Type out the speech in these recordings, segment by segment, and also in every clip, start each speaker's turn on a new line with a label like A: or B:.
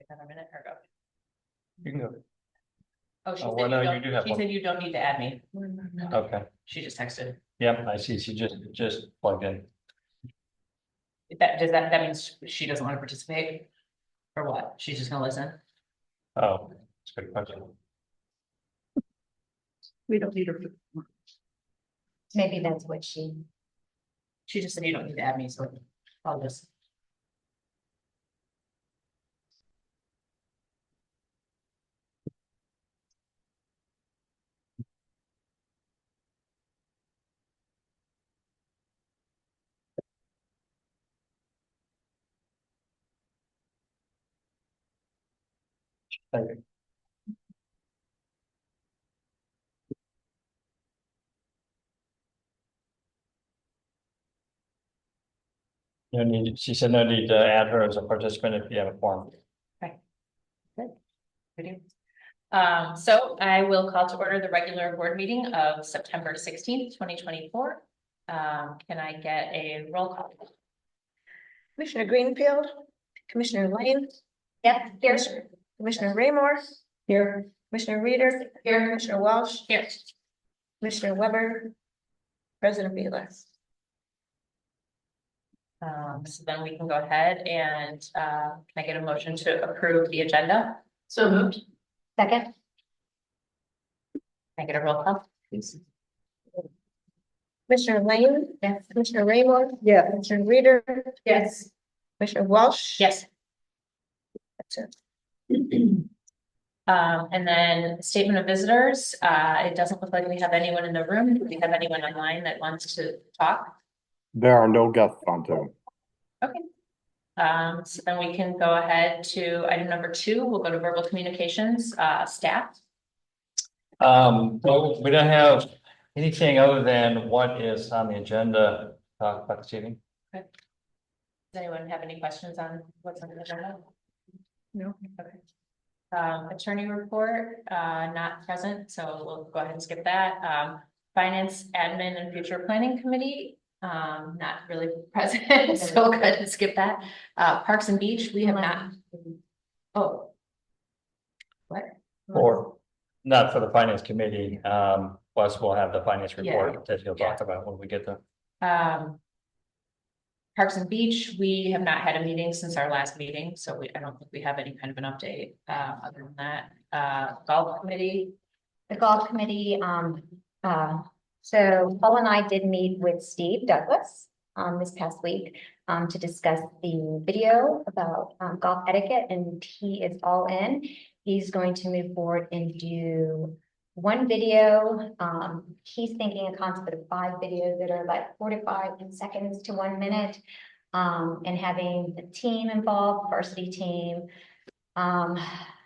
A: another minute or go?
B: You can go.
A: Oh, she
B: Oh,
A: said
B: well, no,
A: you
B: you
A: don't,
B: do have
A: she
B: one.
A: said you don't need to add me.
B: Okay,
A: She just texted.
B: yep, I see, she just plugged in.
A: That means she doesn't want to participate? Or what? She's just gonna listen?
B: Oh, that's a good question.
C: We don't need her.
D: Maybe that's what
A: She just said you don't need to add me, so I'll just.
B: Thank you. No need, she said no need to add her as a participant if you have a form.
A: So I will call to order the regular board meeting of September 16th, 2024. Can I get a roll call?
C: Commissioner Greenfield, Commissioner Lane,
D: Yep, here.
C: Commissioner Raymore,
D: Here.
C: Commissioner Reader, here, Commissioner Walsh,
A: Here.
C: Commissioner Weber, President Beal.
A: So then we can go ahead and can I get a motion to approve the agenda?
C: So moved.
D: Second.
A: Can I get a roll call?
C: Commissioner Lane,
D: Yes.
C: Commissioner Raymore,
D: Yeah.
C: Commissioner Reader,
A: Yes.
C: Commissioner Walsh.
A: Yes.
C: That's it.
A: And then statement of visitors, it doesn't look like we have anyone in the room. Do we have anyone online that wants to talk?
E: There are no guests on Zoom.
A: Okay. So then we can go ahead to item number 2. We'll go to verbal communications, staff.
B: Well, we don't have anything other than what is on the agenda to talk about this evening.
A: Does anyone have any questions on what's on the agenda?
C: No.
A: Okay. Attorney report, not present, so we'll go ahead and skip that. Finance, admin, and future planning committee, not really present, so we'll go ahead and skip that. Parks and Beach, we have not. Oh. What?
B: Or not for the finance committee, plus we'll have the finance report that you'll talk about when we get there.
A: Parks and Beach, we have not had a meeting since our last meeting, so I don't think we have any kind of an update, other than that. Golf committee.
D: The golf committee, so Paul and I did meet with Steve Douglas this past week to discuss the video about golf etiquette, and he is all in. He's going to move forward and do one video. He's thinking a concept of 5 videos that are like 45 seconds to 1 minute, and having the team involved, varsity team.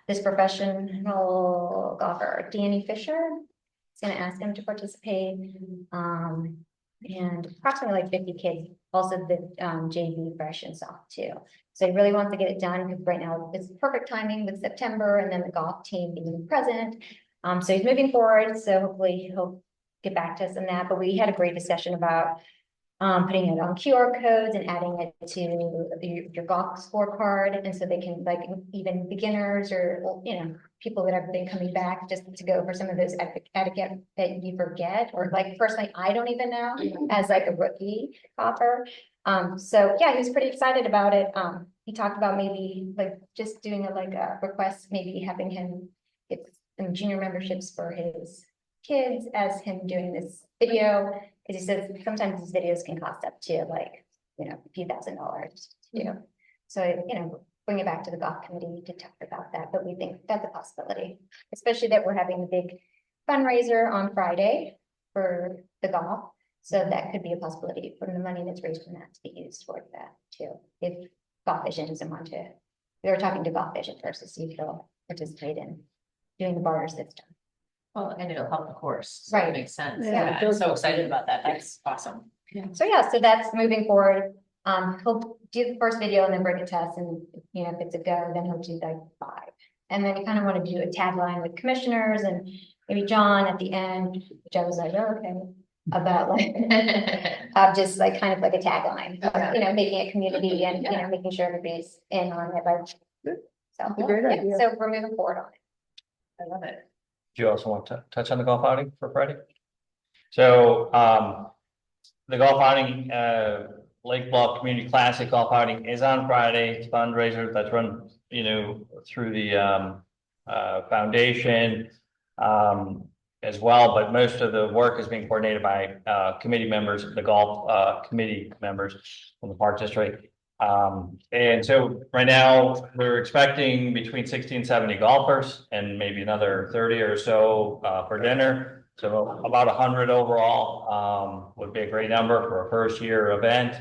D: This professional golfer, Danny Fisher, is going to ask him to participate. And approximately like 50 kids, also the JV fresh and soft too. So he really wants to get it done because right now it's perfect timing with September and then the golf team being present. So he's moving forward. So hopefully he'll get back to us on that. But we had a great discussion about putting it on QR codes and adding it to your golf scorecard. And so they can, like, even beginners or, you know, people that have been coming back just to go over some of those etiquette that you forget, or like personally, I don't even know as like a rookie golfer. So yeah, he was pretty excited about it. He talked about maybe like just doing a request, maybe having him get some junior memberships for his kids as him doing this video. Because he says sometimes these videos can cost up to like, you know, a few $1,000s to do. So, you know, bring it back to the golf committee to talk about that. But we think that's a possibility, especially that we're having a big fundraiser on Friday for the golf. So that could be a possibility for the money that's raised from that to be used toward that too. If Golf Vision doesn't want to, we were talking to Golf Vision first to see if they'll participate in doing the barter system.
A: Well, and it'll help the course. So
D: Right.
A: It makes sense.
C: Yeah,
A: Yeah,
C: it
A: I'm
C: does.
A: so excited about that. That's awesome.
D: So yeah, so that's moving forward. He'll do the first video and then bring it to us, and you know, if it's a go, then he'll do like 5. And then we kind of want to do a tagline with commissioners and maybe John at the end, which I was like, oh, okay, about like just like kind of like a tagline, of, you know, making it community and you know, making sure everybody's in on it. Like, So,
C: That's a great
D: yeah,
C: idea.
D: so we're moving forward on it.
A: I love it.
B: Do you also want to touch on the golf outing for Friday? So, the golf outing, Lake Bluff Community Classic Golf Outing is on Friday. It's a fundraiser that's run, through the, foundation, as well, but most of the work is being coordinated by, committee members, the golf, committee members from the Park District. And so right now, we're expecting between 60 and 70 golfers and maybe another 30 or so, for dinner. So about 100 overall, would be a great number for a first year event.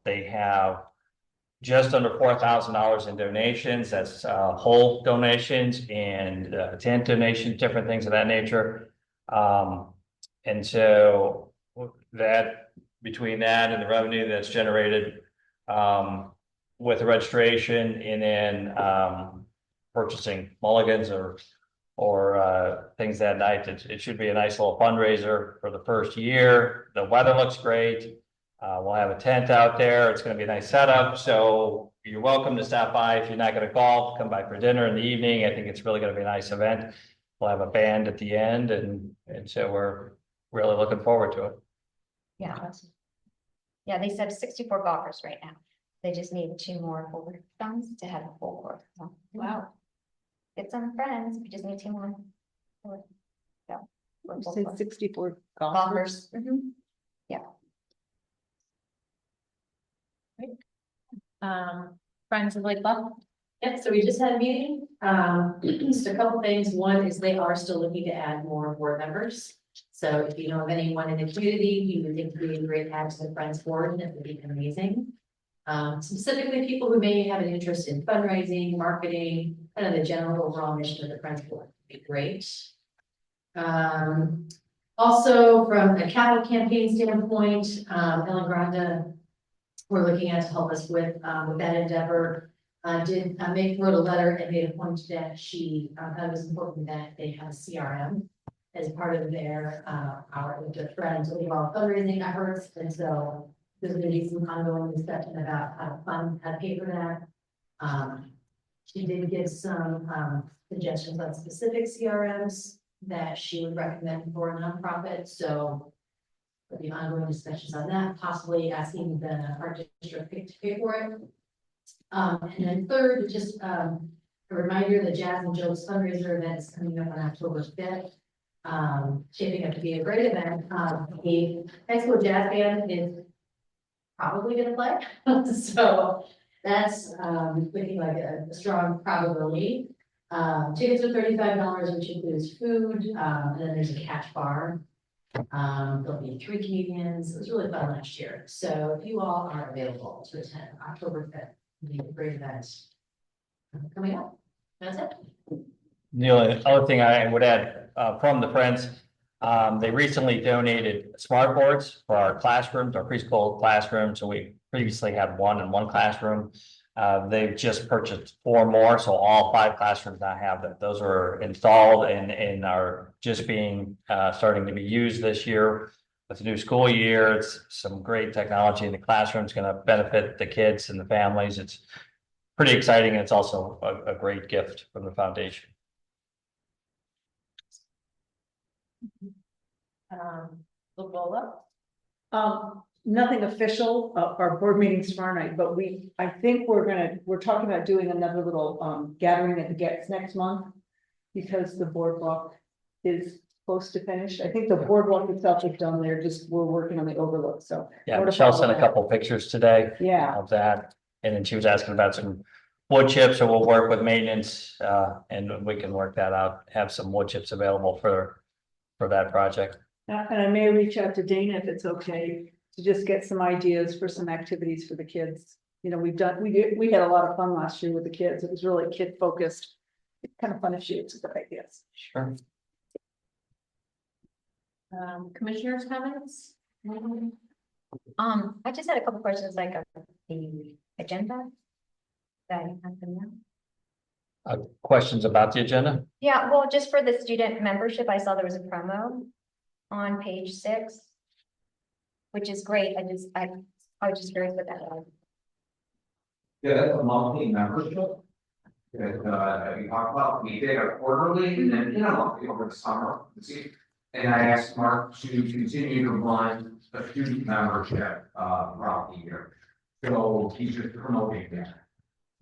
B: They have just under $4,000 in donations. That's whole donations and tent donations, different things of that nature. And so that between that and the revenue that's generated with the registration and then purchasing mulligans or things that night, it should be a nice little fundraiser for the first year. The weather looks great. We'll have a tent out there. It's going to be a nice setup. So you're welcome to stop by. If you're not going to golf, come by for dinner in the evening. I think it's really going to be a nice event. We'll have a band at the end, and so we're really looking forward to it.
D: Yeah. Yeah, they said 64 golfers right now. They just need 2 more full thumbs to have a full course. So,
A: Wow.
D: get some friends. We just need 2 more. So, we're
C: You
D: full
C: said
D: course.
C: 64 golfers.
D: Golfers. Mhm.
A: Friends of Lake Bluff?
F: Yep, so we just had a meeting, just a couple things. One is they are still looking to add more board members. So if you know of anyone in the community, you would think would be a great add to the Friends Board, that would be amazing. Specifically people who may have an interest in fundraising, marketing, kind of the general overall mission of the Friends Board would be great. Also from a capital campaign standpoint, Ellen Granda, we're looking at to help us with that endeavor. Wrote a letter and made a point that she thought it was important that they have a CRM as part of their the Friends overall fundraising efforts. And so there's going to be some ongoing discussion about how to pay for that. She did give some suggestions on specific CRMs that she would recommend for a nonprofit. So there'll be ongoing discussions on that, possibly asking the Park District to pay for it. And then third, just a reminder, the Jazz and Jokes fundraiser event is coming up on October 5th. Shaping up to be a great event. The high school jazz band is probably going to play. So that's looking like a strong probability. Tickets are $35, which includes food, and then there's a catch bar. There'll be 3 comedians. It was really fun last year. So if you all are available to attend October 5th, it'll be a great event coming up. That's it.
B: The only other thing I would add, from the Friends, they recently donated smart boards for our classrooms, our preschool classrooms. So we previously had 1 in 1 classroom. They've just purchased 4 more, so all 5 classrooms now have them. Those were installed and are just being starting to be used this year. With the new school year, it's some great technology in the classroom. It's going to benefit the kids and the families. It's pretty exciting. It's also a great gift from the foundation.
A: Lobola?
C: Nothing official, our board meeting's tomorrow night, but I think we're talking about doing another little, gathering at the Gets next month. Because the boardwalk is close to finished. I think the boardwalk itself is done. We're working on the overlook, so.
B: Yeah,
C: more to
B: Michelle
C: follow
B: sent a
C: that.
B: couple pictures today
C: Yeah,
B: of that. And then she was asking about some wood chips, so we'll work with maintenance, and we can work that out, have some wood chips available for that project.
C: and I may reach out to Dana if it's okay, to just get some ideas for some activities for the kids. You know, we had a lot of fun last year with the kids. It was really kid focused. It's kind of fun if she had some good ideas.
B: Sure.
A: Commissioners' comments?
D: I just had a couple questions like the agenda. That I have them now.
B: Questions about the agenda?
D: Yeah, well, just for the student membership, I saw there was a promo on page 6. Which is great. I was just curious what that was.
G: Yeah, that's a monthly membership. that we talked about, we did a quarterly and then, over the summer, and I asked Mark to continue to run a student membership, throughout the year. So he's just promoting that.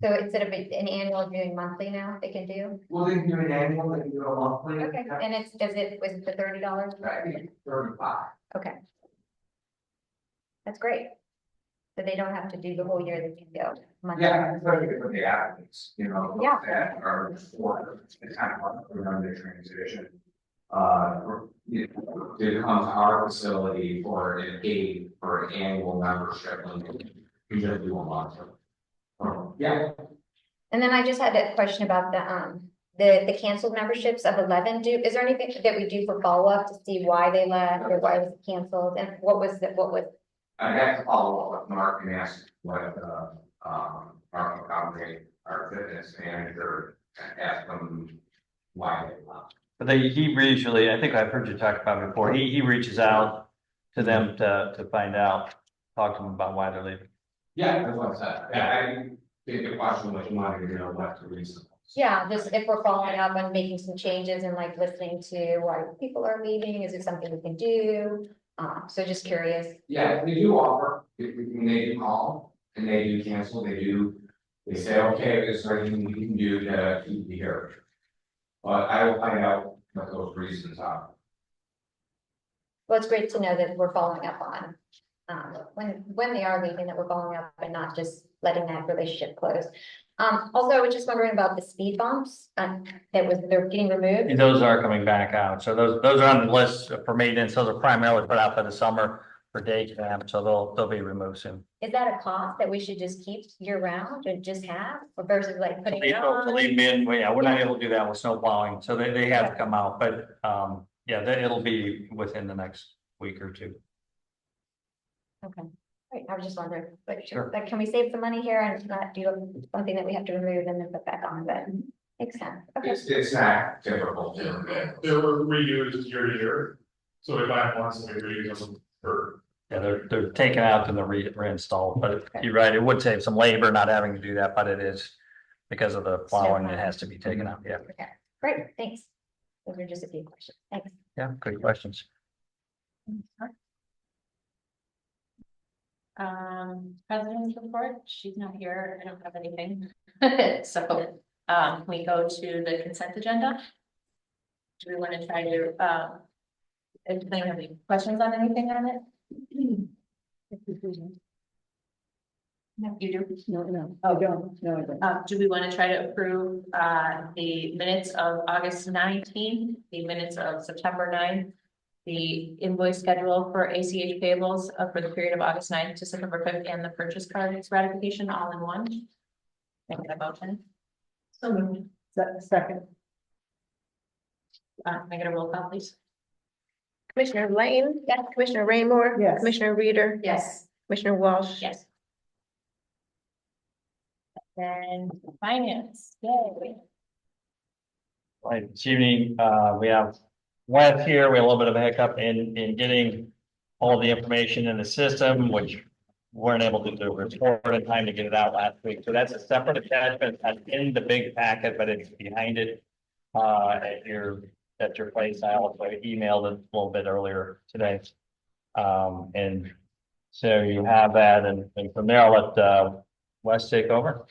D: So instead of an annual, doing monthly now, they can do?
G: Well, they can do an annual, they can do a monthly.
D: Okay, and was it the $30?
G: Right, 35.
D: Okay. That's great. So they don't have to do the whole year, they can go. monthly.
G: Yeah, it's very good for the athletes,
D: Yeah.
G: that are sport, it's kind of hard to run the transition. To come to our facility for an aid for an annual membership, and we just do a month. Yeah,
D: And then I just had a question about the canceled memberships of 11. Is there anything that we do for follow-up to see why they left or why it was canceled? And what was?
G: I have to follow up with Mark and ask what, Mark McCombray, our fitness manager, asked them why they left.
B: But he usually, I think I've heard you talk about it before, he reaches out to them to find out, talk to them about why they're leaving.
G: Yeah, that's what I said. I think the question was, you wanted to know what the reason was.
D: Yeah, just if we're following up on making some changes and like listening to why people are leaving, is there something we can do? So just curious.
G: Yeah, they do offer, when they do call and they do cancel, they say, okay, is there anything we can do to keep you here? But I will find out what those reasons are.
D: Well, it's great to know that we're following up on, when they are leaving, that we're following up and not just letting that relationship close. Also, I was just wondering about the speed bumps, they're getting removed.
B: And those are coming back out. So those are on the list for maintenance. Those are primarily put out for the summer for day camp. So they'll be removed soon.
D: Is that a cost that we should just keep year round or just have, or versus like putting it
B: To
D: on?
B: leave them in, well, yeah, we're not able to do that with snow plowing. So they have to come out, but, yeah, it'll be within the next week or two.
D: Okay, great. I was just wondering, like,
B: Sure.
D: like, can we save some money here and not do something that we have to remove and then put back on, but makes sense. Okay,
G: It's not difficult to.
H: They were reused year to year, so we buy them once and we reuse them for.
B: Yeah, they're taken out and they're reinstalled, but you're right, it would save some labor not having to do that, but it is because of the plowing, it has to be taken out, yeah.
D: okay, great, thanks. Those are just a few questions. Thanks.
B: Yeah, good questions.
A: President's report, she's not here, I don't have anything. So, we go to the consent agenda. Do we want to try to, does anyone have any questions on anything on it? No, you do?
C: No, I don't, no, I don't.
A: Do we want to try to approve, the minutes of August 19th, the minutes of September 9th, the invoice schedule for ACH payables for the period of August 9th to September 5th, and the purchase cards ratification all in one? Make that motion.
F: So moved.
C: Second,
A: Can I get a roll call, please?
I: Commissioner Lane? Yes. Commissioner Raymore?
C: Yes.
I: Commissioner Reader?
F: Yes.
I: Commissioner Walsh?
A: Yes. And finance, yay.
B: Right, this evening, we have Wes here, we had a little bit of a hiccup in getting all the information in the system, which weren't able to do a report in time to get it out last week. So that's a separate attachment that's in the big packet, but it's behind it at your place. I also emailed it a little bit earlier today. And so you have that, and from there, I'll let Wes take over.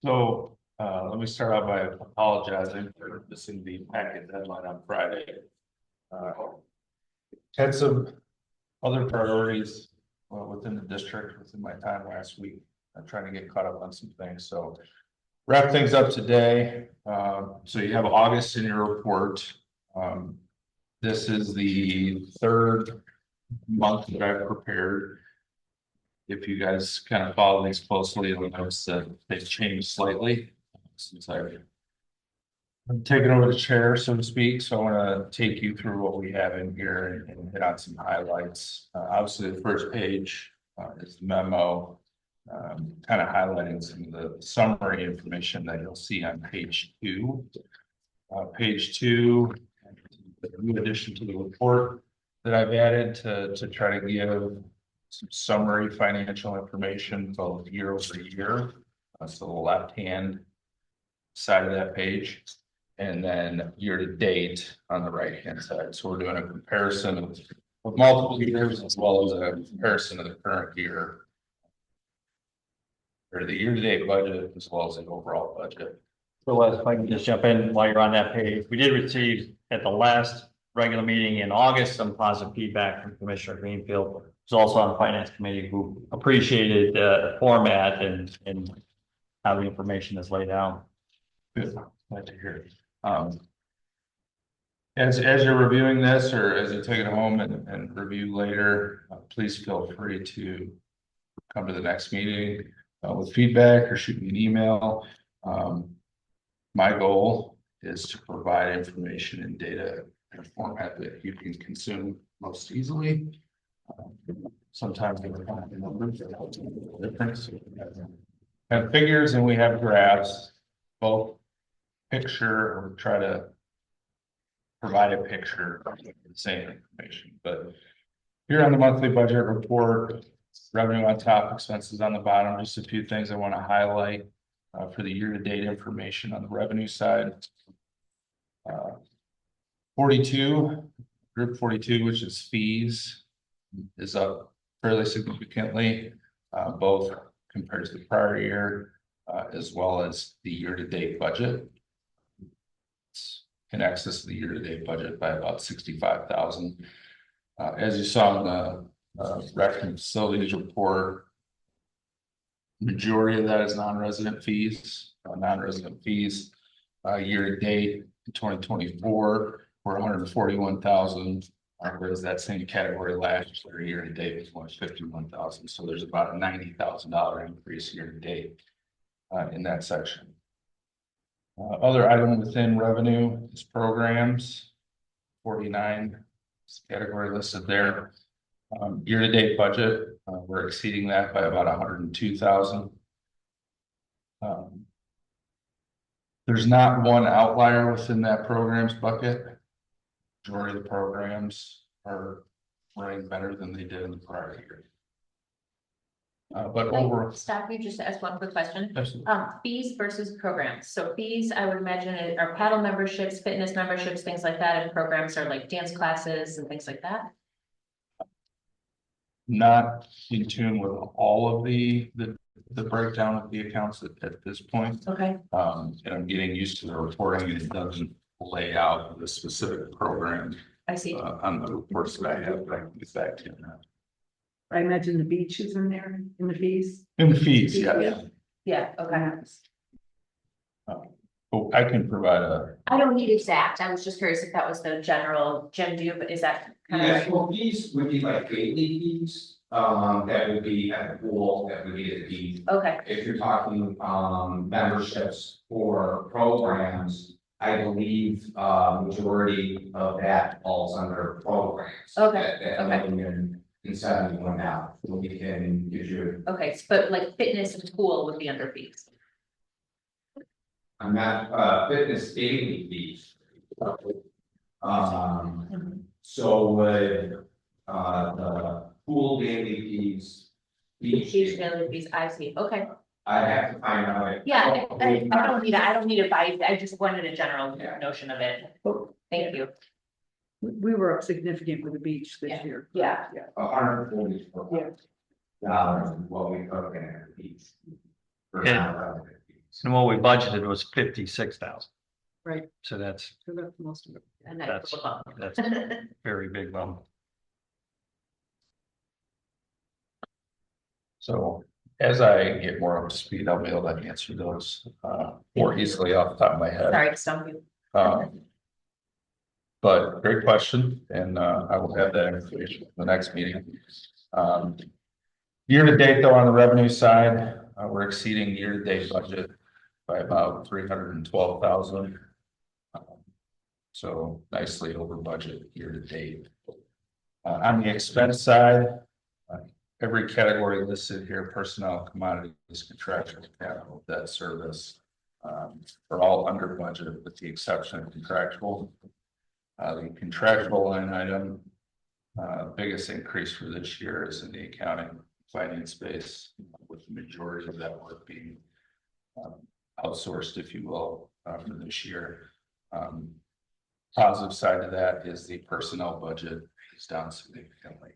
H: So, let me start out by apologizing for missing the packet deadline on Friday. Had some other priorities within the district, within my time last week. I'm trying to get caught up on some things, so wrap things up today. So you have August in your report. This is the third month that I've prepared. If you guys kind of follow these closely, you'll notice that they've changed slightly since I've taken over the chair, so to speak. So I want to take you through what we have in here and hit on some highlights. Obviously, the first page is the memo, kind of highlighting some of the summary information that you'll see on page 2. Page 2, a new addition to the report that I've added to try to give some summary financial information both year over year. So the left hand side of that page. And then year to date on the right hand side. So we're doing a comparison of multiple years as well as a comparison of the current year. Or the year to date budget as well as the overall budget.
B: So Les, if I can just jump in while you're on that page, we did receive at the last regular meeting in August, some positive feedback from Commissioner Greenfield. Who's also on the finance committee, who appreciated the format and how the information is laid out.
H: Good, glad to hear it. As you're reviewing this or as you take it home and review later, please feel free to come to the next meeting with feedback or shoot me an email. My goal is to provide information and data in a format that you can consume most easily. Sometimes they find the numbers that help the difference. Have figures and we have graphs, both picture or try to provide a picture of the same information. But here on the monthly budget report, revenue on top, expenses on the bottom, just a few things I want to highlight for the year-to-date information on the revenue side. 42, group 42, which is fees, is up fairly significantly, both compared to the prior year, as well as the year-to-date budget. It's in excess of the year-to-date budget by about 65,000. As you saw in the reference facilities report, majority of that is non-resident fees. Non-resident fees year-to-date in 2024 were 141,000. Whereas that same category last year to date was only 51,000. So there's about a $90,000 increase year to date in that section. Other item within revenue is programs, 49 category listed there. Year to date budget, we're exceeding that by about 102,000. There's not one outlier within that programs bucket. Majority of the programs are running better than they did in the prior year. But over.
A: Stop you just to ask one quick question.
H: Absolutely.
A: Fees versus programs. So fees, I would imagine are paddle memberships, fitness memberships, things like that, and programs are like dance classes and things like that.
H: Not in tune with all of the breakdown of the accounts at this point.
A: Okay.
H: And I'm getting used to the reporting and it doesn't lay out the specific program
A: I see.
H: on the reports that I have, but I can get back to you now.
C: I imagine the beach is in there, in the fees.
H: In the fees, yeah.
A: Yeah, okay.
H: Oh, I can provide
A: I don't need exact. I was just curious if that was the general Jim do, but is that kind of
G: Yeah,
A: like?
G: well, fees would be like daily fees, that would be at the pool, that would be at the beach.
A: Okay,
G: If you're talking, memberships for programs, I believe, majority of that falls under programs.
A: Okay,
G: That
A: okay.
G: $1,071 now, we can give you,
A: okay, but like fitness and pool would be under fees.
G: I'm not, fitness daily fees. So would, the pool daily fees.
A: Beach daily fees, I see, okay.
G: I have to find out.
A: Yeah, I don't need it by, I just wanted a general notion of it. Thank you.
C: We were up significant with the beach this year.
A: Yeah.
C: Yeah.
G: $144 dollars, what we took in at the beach. For
B: Yeah.
G: non-resident fees.
B: And what we budgeted was 56,000.
C: Right.
B: So that's
C: So that's most of it.
A: And
B: That's-
A: that's.
B: very big bump.
H: So as I get more up to speed, I'll be able to answer those more easily off the top of my head.
A: Sorry to stump you.
H: But great question, and I will have that information for the next meeting. Year to date, though, on the revenue side, we're exceeding year to date budget by about 312,000. So nicely over budget year to date. On the expense side, every category listed here, personnel, commodities, contractual, capital, debt service, are all under budget with the exception of contractual. The contractual line item, biggest increase for this year is in the accounting finance space, with the majority of that work being outsourced, if you will, for this year. Positive side of that is the personnel budget is down significantly.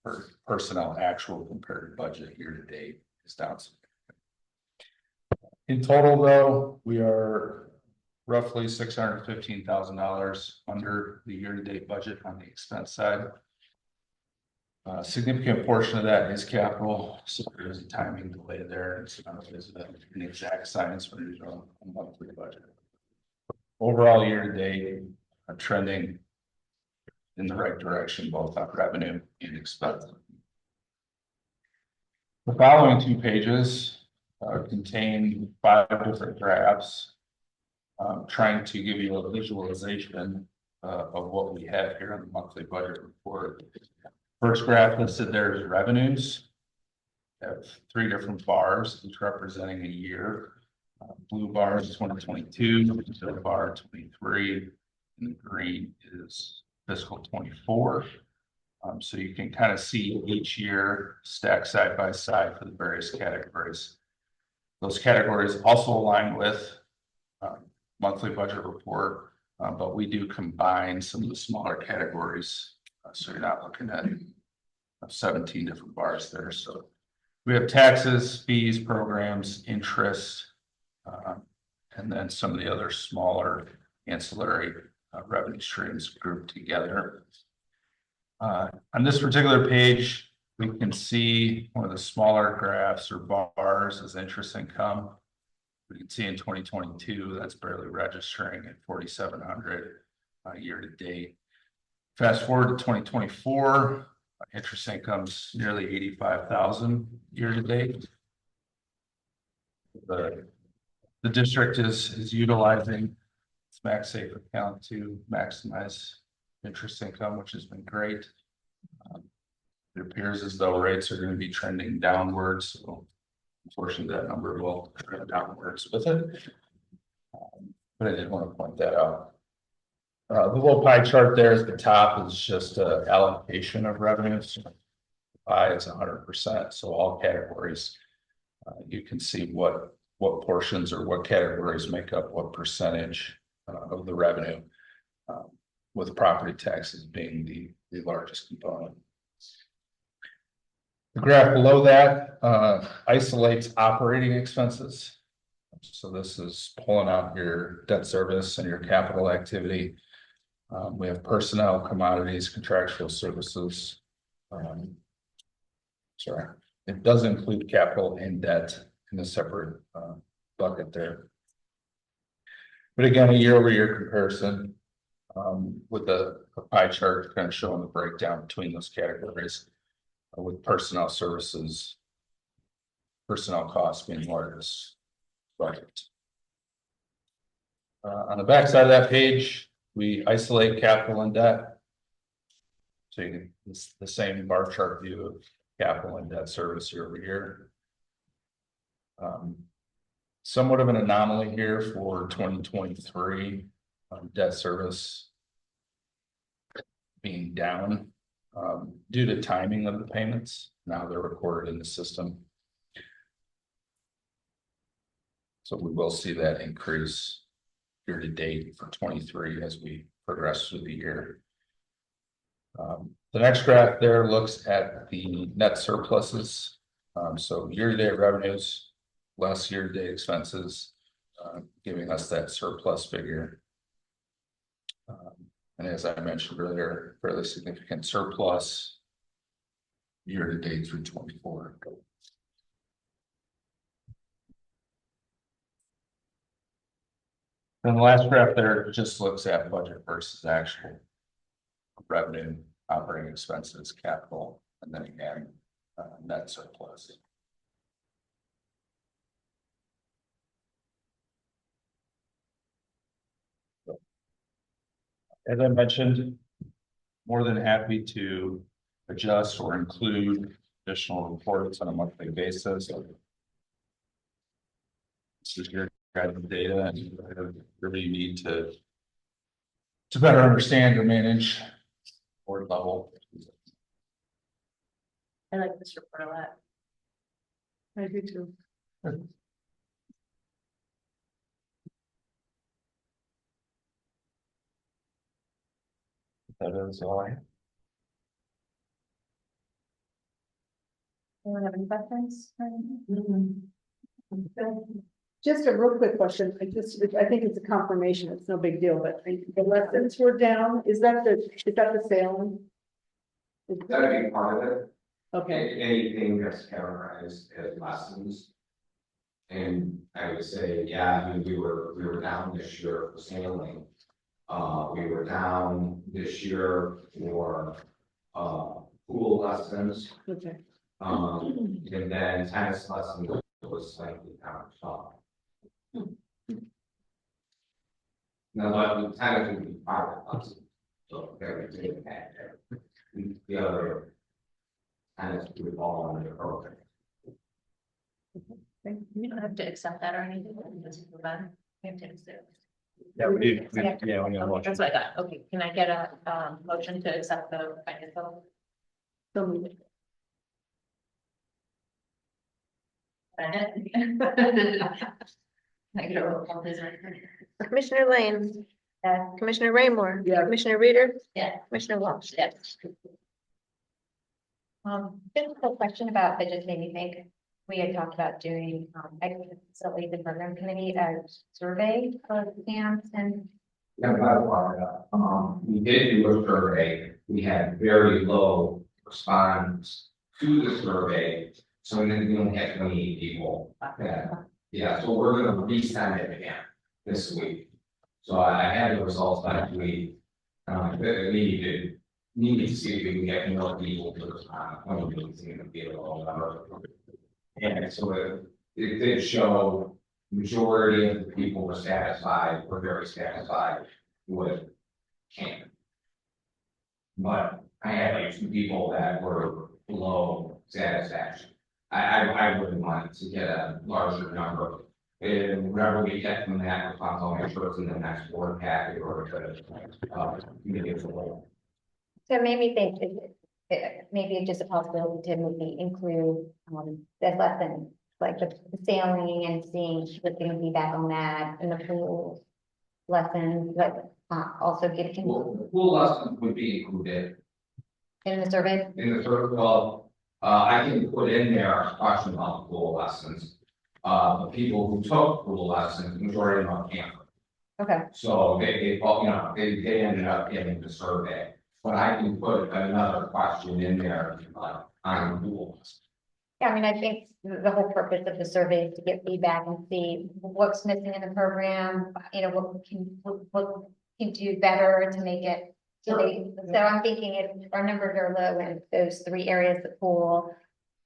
H: For personnel actual compared to budget year to date is down significantly. In total, though, we are roughly $615,000 under the year-to-date budget on the expense side. A significant portion of that is capital, so there is a timing delay there. It's not an exact science when you're on a monthly budget. Overall, year-to-date, trending in the right direction, both on revenue and expense. The following 2 pages contain 5 different graphs. Trying to give you a visualization of what we have here on the monthly budget report. First graph listed there is revenues. We have 3 different bars, each representing a year. Blue bar is 2022, red bar 23, and the green is fiscal 24. So you can kind of see each year stacked side by side for the various categories. Those categories also align with monthly budget report, but we do combine some of the smaller categories. So you're not looking at 17 different bars there. So we have taxes, fees, programs, interest, and then some of the other smaller ancillary revenue streams grouped together. On this particular page, we can see one of the smaller graphs or bars is interest income. We can see in 2022, that's barely registering at 4,700 year to date. Fast forward to 2024, interest income's nearly 85,000 year to date. The district is utilizing its MaxSafe account to maximize interest income, which has been great. It appears as though rates are going to be trending downwards, so unfortunately that number will trend downwards with it. But I did want to point that out. The little pie chart there at the top is just an allocation of revenues. Pie is 100%, so all categories. You can see what portions or what categories make up what percentage of the revenue, with property taxes being the largest component. The graph below that isolates operating expenses. So this is pulling out your debt service and your capital activity. We have personnel, commodities, contractual services. Sorry, it does include capital and debt in a separate bucket there. But again, a year-over-year comparison with the pie chart kind of showing the breakdown between those categories, with personnel services, personnel costs being the largest bucket. On the back side of that page, we isolate capital and debt. So you can, it's the same bar chart view of capital and debt service year over year. Somewhat of an anomaly here for 2023, debt service being down due to timing of the payments. Now they're recorded in the system. So we will see that increase year to date for 23 as we progress through the year. The next graph there looks at the net surpluses. So year-to-date revenues, less year-to-date expenses, giving us that surplus figure. And as I mentioned earlier, fairly significant surplus year-to-date through 24. And the last graph there just looks at budget versus actual revenue, operating expenses, capital, and then again, net surplus. As I mentioned, more than happy to adjust or include additional reports on a monthly basis. This is your guided data, and you really need to better understand or manage board level.
A: I like this report a lot.
C: I do too.
B: That is all I have.
A: Anyone have any questions?
C: Just a real quick question, I think it's a confirmation, it's no big deal, but the lessons were down, is that the sailing?
G: That'd be part of it.
C: Okay,
G: Anything that's categorized as lessons. And I would say, yeah, I mean, we were down this year for sailing. We were down this year for, pool lessons,
C: okay,
G: and then tennis lessons was slightly down, so. Now, like, the tennis would be private lessons, so they're taking that there. The other tennis would fall under the program.
A: You don't have to accept that or anything. Just move on. We have to accept.
B: Yeah, we did, yeah, we got a
A: Okay,
B: motion.
A: that's what I got. Okay, can I get a motion to accept the financial?
C: so moved.
A: Can I get a roll call, please?
I: Commissioner Lane.
A: Yes.
I: Commissioner Raymore.
C: Yeah.
I: Commissioner Reader.
A: Yeah.
I: Commissioner Walsh.
A: Yes.
D: Just a question about, that just made me think, we had talked about doing, facility, the program committee, a survey of camps and.
G: Yeah, we did do a survey, we had very low response to the survey. So then we only had 28 people. Yeah, so we're gonna resend it again this week. So I had the results last week. We need to see if we can get more people to respond. One of these is gonna be a low number. And so it did show majority of the people were satisfied, were very satisfied with camp. But I had like 2 people that were below satisfaction. I really wanted to get a larger number. And whatever we get from that, response, I'll make sure it's in the next board packet or to committee of the whole.
D: So it made me think, maybe it's just a possibility to maybe include, the lesson, like the sailing and seeing what's gonna be back on that and the pool lessons, but also get it
G: Well, the pool lessons would be included
D: in the survey.
G: in the sort of, I can put in there a question about the pool lessons. The people who took pool lessons, majority of them are camper.
D: Okay,
G: So they ended up getting the survey. But I can put another question in there, on pool lessons.
D: yeah, I mean, I think the whole purpose of the survey is to get feedback and see what's missing in the program, what we can do better to make it. So I'm thinking if our numbers are low in those 3 areas, the pool,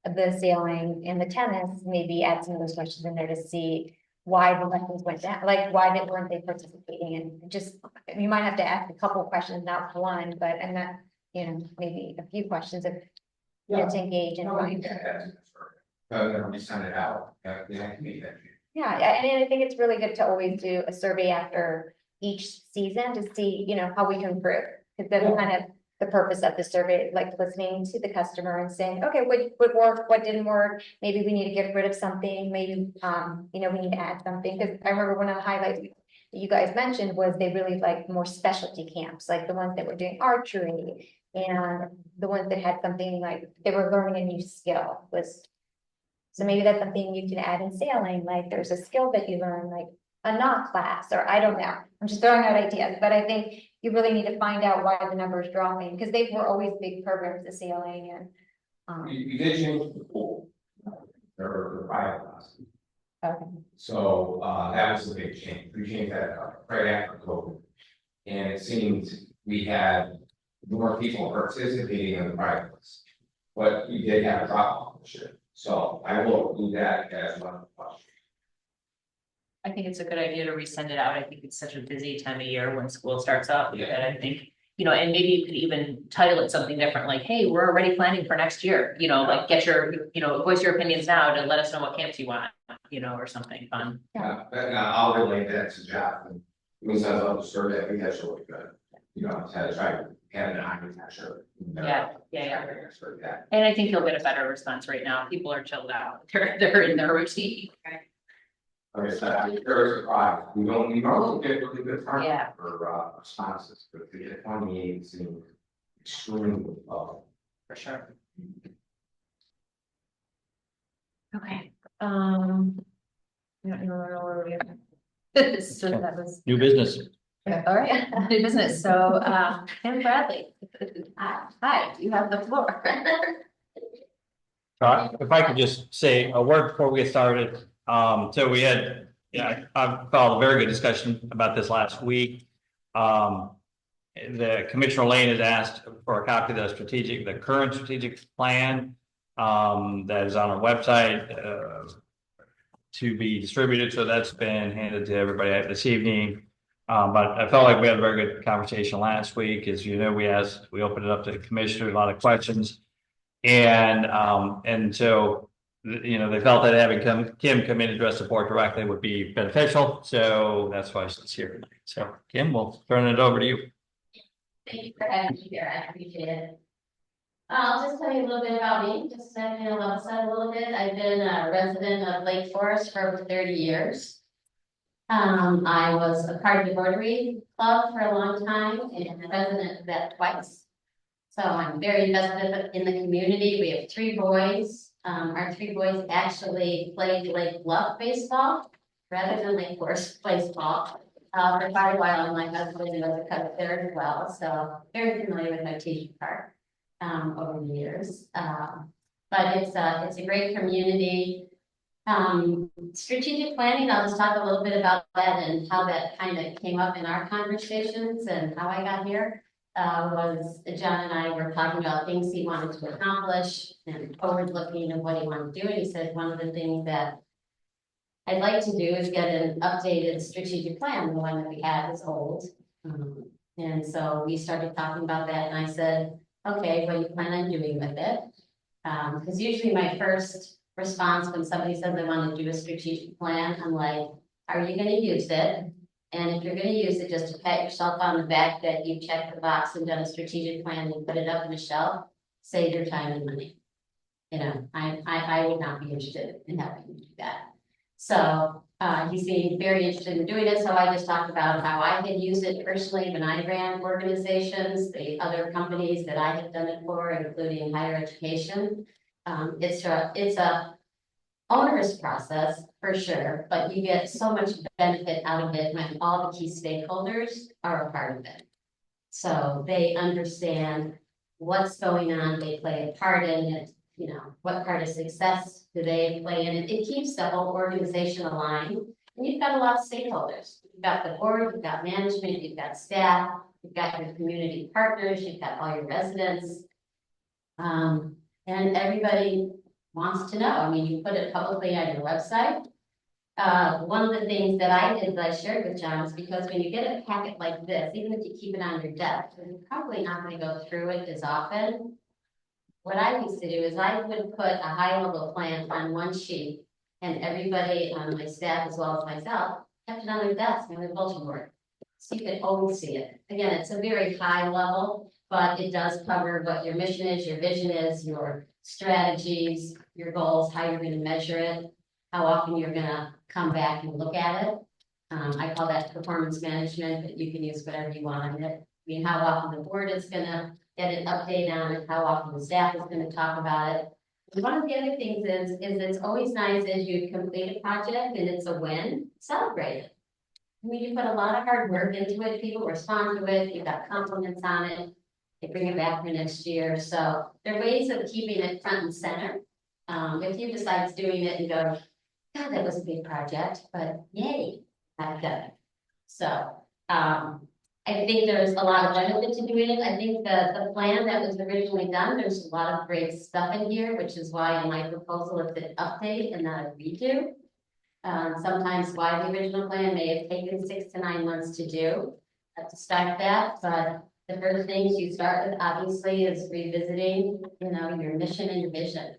D: the sailing and the tennis, maybe add some of those questions in there to see why the lessons went down, like why weren't they participating, and just, you might have to ask a couple questions, not one, but, and that, maybe a few questions of. To engage and
G: No, I
D: find.
G: think that's in the survey. Then we send it out, I can make that.
D: Yeah, and I think it's really good to always do a survey after each season to see, how we can improve. Because that's kind of the purpose of the survey, like listening to the customer and saying, okay, what worked, what didn't work? Maybe we need to get rid of something, maybe, we need to add something. Because I remember one of the highlights that you guys mentioned was they really like more specialty camps, like the ones that were doing archery and the ones that had something like they were learning a new skill was. So maybe that's something you can add in sailing, like there's a skill that you learn, like a knot class, or I don't know. I'm just throwing out ideas, but I think you really need to find out why the number is dropping, because they were always big programs of sailing and.
G: You did change the pool. Or the private lessons.
D: Okay.
G: So, that was the big change. We changed that right after COVID. And it seemed we had more people participating in the private lessons. But we did have a drop off this year. So I will do that as one question.
A: I think it's a good idea to resend it out. I think it's such a busy time of year when school starts up,
G: Yeah.
A: that I think, and maybe you could even title it something different, like, hey, we're already planning for next year, like get your, voice your opinions now to let us know what camps you want, or something fun.
G: But I'll relay that to Jeff. And when he says, the survey, I think that's really good. To try to have an architecture.
A: Yeah.
G: Yeah.
A: And I think you'll get a better response right now. People are chilled out. They're in their routine.
G: like I said, I'm very surprised. We normally get really good
A: Yeah.
G: turnout for, responses, but to get 28 seemed extremely low.
A: For sure.
F: Okay, I don't know where we are. So that was.
B: New business.
A: All right, new business. So, Kim Bradley, hi, you have the floor.
B: If I could just say a word before we get started. So we had, I followed a very good discussion about this last week. The Commissioner Lane has asked for a copy of the current strategic plan that is on our website to be distributed. So that's been handed to everybody this evening. But I felt like we had a very good conversation last week. As you know, we opened it up to the commissioners, a lot of questions. And so, they felt that having Kim come in and address the board directly would be beneficial. So that's why she's here. So Kim, we'll turn it over to you.
J: Thank you for having me here, I appreciate it. I'll just tell you a little bit about me, just to level set a little bit. I've been a resident of Lake Forest for over 30 years. I was a part of the Rotary Club for a long time and president of that twice. So I'm very invested in the community. We have 3 boys. Our 3 boys actually played Lake Bluff baseball rather than Lake Forest baseball. For quite a while, and my husband was a coach there as well, so very familiar with my teaching part over the years. But it's a great community. Strategic planning, I'll just talk a little bit about that and how that kind of came up in our conversations and how I got here. Was John and I were talking about things he wanted to accomplish and forward looking and what he wanted to do. And he said one of the things that I'd like to do is get an updated strategic plan. The one that we have is old. And so we started talking about that and I said, okay, what do you plan on doing with it? Because usually my first response when somebody says they want to do a strategic plan, I'm like, are you going to use it? And if you're going to use it just to pat yourself on the back that you checked the box and done a strategic plan and put it up on a shelf, save your time and money. I would not be interested in helping you do that. So he seemed very interested in doing it. So I just talked about how I had used it personally when I ran organizations, the other companies that I had done it for, including higher education. It's a onerous process for sure, but you get so much benefit out of it when all the key stakeholders are a part of it. So they understand what's going on, they play a part in it, what part of success do they play in it. It keeps the whole organization aligned. And you've got a lot of stakeholders. You've got the board, you've got management, you've got staff, you've got your community partners, you've got all your residents. And everybody wants to know. I mean, you put it publicly on your website. One of the things that I did that I shared with John is because when you get a packet like this, even if you keep it on your desk, you're probably not going to go through it as often. What I used to do is I would put a high level plan on one sheet and everybody on my staff as well as myself kept it on their desk on their bulletin board. So you could always see it. Again, it's a very high level, but it does cover what your mission is, your vision is, your strategies, your goals, how you're going to measure it, how often you're going to come back and look at it. I call that performance management, but you can use whatever you want on it. I mean, how often the board is going to get an update on it, how often the staff is going to talk about it. And one of the other things is it's always nice as you complete a project and it's a win, celebrate it. I mean, you put a lot of hard work into it, people respond to it, you've got compliments on it, they bring it back for next year. So there are ways of keeping it front and center. If you decide doing it and go, God, that was a big project, but yay, I've done it. So I think there's a lot of benefit to doing it. I think the plan that was originally done, there's a lot of great stuff in here, which is why in my proposal it's an update and not a redo. Sometimes why the original plan may have taken 6 to 9 months to do to start that, but the first things you start with obviously is revisiting, your mission and your vision.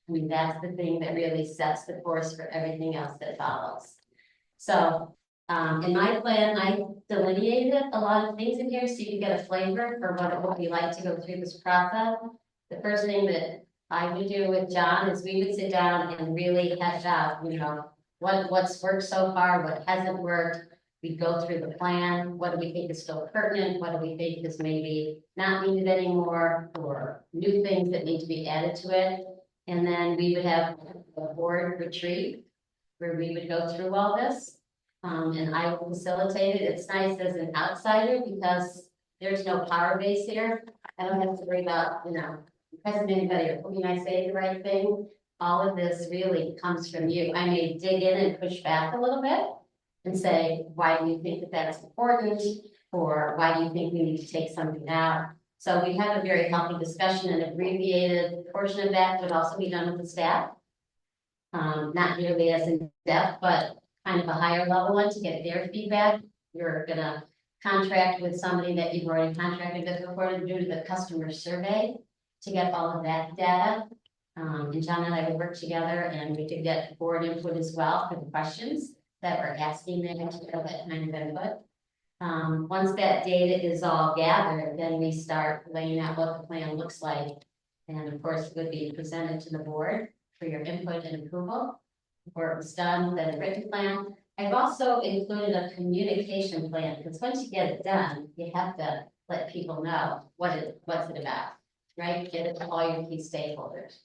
J: I mean, that's the thing that really sets the course for everything else that follows. So in my plan, I delineated a lot of things in here so you can get a flavor for what it would be like to go through this process. The first thing that I would do with John is we would sit down and really hash out, what's worked so far, what hasn't worked. We go through the plan, what do we think is still pertinent, what do we think is maybe not needed anymore, or new things that need to be added to it. And then we would have a board retreat where we would go through all this. And I will facilitate it. It's nice as an outsider because there's no power base here. I don't have to worry about, impressing anybody or hoping I say the right thing. All of this really comes from you. I may dig in and push back a little bit and say, why do you think that that's important? Or why do you think we need to take something out? So we have a very healthy discussion. An abbreviated portion of that would also be done with the staff. Not nearly as in depth, but kind of a higher level one to get their feedback. You're gonna contract with somebody that you've already contracted with before to do the customer survey to get all of that data. And John and I would work together and we could get board input as well for the questions that we're asking them to get that kind of input. Once that data is all gathered, then we start laying out what the plan looks like. And of course, it would be presented to the board for your input and approval. Before it was done, then a written plan. I've also included a communication plan, because once you get it done, you have to let people know what's it about, right? Get it to all your key stakeholders.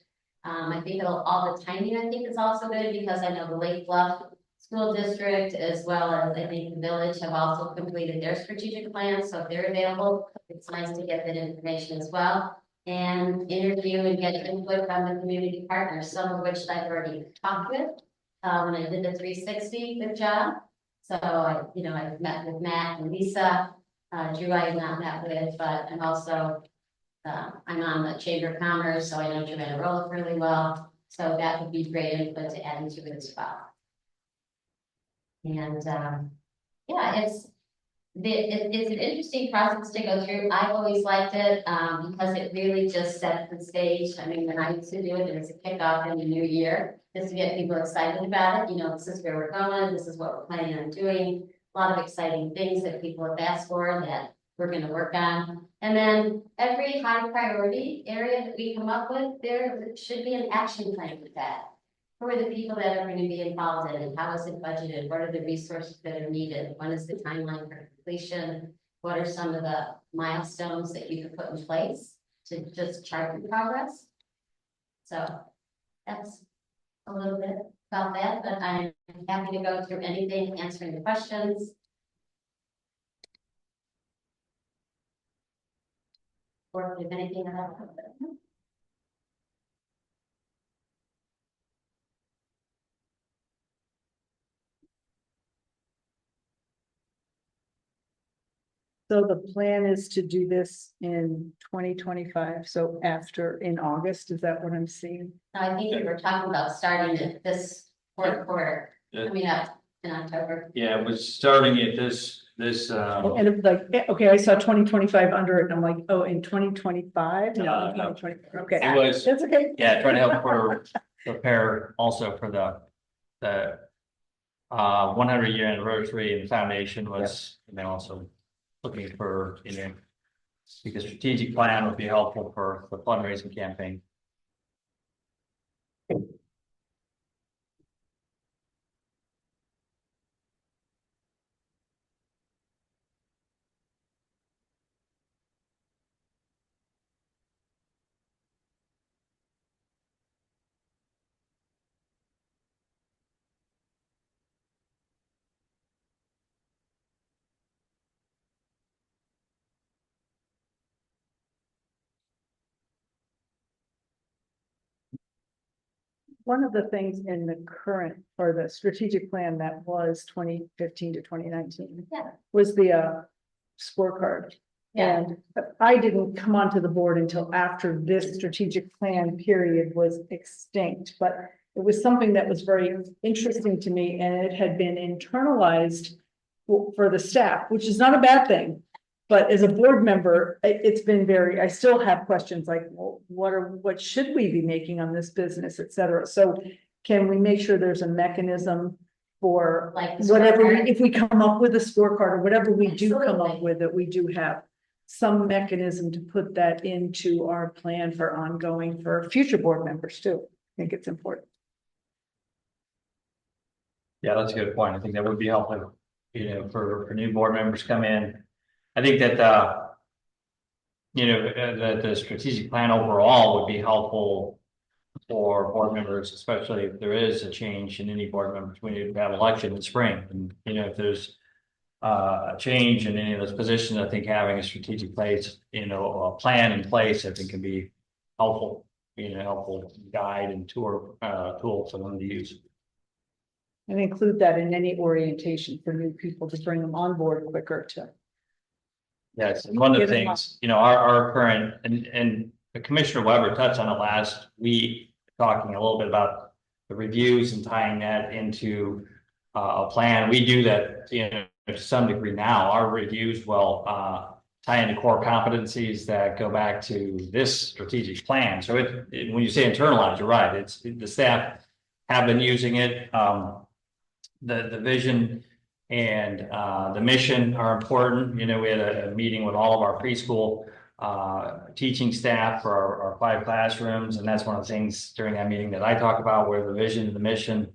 J: I think all the timing, I think is also good, because I know the Lake Bluff School District, as well as I think the village, have also completed their strategic plans, so if they're available, it's nice to get that information as well. And interview and get input from the community partners, some of which I've already talked with. When I did the 360 with John. So I've met with Matt and Lisa. Drew I have not met with, but I'm also, I'm on the Chamber of Commerce, so I know Joanna Roloff really well. So that would be great input to add into it as well. And yeah, it's an interesting process to go through. I've always liked it because it really just sets the stage. I mean, when I used to do it, it was a kickoff in the new year, just to get people excited about it. This is where we're going. This is what we're planning on doing. A lot of exciting things that people have asked for that we're going to work on. And then every high priority area that we come up with, there should be an action plan with that. Who are the people that are going to be involved in it? How is it budgeted? What are the resources that are needed? When is the timeline for completion? What are some of the milestones that you can put in place to just chart the progress? So that's a little bit about that, but I'm happy to go through anything, answering the questions. Or if there's anything about it.
C: So the plan is to do this in 2025, so in August, is that what I'm seeing?
J: I think we were talking about starting it this fourth quarter,
B: Yeah.
J: coming up in October.
B: Yeah, it was starting at this,
C: And it was like, okay, I saw 2025 under it, and I'm like, oh, in 2025? No,
B: No.
C: 2024, okay.
B: it was,
C: That's okay.
B: yeah, trying to help prepare also for the 100-year anniversary, and the foundation was, also looking for, because the strategic plan would be helpful for the fundraising campaign.
C: One of the things in the current, or the strategic plan that was 2015 to 2019.
J: Yeah.
C: Was the scorecard.
J: Yeah.
C: And I didn't come onto the board until after this strategic plan period was extinct, but it was something that was very interesting to me, and it had been internalized for the staff, which is not a bad thing. But as a board member, it's been I still have questions like, well, what should we be making on this business, et cetera. So can we make sure there's a mechanism for
J: Like the
C: whatever,
J: scorecard?
C: if we come up with a scorecard or whatever we do come
J: Absolutely.
C: up with, that we do have some mechanism to put that into our plan for ongoing for future board members too. I think it's important.
B: Yeah, that's a good point. I think that would be helpful, for new board members come in. I think that, that the strategic plan overall would be helpful for board members, especially if there is a change in any board members when you have election in spring. And, if there's a change in any of those positions, I think having a strategic place, a plan in place, I think can be helpful, helpful guide and tool for them to use.
C: And include that in any orientation for new people to bring them on board quicker to.
B: Yes, and one of the
C: Get 'em
B: things, our current, and Commissioner Weber touched on it last week, talking a little bit about the reviews and tying that into a plan. We do that, to some degree now. Our reviews will tie into core competencies that go back to this strategic plan. So when you say internalize, you're right. It's the staff have been using it. The vision and the mission are important. We had a meeting with all of our preschool teaching staff for our 5 classrooms, and that's one of the things during that meeting that I talk about, where the vision and the mission.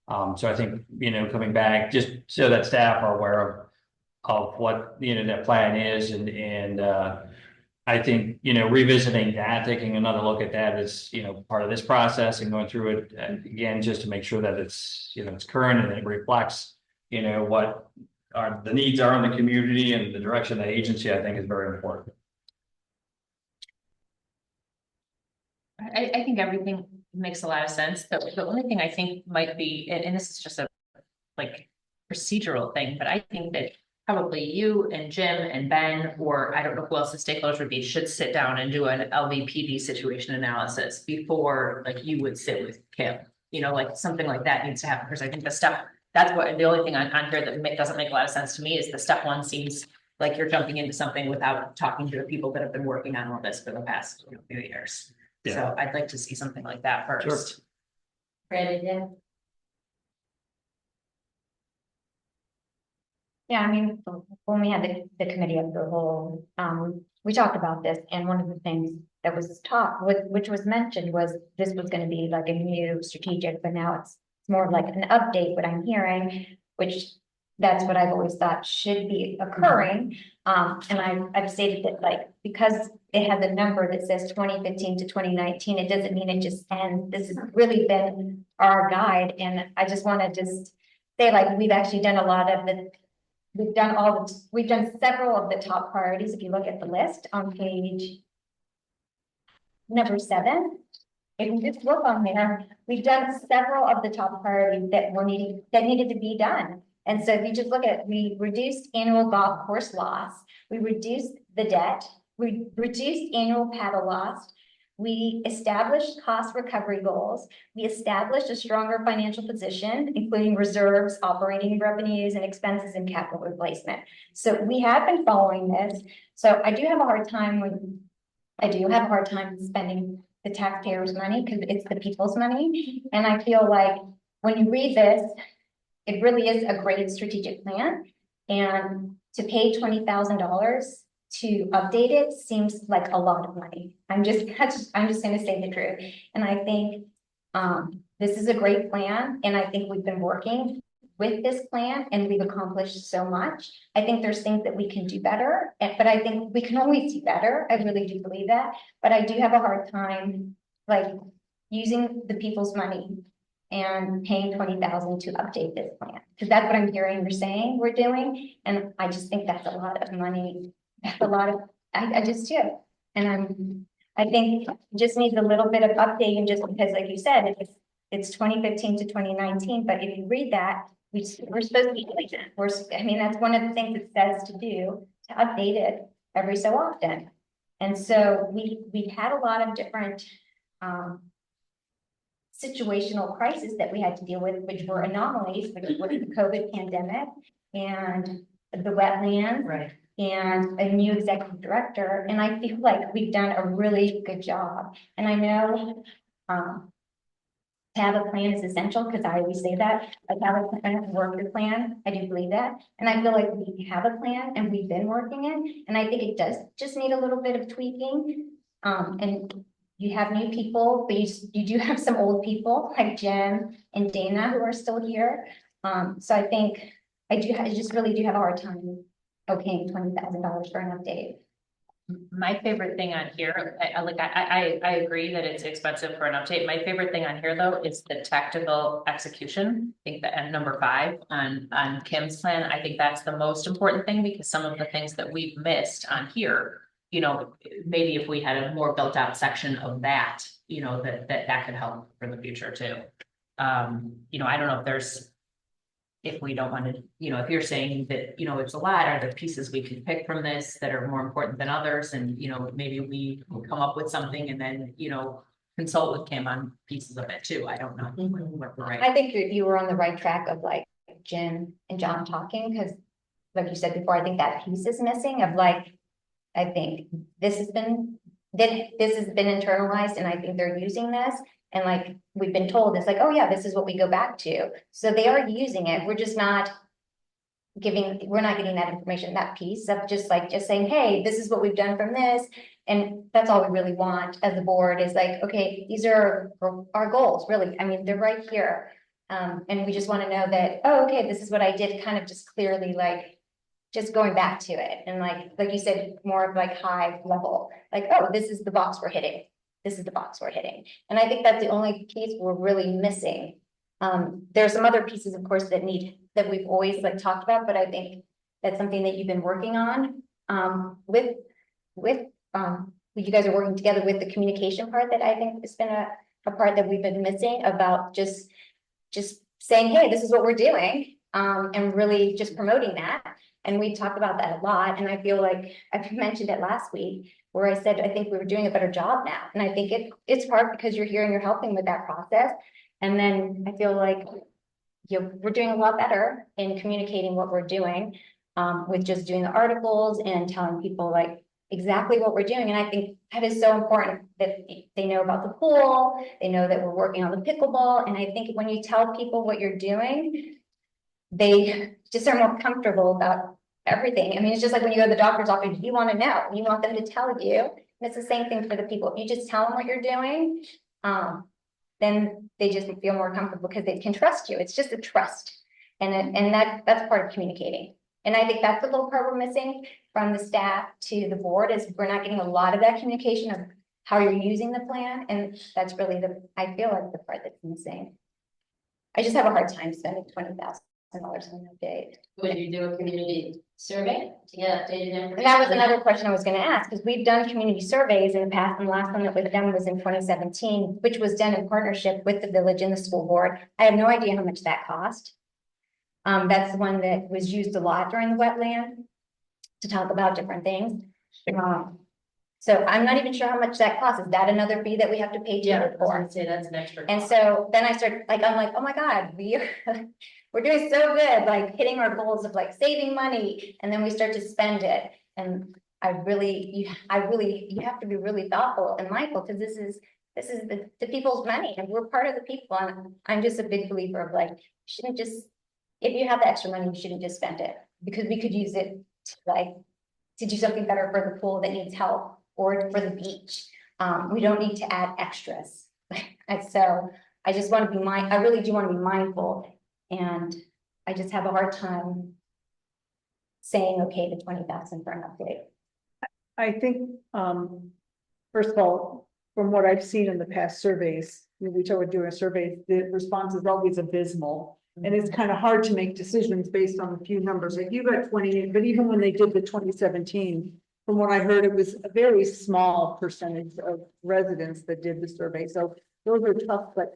B: So I think, coming back just so that staff are aware of what, that plan is, and I think, revisiting that, taking another look at that is, part of this process, and going through it again, just to make sure that it's, it's current and it reflects, what the needs are in the community and the direction of the agency, I think is very important.
A: I think everything makes a lot of sense. The only thing I think might be, and this is just a procedural thing, but I think that probably you and Jim and Ben, or I don't know who else the stakeholders would be, should sit down and do an LVPD situation analysis before you would sit with Kim. Something like that needs to happen, because I think the stuff, that's what, the only thing on here that doesn't make a lot of sense to me is the step 1 seems like you're jumping into something without talking to the people that have been working on all this for the past few years.
B: Yeah.
A: So I'd like to see something like that first.
B: Sure.
J: Great idea.
D: Yeah, I mean, when we had the committee of the whole, we talked about this, and one of the things that was taught, which was mentioned, was this was going to be like a new strategic, but now it's more like an update, what I'm hearing, which that's what I've always thought should be occurring. And I've stated that, because it has a number that says 2015 to 2019, it doesn't mean it just ends. This has really been our guide, and I just want to just say, we've actually done a lot of we've done several of the top priorities. If you look at the list on page number 7, if you just look on there, we've done several of the top priorities that needed to be done. And so if you just look at, we reduced annual golf course loss, we reduced the debt, we reduced annual paddle loss, we established cost recovery goals, we established a stronger financial position, including reserves, operating revenues, and expenses and capital replacement. So we have been following this. So I do have a hard time spending the taxpayers' money, because it's the people's money. And I feel like when you read this, it really is a great strategic plan, and to pay $20,000 to update it seems like a lot of money. I'm just going to say the truth. And I think this is a great plan, and I think we've been working with this plan and we've accomplished so much. I think there's things that we can do better, but I think we can always do better. I really do believe that, but I do have a hard time using the people's money and paying $20,000 to update this plan, because that's what I'm hearing you're saying we're doing, and I just think that's a lot of money. That's a lot of, I just do. And I think it just needs a little bit of updating, just because, like you said, it's 2015 to 2019, but if you read that, we're supposed to be doing that. That's one of the things it says to do, to update it every so often. And so we've had a lot of different situational crises that we had to deal with, which were anomalies, which was the COVID pandemic and the wetlands.
A: Right.
D: And a new executive director. And I feel like we've done a really good job. And I know to have a plan is essential, because I always say that, have a plan, work your plan. I do believe that. And I feel like we have a plan and we've been working it. And I think it does just need a little bit of tweaking. And you have new people, but you do have some old people like Jen and Dana who are still here. So I think I just really do have a hard time okaying $20,000 for an update.
A: My favorite thing on here, I agree that it's expensive for an update. My favorite thing on here, though, is the tactical execution. I think that at number 5 on Kim's plan, I think that's the most important thing, because some of the things that we've missed on here, you know, maybe if we had a more built out section of that, you know, that could help for the future too. You know, I don't know if we don't want to, you know, if you're saying that, you know, it's a lot, are there pieces we can pick from this that are more important than others? And, you know, maybe we will come up with something and then, you know, consult with Kim on pieces of it too. I don't know what the right.
D: I think you were on the right track of like Jim and John talking, because like you said before, I think that piece is missing of like, I think this has been internalized, and I think they're using this. And like, we've been told, it's like, oh yeah, this is what we go back to. So they are using it. We're just not we're not getting that information, that piece of just saying, hey, this is what we've done from this. And that's all we really want as a board is like, okay, these are our goals, really. I mean, they're right here. And we just want to know that, oh, okay, this is what I did, kind of just clearly like, just going back to it. And like you said, more of like high level, like, oh, this is the box we're hitting. This is the box we're hitting. And I think that's the only piece we're really missing. There's some other pieces, of course, that we've always like talked about, but I think that's something that you've been working on with you guys are working together with the communication part that I think has been a part that we've been missing about just saying, hey, this is what we're doing, and really just promoting that. And we talked about that a lot. And I feel like I mentioned it last week where I said, I think we were doing a better job now. And I think it's hard because you're here and you're helping with that process. And then I feel like we're doing a lot better in communicating what we're doing, with just doing the articles and telling people like exactly what we're doing. And I think that is so important that they know about the pool, they know that we're working on the pickleball. And I think when you tell people what you're doing, they just are more comfortable about everything. I mean, it's just like when you go to the doctor's office, you want to know, you want them to tell you. And it's the same thing for the people. If you just tell them what you're doing, then they just feel more comfortable because they can trust you. It's just a trust. And that's part of communicating. And I think that's the little part we're missing from the staff to the board is we're not getting a lot of that communication of how you're using the plan. And that's really I feel like the part that's missing. I just have a hard time spending $20,000 on an update.
J: Would you do a community survey to get updated information?
D: And that was another question I was going to ask, because we've done community surveys in the past, and the last one that was done was in 2017, which was done in partnership with the village and the school board. I have no idea how much that cost. That's the one that was used a lot during the wetland to talk about different things. So I'm not even sure how much that costs. Is that another fee that we have to pay to for?
J: I'd say that's an extra.
D: And so then I started I'm like, oh my God, we're doing so good, like hitting our goals of like saving money, and then we start to spend it. And you have to be really thoughtful and mindful, because this is the people's money, and we're part of the people. And I'm just a big believer of like, shouldn't just, if you have the extra money, you shouldn't just spend it, because we could use it to do something better for the pool that needs help, or for the beach. We don't need to add extras. And so I just want to be I really do want to be mindful. And I just have a hard time saying, okay, the 20,000 for an update.
C: I think, first of all, from what I've seen in the past surveys, we started doing a survey, the response is always abysmal. And it's kind of hard to make decisions based on a few numbers. Like you got 28, but even when they did the 2017, from what I heard, it was a very small percentage of residents that did the survey. So those are tough, but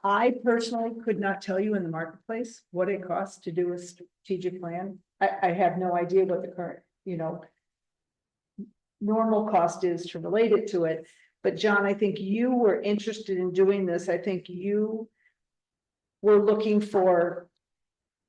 C: I personally could not tell you in the marketplace what it costs to do a strategic plan. I have no idea what the current, normal cost is to relate it to it. But John, I think you were interested in doing this. I think you were looking for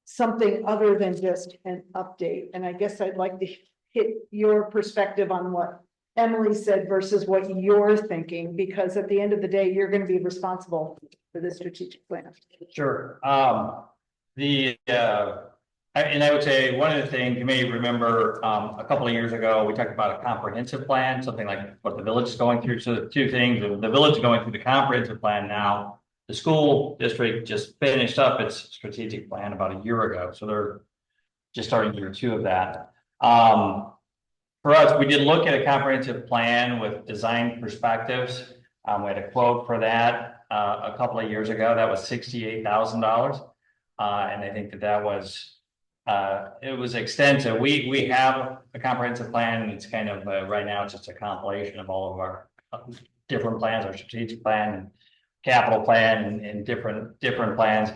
C: something other than just an update. And I guess I'd like to hit your perspective on what Emily said versus what you're thinking, because at the end of the day, you're going to be responsible for the strategic plan.
B: Sure. And I would say one of the things you may remember, a couple of years ago, we talked about a comprehensive plan, something like what the village is going through. So the two things, the village is going through the comprehensive plan now. the school district just finished up its strategic plan about a year ago, so they're just starting year 2 of that. For us, we did look at a comprehensive plan with design perspectives. We had a quote for that a couple of years ago. That was $68,000. And I think that was it was extensive. We have a comprehensive plan, and it's kind of right now it's just a compilation of all of our different plans, our strategic plan and capital plan and different plans.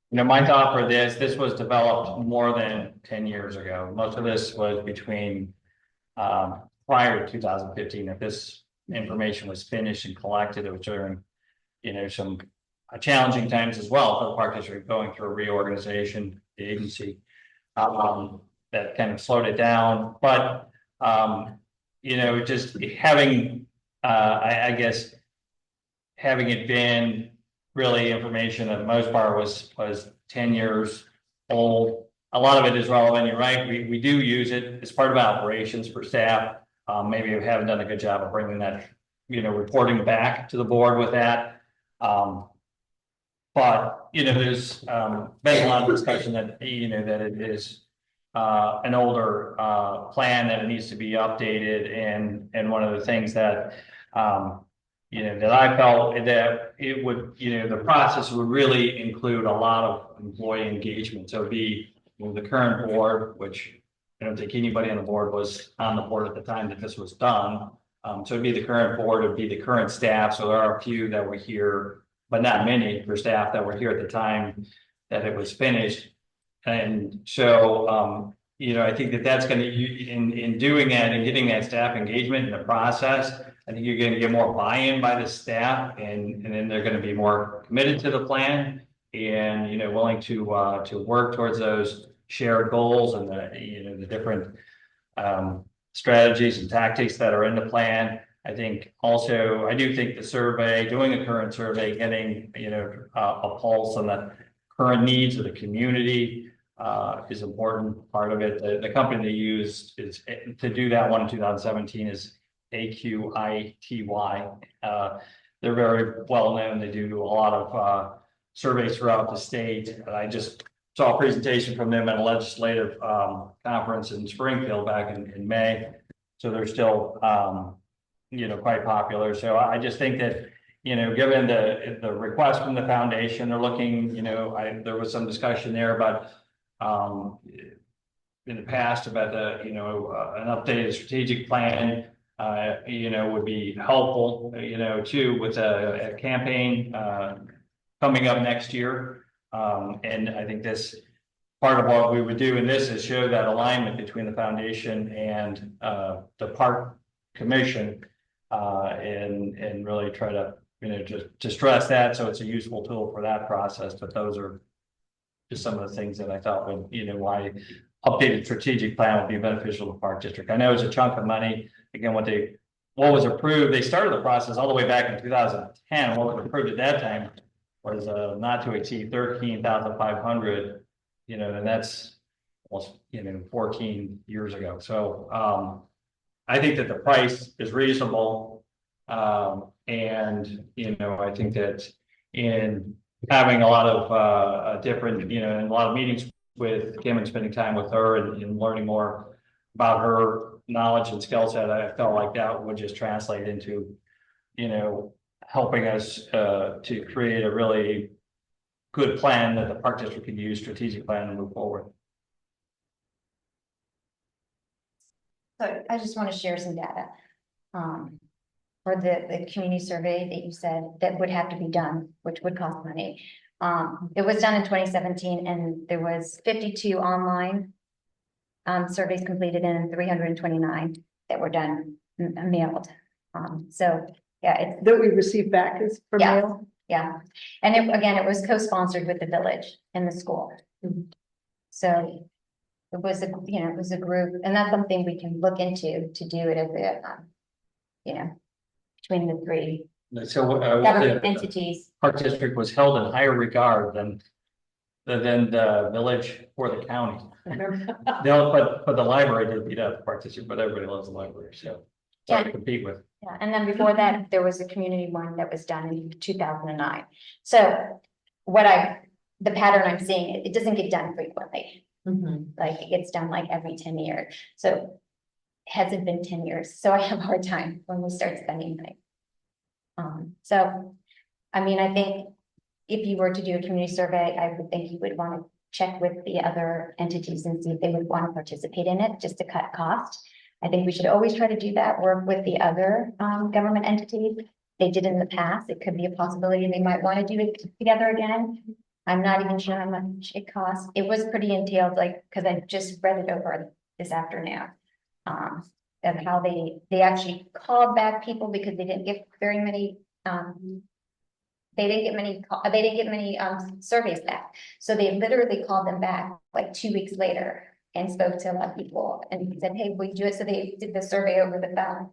B: You know, my thought for this was developed more than 10 years ago. Most of this was between prior to 2015, that this information was finished and collected. It was during, you know, some challenging times as well for the park district, going through a reorganization, the agency, that kind of slowed it down. But, you know, just having, I guess, having it been really information that the most part was 10 years old. A lot of it is relevant. You're right. We do use it as part of operations for staff. Maybe we haven't done a good job of bringing that, you know, reporting back to the board with that. But, you know, there's been a lot of discussion that, you know, that it is an older plan, that it needs to be updated. And one of the things that, you know, that I felt that it would, you know, the process would really include a lot of employee engagement. So it'd be, you know, the current board, which I don't think anybody on the board was on the board at the time that this was done. So it'd be the current board, it'd be the current staff. So there are a few that were here, but not many for staff that were here at the time that it was finished. And so, you know, I think that that's going to, in doing that and getting that staff engagement in the process, I think you're going to get more buy-in by the staff, and then they're going to be more committed to the plan, and, you know, willing to work towards those shared goals and the, you know, the different strategies and tactics that are in the plan. I think also, I do think the survey, doing a current survey, getting, you know, a pulse on the current needs of the community is important part of it. The company they used is to do that one in 2017 is AQITY. They're very well known. They do a lot of surveys throughout the state. I just saw a presentation from them at a legislative conference in Springfield back in May. So they're still, you know, quite popular. So I just think that, you know, given the request from the foundation, they're looking, you know, there was some discussion there about in the past about the, you know, an updated strategic plan, you know, would be helpful, you know, too, with a campaign coming up next year. And I think this part of what we would do in this is show that alignment between the foundation and the park commission, and really try to, you know, to stress that, so it's a useful tool for that process. But those are just some of the things that I thought would, you know, why updated strategic plan would be beneficial to the park district. I know it's a chunk of money. Again, what was approved, they started the process all the way back in 2010. What was approved at that time was not to exceed 13,500, you know, and that's almost, you know, 14 years ago. So I think that the price is reasonable. And, you know, I think that in having a lot of different, you know, and a lot of meetings with Kim and spending time with her and learning more about her knowledge and skill set, I felt like that would just translate into, you know, helping us to create a really good plan that the park district can use, strategic plan, and move forward.
D: So I just want to share some data. For the community survey that you said that would have to be done, which would cost money. It was done in 2017, and there was 52 online surveys completed and 329 that were done mailed. So yeah, it's
C: That we received back as for
D: Yeah.
C: mail.
D: yeah, and again, it was co-sponsored with the village and the school. So it was it was a group, and that's something we can look into to do it as a you know, between the three
B: So
D: government
B: the
D: entities.
B: park district was held in higher regard than the village or the county. No, but the library did beat up the park district, but everybody loves the library, so it's hard to compete with.
D: Yeah, and then before that, there was a community one that was done in 2009. So the pattern I'm seeing, it doesn't get done frequently. Like it gets done like every 10 years. So hasn't been 10 years, so I have a hard time when we start spending money. So, I mean, I think if you were to do a community survey, I would think you would want to check with the other entities and see if they would want to participate in it, just to cut cost. I think we should always try to do that, work with the other government entities. They did in the past, it could be a possibility they might want to do it together again. I'm not even sure how much it costs. It was pretty entailed, like, because I just read it over this afternoon. Of how they actually called back people because they didn't get very many, they didn't get many surveys back. So they literally called them back like 2 weeks later and spoke to a lot of people and said, hey, we do it. So they did the survey over the phone.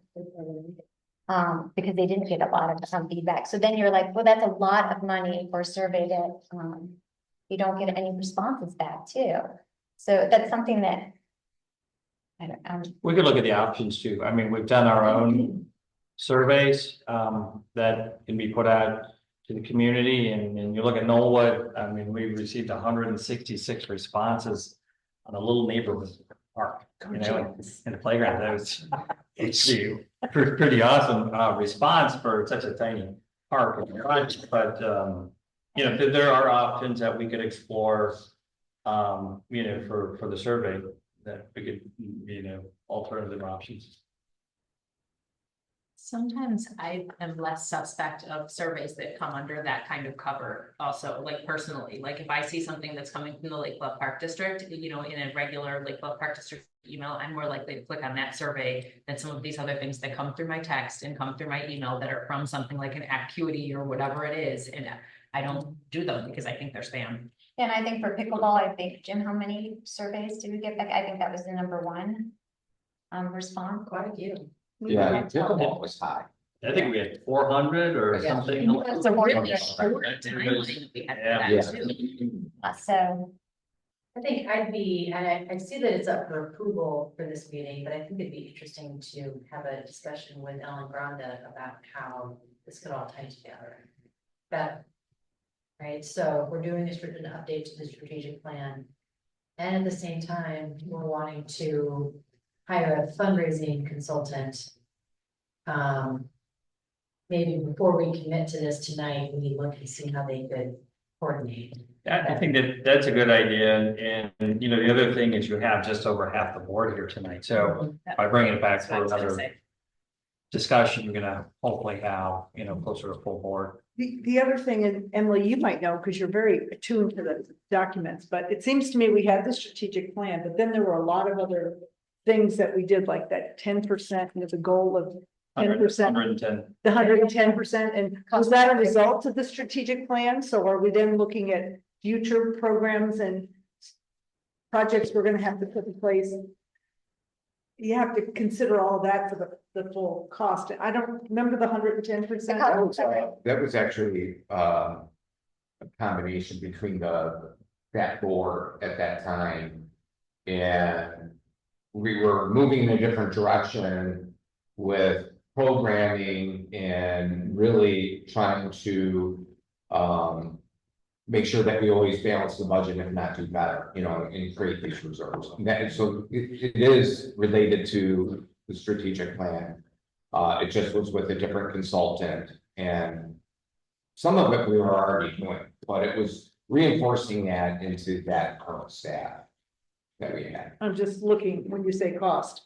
D: Because they didn't get a lot of feedback. So then you're like, well, that's a lot of money for a survey that you don't get any responses back too. So that's something that
B: We could look at the options too. I mean, we've done our own surveys that can be put out to the community, and you look at Knollwood, I mean, we received 166 responses on a little neighborhood park, you know, in the playground. That was pretty awesome response for such a tiny park. But you know, there are options that we could explore, you know, for the survey, that we could, you know, alternative options.
A: Sometimes I am less suspect of surveys that come under that kind of cover also, like personally, like if I see something that's coming from the Lake Bluff Park District, you know, in a regular Lake Bluff Park District email, I'm more likely to click on that survey than some of these other things that come through my text and come through my email that are from something like an Acuity or whatever it is. And I don't do them because I think they're spam.
D: And I think for pickleball, I think, Jim, how many surveys did we get back? I think that was the number one response.
A: Quite a few.
G: Yeah, pickleball was high.
B: I think we had 400 or something.
A: It's a really short timeline we had for that too.
D: So
F: I think I see that it's up for approval for this meeting, but I think it'd be interesting to have a discussion with Ellen Granda about how this could all tie together. Right, so we're doing an update to the strategic plan. And at the same time, we're wanting to hire a fundraising consultant. Maybe before we commit to this tonight, we look and see how they could coordinate.
B: I think that's a good idea, and you know, the other thing is you have just over half the board here tonight, so by bringing it back
A: That's what I
B: for
A: was gonna
B: another
A: say.
B: discussion, you're gonna hopefully have, you know, closer to full board.
C: The other thing, and Emily, you might know, because you're very attuned to the documents, but it seems to me we had the strategic plan, but then there were a lot of other things that we did, like that 10%, and the goal of 10%,
B: 110.
C: the 110%, and was that a result of the strategic plan? So are we then looking at future programs and projects we're gonna have to put in place? You have to consider all of that for the full cost. I don't remember the 110%.
G: That was actually a combination between that board at that time. And we were moving in a different direction with programming and really trying to make sure that we always balance the budget and not do better, you know, and create these reserves. So it is related to the strategic plan. It just was with a different consultant, and some of it we were already doing, but it was reinforcing that into that current staff that we had.
C: I'm just looking, when you say cost,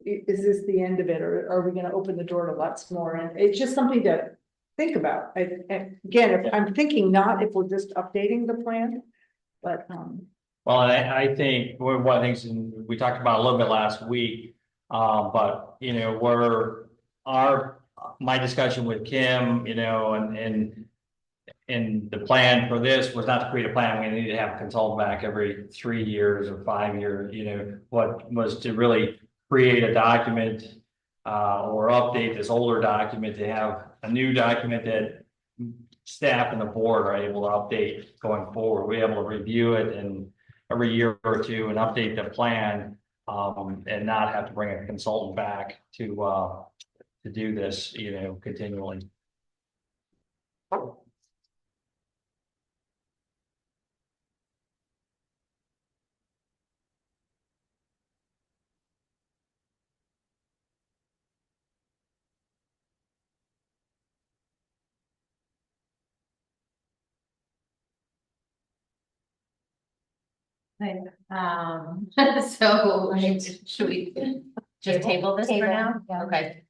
C: is this the end of it, or are we gonna open the door to lots more? And it's just something to think about. And again, if I'm thinking not if we're just updating the plan, but
B: Well, and I think one of the things, and we talked about a little bit last week, but you know, my discussion with Kim, you know, and the plan for this was not to create a plan. We need to have a consultant back every 3 years or 5 years, you know, what was to really create a document or update this older document to have a new document that staff and the board are able to update going forward. We're able to review it in every year or two and update the plan and not have to bring a consultant back to to do this, continually.
A: Okay, so should we just table this for
D: Table,
A: now?
D: yeah.
A: Okay,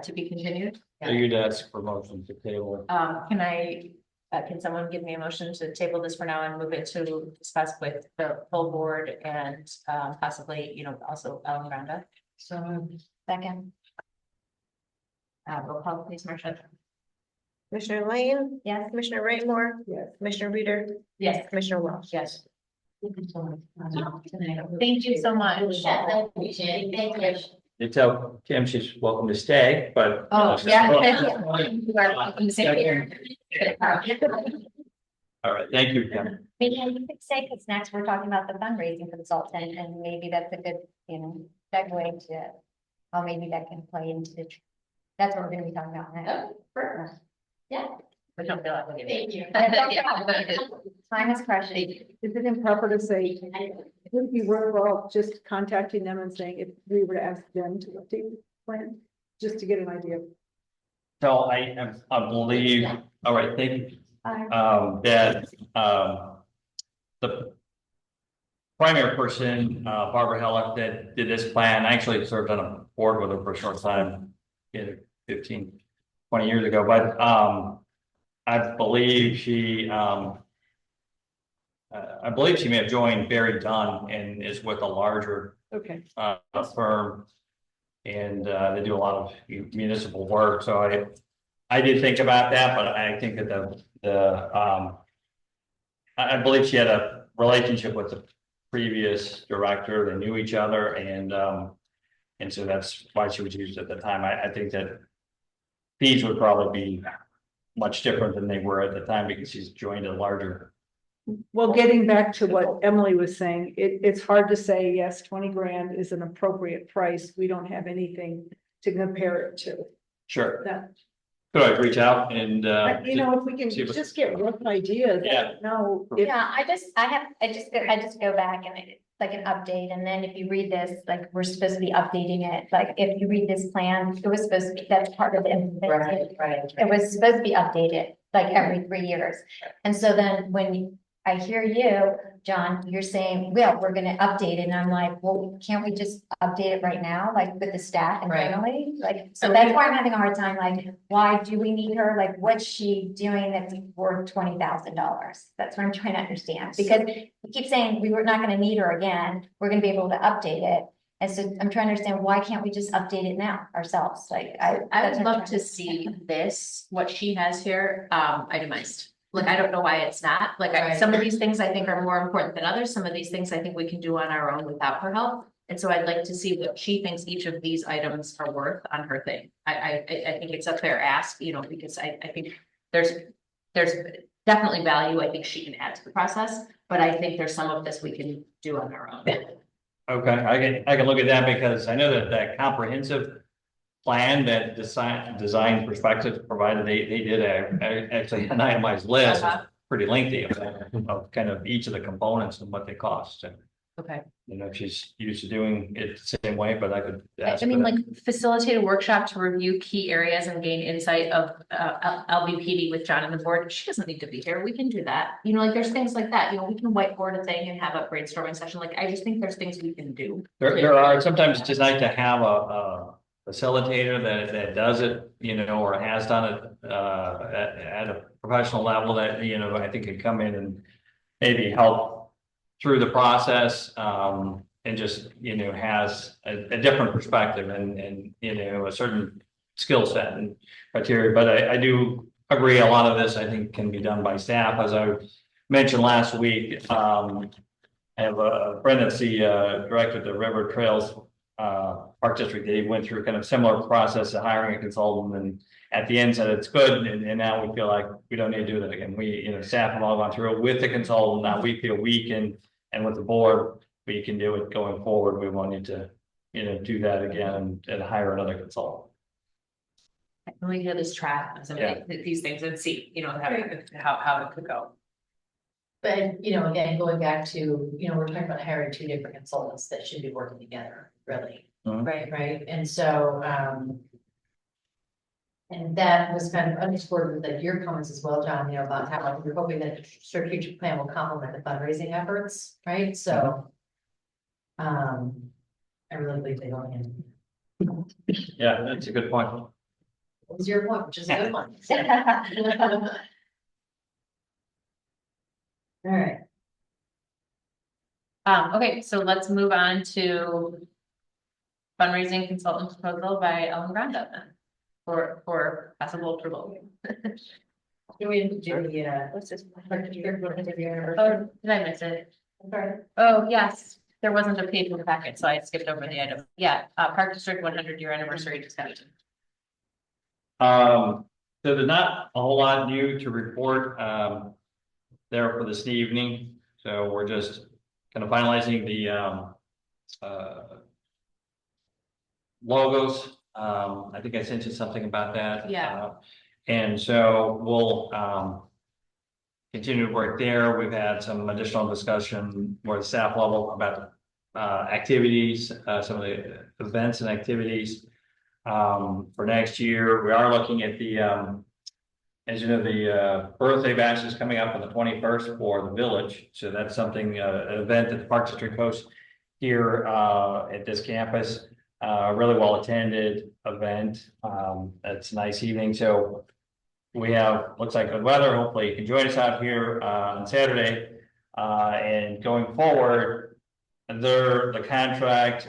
A: to be continued.
B: So you'd ask for motion to table.
A: Can someone give me a motion to table this for now and move it to discuss with the full board and, possibly, also Ellen Granda?
D: So, second,
A: Roll call, please, Marcia.
I: Commissioner Lane,
D: yes,
I: Commissioner Raymore,
C: Yes.
I: Commissioner Reader,
A: Yes.
I: Commissioner Welch.
A: Yes. Thank you so much.
J: Yes, I appreciate it, thank you.
B: You tell Kim she's welcome to stay, but.
A: Oh, yeah. You are welcome to stay here.
B: All right, thank you, Kim.
D: maybe you could say, because next we're talking about the fundraising consultant, and maybe that's a good, segue to, oh, maybe that can play into the, that's what we're gonna be talking about next.
J: Oh, perfect. Yeah,
A: We don't feel like we're
J: thank you.
D: Time is precious.
C: Is it improper to say, would it be worthwhile just contacting them and saying if we were to ask them to update the plan? Just to get an idea.
B: So I believe, all right, thank you. That, the primary person, Barbara Hellick, that did this plan, I actually served on a board with her for a short time, 15, 20 years ago, but, I believe she may have joined Barry Dunn and is with a larger,
C: Okay.
B: firm. And, they do a lot of municipal work, so I did think about that, but I think that I believe she had a relationship with the previous director. They knew each other, and so that's why she was used at the time. I think that fees would probably be much different than they were at the time because she's joined a larger.
C: Well, getting back to what Emily was saying, it's hard to say, yes, 20 grand is an appropriate price. We don't have anything to compare it to.
B: Sure.
C: That,
B: Could I reach out and,
C: if we can
B: see what-
C: just get rough ideas.
B: Yeah.
C: No, if,
D: Yeah, I just go back and it's like an update, and then if you read this, like, we're supposed to be updating it, like, if you read this plan, it was supposed to be, that's part of the implementation.
J: Right.
D: It was supposed to be updated like every 3 years. And so then when I hear you, John, you're saying, well, we're gonna update it, and I'm like, well, can't we just update it right now, like with the staff
J: Right.
D: internally? Like, so that's why I'm having a hard time, like, why do we need her? Like, what's she doing that's worth $20,000? That's what I'm trying to understand, because we keep saying we were not gonna need her again, we're gonna be able to update it. And so I'm trying to understand, why can't we just update it now ourselves? Like,
A: I
D: that's
A: would
D: what I'm
A: love
D: trying
A: to see this, what she has here, itemized. Like, I don't know why it's not, like,
J: Right.
A: some of these things I think are more important than others, some of these things I think we can do on our own without her help. And so I'd like to see what she thinks each of these items are worth on her thing. I think it's a fair ask, because I think there's definitely value I think she can add to the process, but I think there's some of this we can do on our own.
B: okay, I can look at that because I know that comprehensive plan that design perspective provided, they did actually an itemized list,
A: Uh-huh.
B: pretty lengthy of kind of each of the components and what they cost. And,
A: Okay.
B: she's used to doing it the same way, but I could ask.
A: I mean,
B: for
A: like,
B: that.
A: facilitate a workshop to review key areas and gain insight of LBPD with John and the board. She doesn't need to be here. We can do that. Like, there's things like that, we can whiteboard a thing and have a brainstorming session. Like, I just think there's things we can do.
B: There are, sometimes it's just nice to have a facilitator that does it, or has done it, at a professional level that, I think could come in and maybe help through the process, and just, has a different perspective and, a certain skill set and criteria. But I do agree, a lot of this, I think, can be done by staff. As I mentioned last week, I have a friend that's the director of the River Trails Park District. They went through kind of similar process of hiring a consultant, and at the end said it's good, and now we feel like we don't need to do that again. We, staff have all gone through it with the consultant. Now we feel we can, and with the board, we can do it going forward. We won't need to, do that again and hire another consultant.
A: We hear this track of some of these things and see, you know, how it could go.
F: But, you know, again, going back to, you know, we're talking about hiring two different consultants that should be working together, really.
A: Right.
F: Right, and so, and that was kind of underscored with like your comments as well, John, you know, about how we're hoping that the strategic plan will complement the fundraising efforts, right? So. I really believe they don't end.
B: Yeah, that's a good point.
F: What was your point, which is a good one. All right,
A: Okay, so let's move on to fundraising consultant proposal by Ellen Granda then, for possible approval.
F: do we do the,
A: What's this?
F: interview?
A: Oh, did I miss it?
F: Sorry.
A: Oh, yes, there wasn't a page in the packet, so I skipped over the item. Yeah, Park District 100-year anniversary discussion.
B: So there's not a whole lot new to report, there for this evening. So we're just kind of finalizing the, logos. I think I sent you something about that.
A: Yeah.
B: And so we'll, continue to work there. We've had some additional discussion more at the staff level about, activities, some of the events and activities. For next year, we are looking at the, as you know, the birthday bash is coming up on the 21st for the village. So that's something, an event that the Park District hosts here at this campus. Really well attended event. It's a nice evening. So we have, looks like good weather. Hopefully you can join us out here on Saturday. And going forward, the contract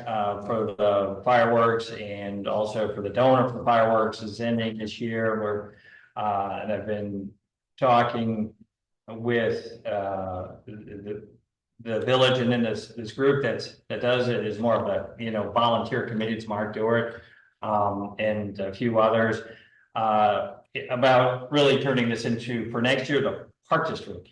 B: for the fireworks and also for the donor for fireworks is ending this year. And I've been talking with the village, and then this group that does it is more of a, you know, volunteer committee. It's Mark Dewart and a few others about really turning this into, for next year, the Park District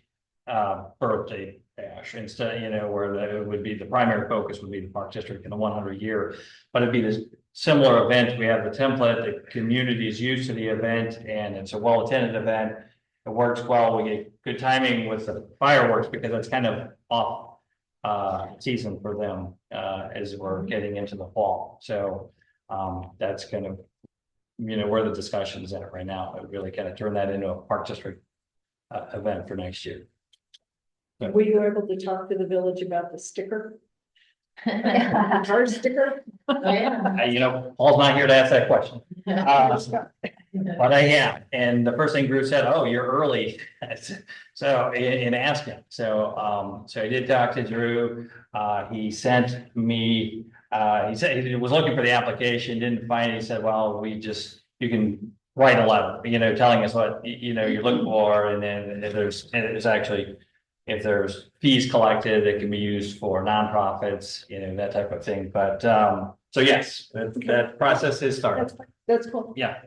B: birthday bash instead, you know, where it would be the primary focus would be the Park District in the 100 year, but it'd be this similar event. We have the template, the community is used to the event, and it's a well-attended event. It works well. We get good timing with the fireworks because it's kind of off season for them as we're getting into the fall. So that's kind of, you know, where the discussion is at right now. It really kind of turn that into a Park District event for next year.
C: Were you able to talk to the village about the sticker? Our sticker?
F: Oh, yeah.
B: You know, Paul's not here to ask that question. But I am, and the first thing Bruce said, "Oh, you're early," so in asking. So so I did talk to Drew. He sent me. He said he was looking for the application, didn't find it. He said, "Well, you can write a letter, you know, telling us what you know you're looking for, and then there's actually." If there's fees collected, it can be used for nonprofits, you know, that type of thing. But so yes, that process is started.
C: That's cool.
B: Yeah.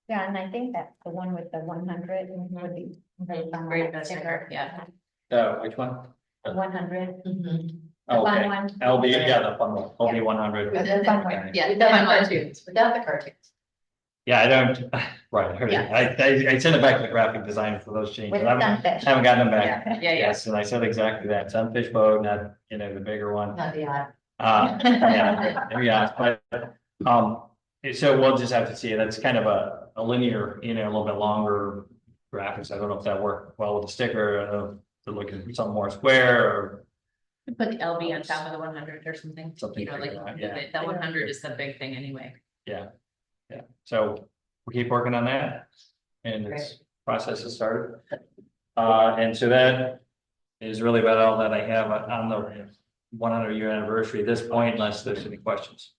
D: Yeah, and I think that's the one with the 100 would be. very fun.
A: Great, that's her, yeah.
B: Which one?
D: 100.
F: Mhm.
D: The fun
B: Okay.
D: one.
B: LB, yeah, the fun one, LB 100.
F: With the
D: fun one.
A: Yeah,
F: Without
A: fun
F: the
A: one.
F: cartoons, without the cartoons.
B: Yeah, I don't, right, I heard it.
A: Yeah.
B: I sent it back to the graphic designer for those changes.
D: With
B: I
D: the sunfish.
B: haven't gotten them back.
A: Yeah, yeah.
B: Yes, and I said exactly that, sunfish boat, not, you know, the bigger one.
F: Not the odd.
B: Yeah, but, so we'll just have to see. That's kind of a linear, you know, a little bit longer graphics. I don't know if that worked well with the sticker. I don't know if they're looking for something more square or.
A: Put the LB on top of the 100 or something.
B: Something
A: You know, like,
B: like that, yeah.
A: that 100 is the big thing anyway.
B: Yeah, so we keep working on that and its process has started. And so that is really about all that I have on the 100 year anniversary at this point, unless there's any questions.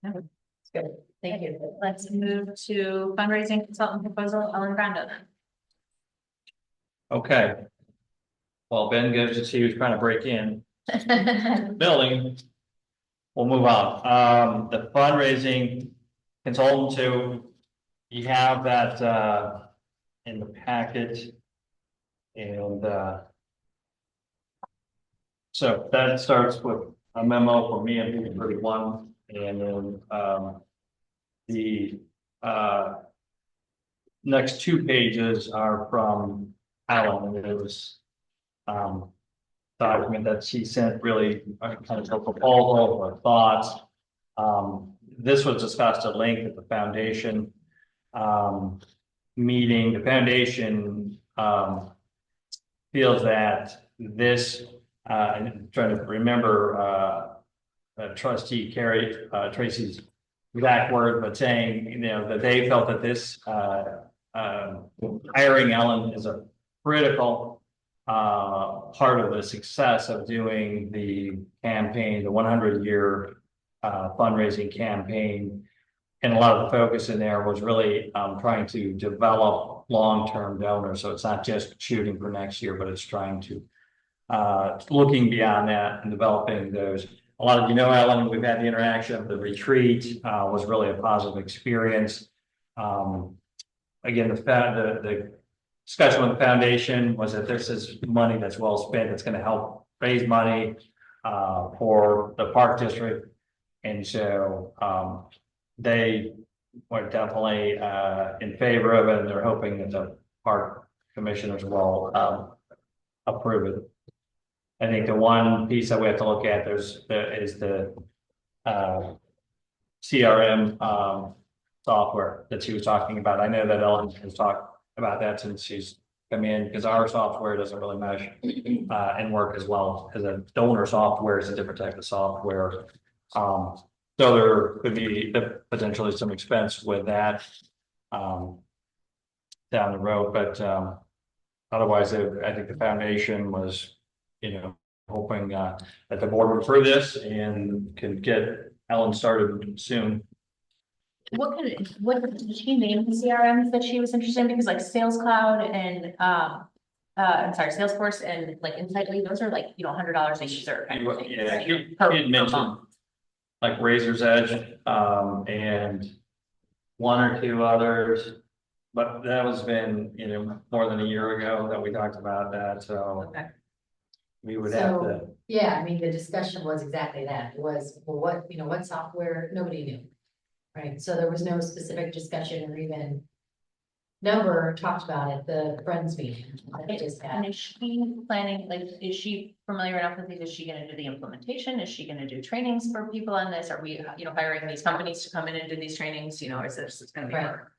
F: Good, thank you.
A: Let's move to fundraising consultant proposal, Ellen Granda then.
B: Okay. Well, Ben goes to see who's trying to break in building. We'll move on. The fundraising consultant, so you have that in the packet. And so that starts with a memo from me and People 31, and then The next two pages are from Alan, and it was document that she sent, really kind of her proposal, her thoughts. This was discussed at length at the foundation meeting. The foundation feels that this, I'm trying to remember trustee Carrie Tracy's exact word, but saying, you know, that they felt that this hiring Ellen is a critical part of the success of doing the campaign, the 100-year fundraising campaign. And a lot of the focus in there was really trying to develop long-term donors. So it's not just shooting for next year, but it's trying to looking beyond that and developing those. A lot of you know, Ellen, we've had the interaction of the retreat, was really a positive experience. Again, the discussion with the foundation was that this is money that's well spent. It's going to help raise money for the park district. And so they were definitely in favor of it, and they're hoping that the park commissioners will approve it. I think the one piece that we have to look at is the CRM software that she was talking about. I know that Ellen has talked about that since she's come in, because our software doesn't really mesh and work as well as a donor software. Is a different type of software. So there could be potentially some expense with that down the road, but otherwise, I think the foundation was, you know, hoping that the board would approve this and can get Ellen started soon.
A: What did she name the CRMs that she was interested in? Because like Sales Cloud and I'm sorry, Salesforce and like Insightly, those are like, you know, $100 a user kind of thing.
B: Yeah,
A: right?
B: she
A: Per
B: had mentioned
A: month.
B: like Razor's Edge and one or two others, but that was been, you know, more than a year ago that we talked about that. So
A: Okay.
B: we would have to.
F: So, yeah, I mean, the discussion was exactly that. It was, well, what, you know, what software, nobody knew. Right, so there was no specific discussion or even number talked about at the Friends meeting. that we just
A: And
F: had.
A: is she planning, like, is she familiar enough with these? Is she gonna do the implementation? Is she gonna do trainings for people on this? Are we, you know, hiring these companies to come in and do these trainings? You know, is this gonna be
F: Right.
A: her?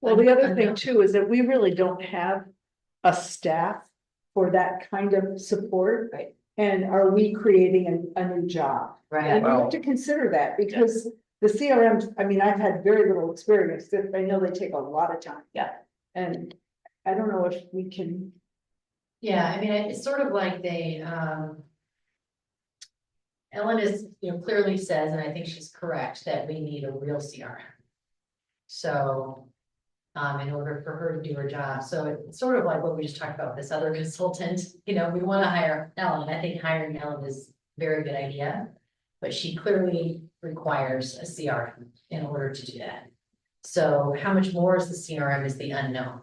C: Well, the other thing too is that we really don't have a staff for that kind of support.
F: Right.
C: And are we creating a new job?
F: Right,
C: And we
B: Well-
C: have to consider that because the CRMs, I mean, I've had very little experience. I know they take a lot of time.
A: Yeah.
C: And I don't know if we can,
F: yeah, I mean, it's sort of like Ellen is, you know, clearly says, and I think she's correct, that we need a real CRM. So, in order for her to do her job, so it's sort of like what we just talked about with this other consultant, you know, we want to hire Ellen. I think hiring Ellen is a very good idea. But she clearly requires a CRM in order to do that. So how much more is the CRM is the unknown,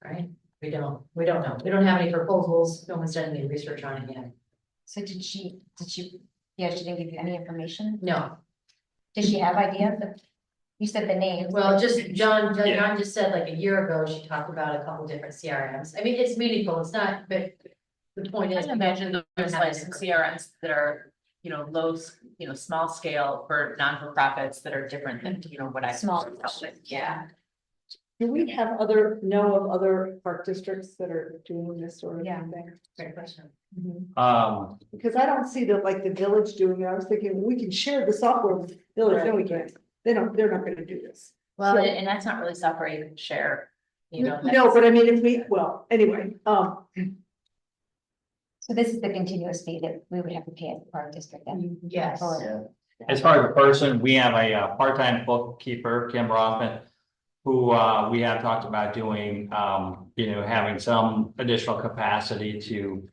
F: right? We don't know. We don't have any proposals. No one's done any research on it yet.
D: So yeah, she didn't give you any information?
F: No,
D: Did she have ideas of, you said the names?
F: well, just John
B: Yeah.
F: just said like a year ago, she talked about a couple different CRMs. I mean, it's meaningful. It's not, but the point
A: I
F: is.
A: can imagine there's like some CRMs that are, you know, small scale for non-for-profits that are different than, you know, what I.
D: Small.
A: Yeah.
C: do we have know of other park districts that are doing this sort of
D: Yeah.
C: thing?
F: Great question.
C: Because I don't see that like the village doing it. I was thinking, we can share the software with the village, no, we can't. They're not gonna do this.
A: Well,
C: So-
A: and that's not really software you can share, you know.
C: No, but I mean, if we, well, anyway,
D: So this is the continuous fee that we would have to pay as a park district then?
F: Yes.
D: Or-
B: As far as the person, we have a part-time bookkeeper, Kim Rothman, who we have talked about doing, you know, having some additional capacity to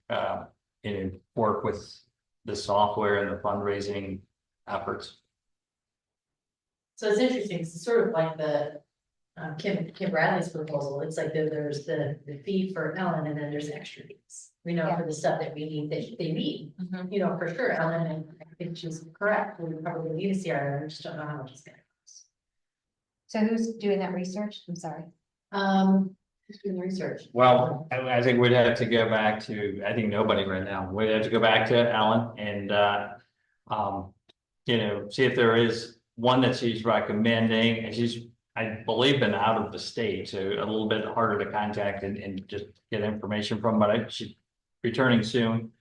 B: you know, work with the software and the fundraising efforts.
F: So it's interesting, 'cause it's sort of like the Kim Bradley's proposal. It's like there's the fee for Ellen and then there's extra fees. We know
D: Yeah.
F: for the stuff that we need, that they need,
A: Mhm.
F: you know, for sure, Ellen, and I think she's correct. We probably need a CRM, we just don't know how much it's gonna cost.
D: So who's doing that research? I'm sorry.
F: Who's doing the research?
B: Well, I think we'd have to go back to, I think nobody right now, we'd have to go back to Ellen and, you know, see if there is one that she's recommending, and she's, I believe, been out of the state, so a little bit harder to contact and just get information from, but she's returning soon,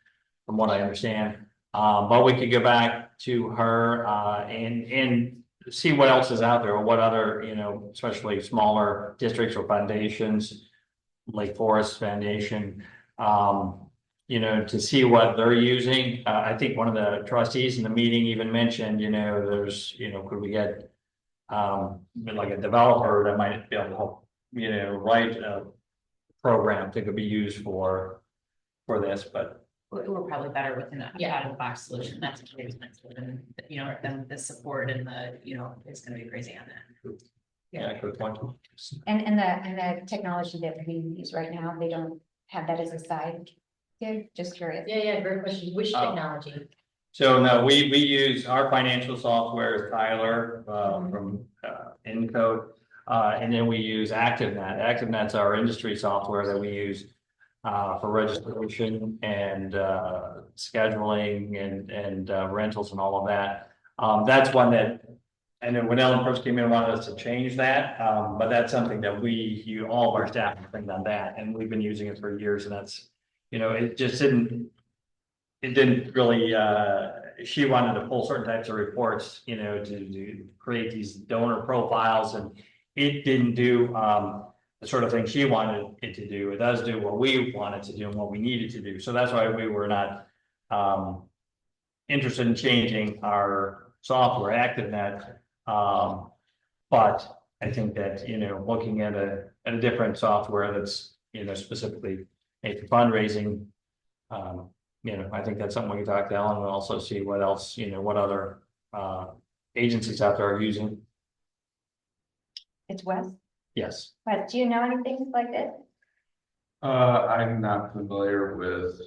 B: from what I understand. But we could go back to her, and see what else is out there, or what other, you know, especially smaller districts or foundations, Lake Forest Foundation, you know, to see what they're using. I think one of the trustees in the meeting even mentioned, you know, there's, you know, could we get like a developer that might be able to help, you know, write a program that could be used for this, but
A: We're probably better with an out of the box solution. That's than, you know, than the support and the, you know, it's gonna be crazy on that.
B: yeah, good point.
D: And the technology that we use right now, they don't have that as a side gig, just curious.
F: Yeah, great question. Which technology?
B: So no, we use our financial software is Tyler from Encode. And then we use ActiveNet. ActiveNet's our industry software that we use for registration and scheduling and rentals and all of that. That's one that, and then when Ellen first came in, wanted us to change that. But that's something that all of our staff have been on that, and we've been using it for years, and that's, you know, it didn't really, she wanted to pull certain types of reports, you know, to create these donor profiles, and it didn't do the sort of thing she wanted it to do. It does do what we wanted to do and what we needed to do. So that's why we were not interested in changing our software, ActiveNet. But I think that, you know, looking at a different software that's, you know, specifically made for fundraising, you know, I think that's something we can talk to Ellen and also see what else, you know, what other agencies out there are using.
D: It's Wes.
B: Yes.
D: Wes, do you know anything like this?
H: I'm not familiar with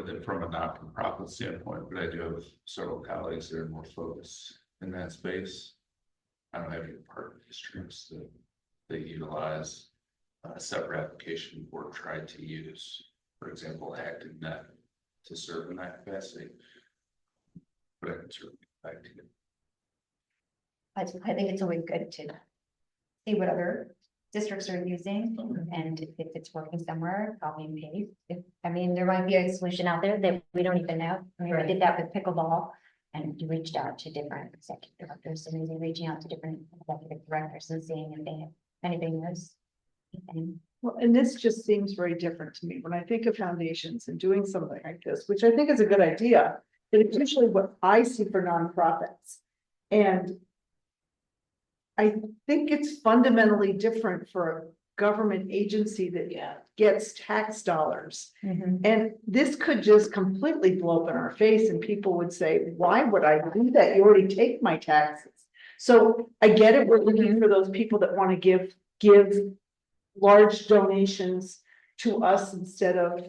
H: it from a not-for-profit standpoint, but I do have several colleagues that are more focused in that space. I don't have any partner districts that they utilize a separate application or try to use, for example, ActiveNet to serve in that capacity. But I can certainly get back to you.
D: I think it's always good to see what other districts are using, and if it's working somewhere, copy and paste. I mean, there might be a solution out there that we don't even know. I mean, we did that with pickleball, and you reached out to different executive directors, and maybe reaching out to different executive directors and seeing if anybody knows anything.
C: Well, and this just seems very different to me when I think of foundations and doing something like this, which I think is a good idea. But it's usually what I see for nonprofits. And I think it's fundamentally different for a government agency that gets tax dollars. And this could just completely blow up in our face, and people would say, why would I do that? You already take my taxes. So I get it. We're looking for those people that want to give large donations to us instead of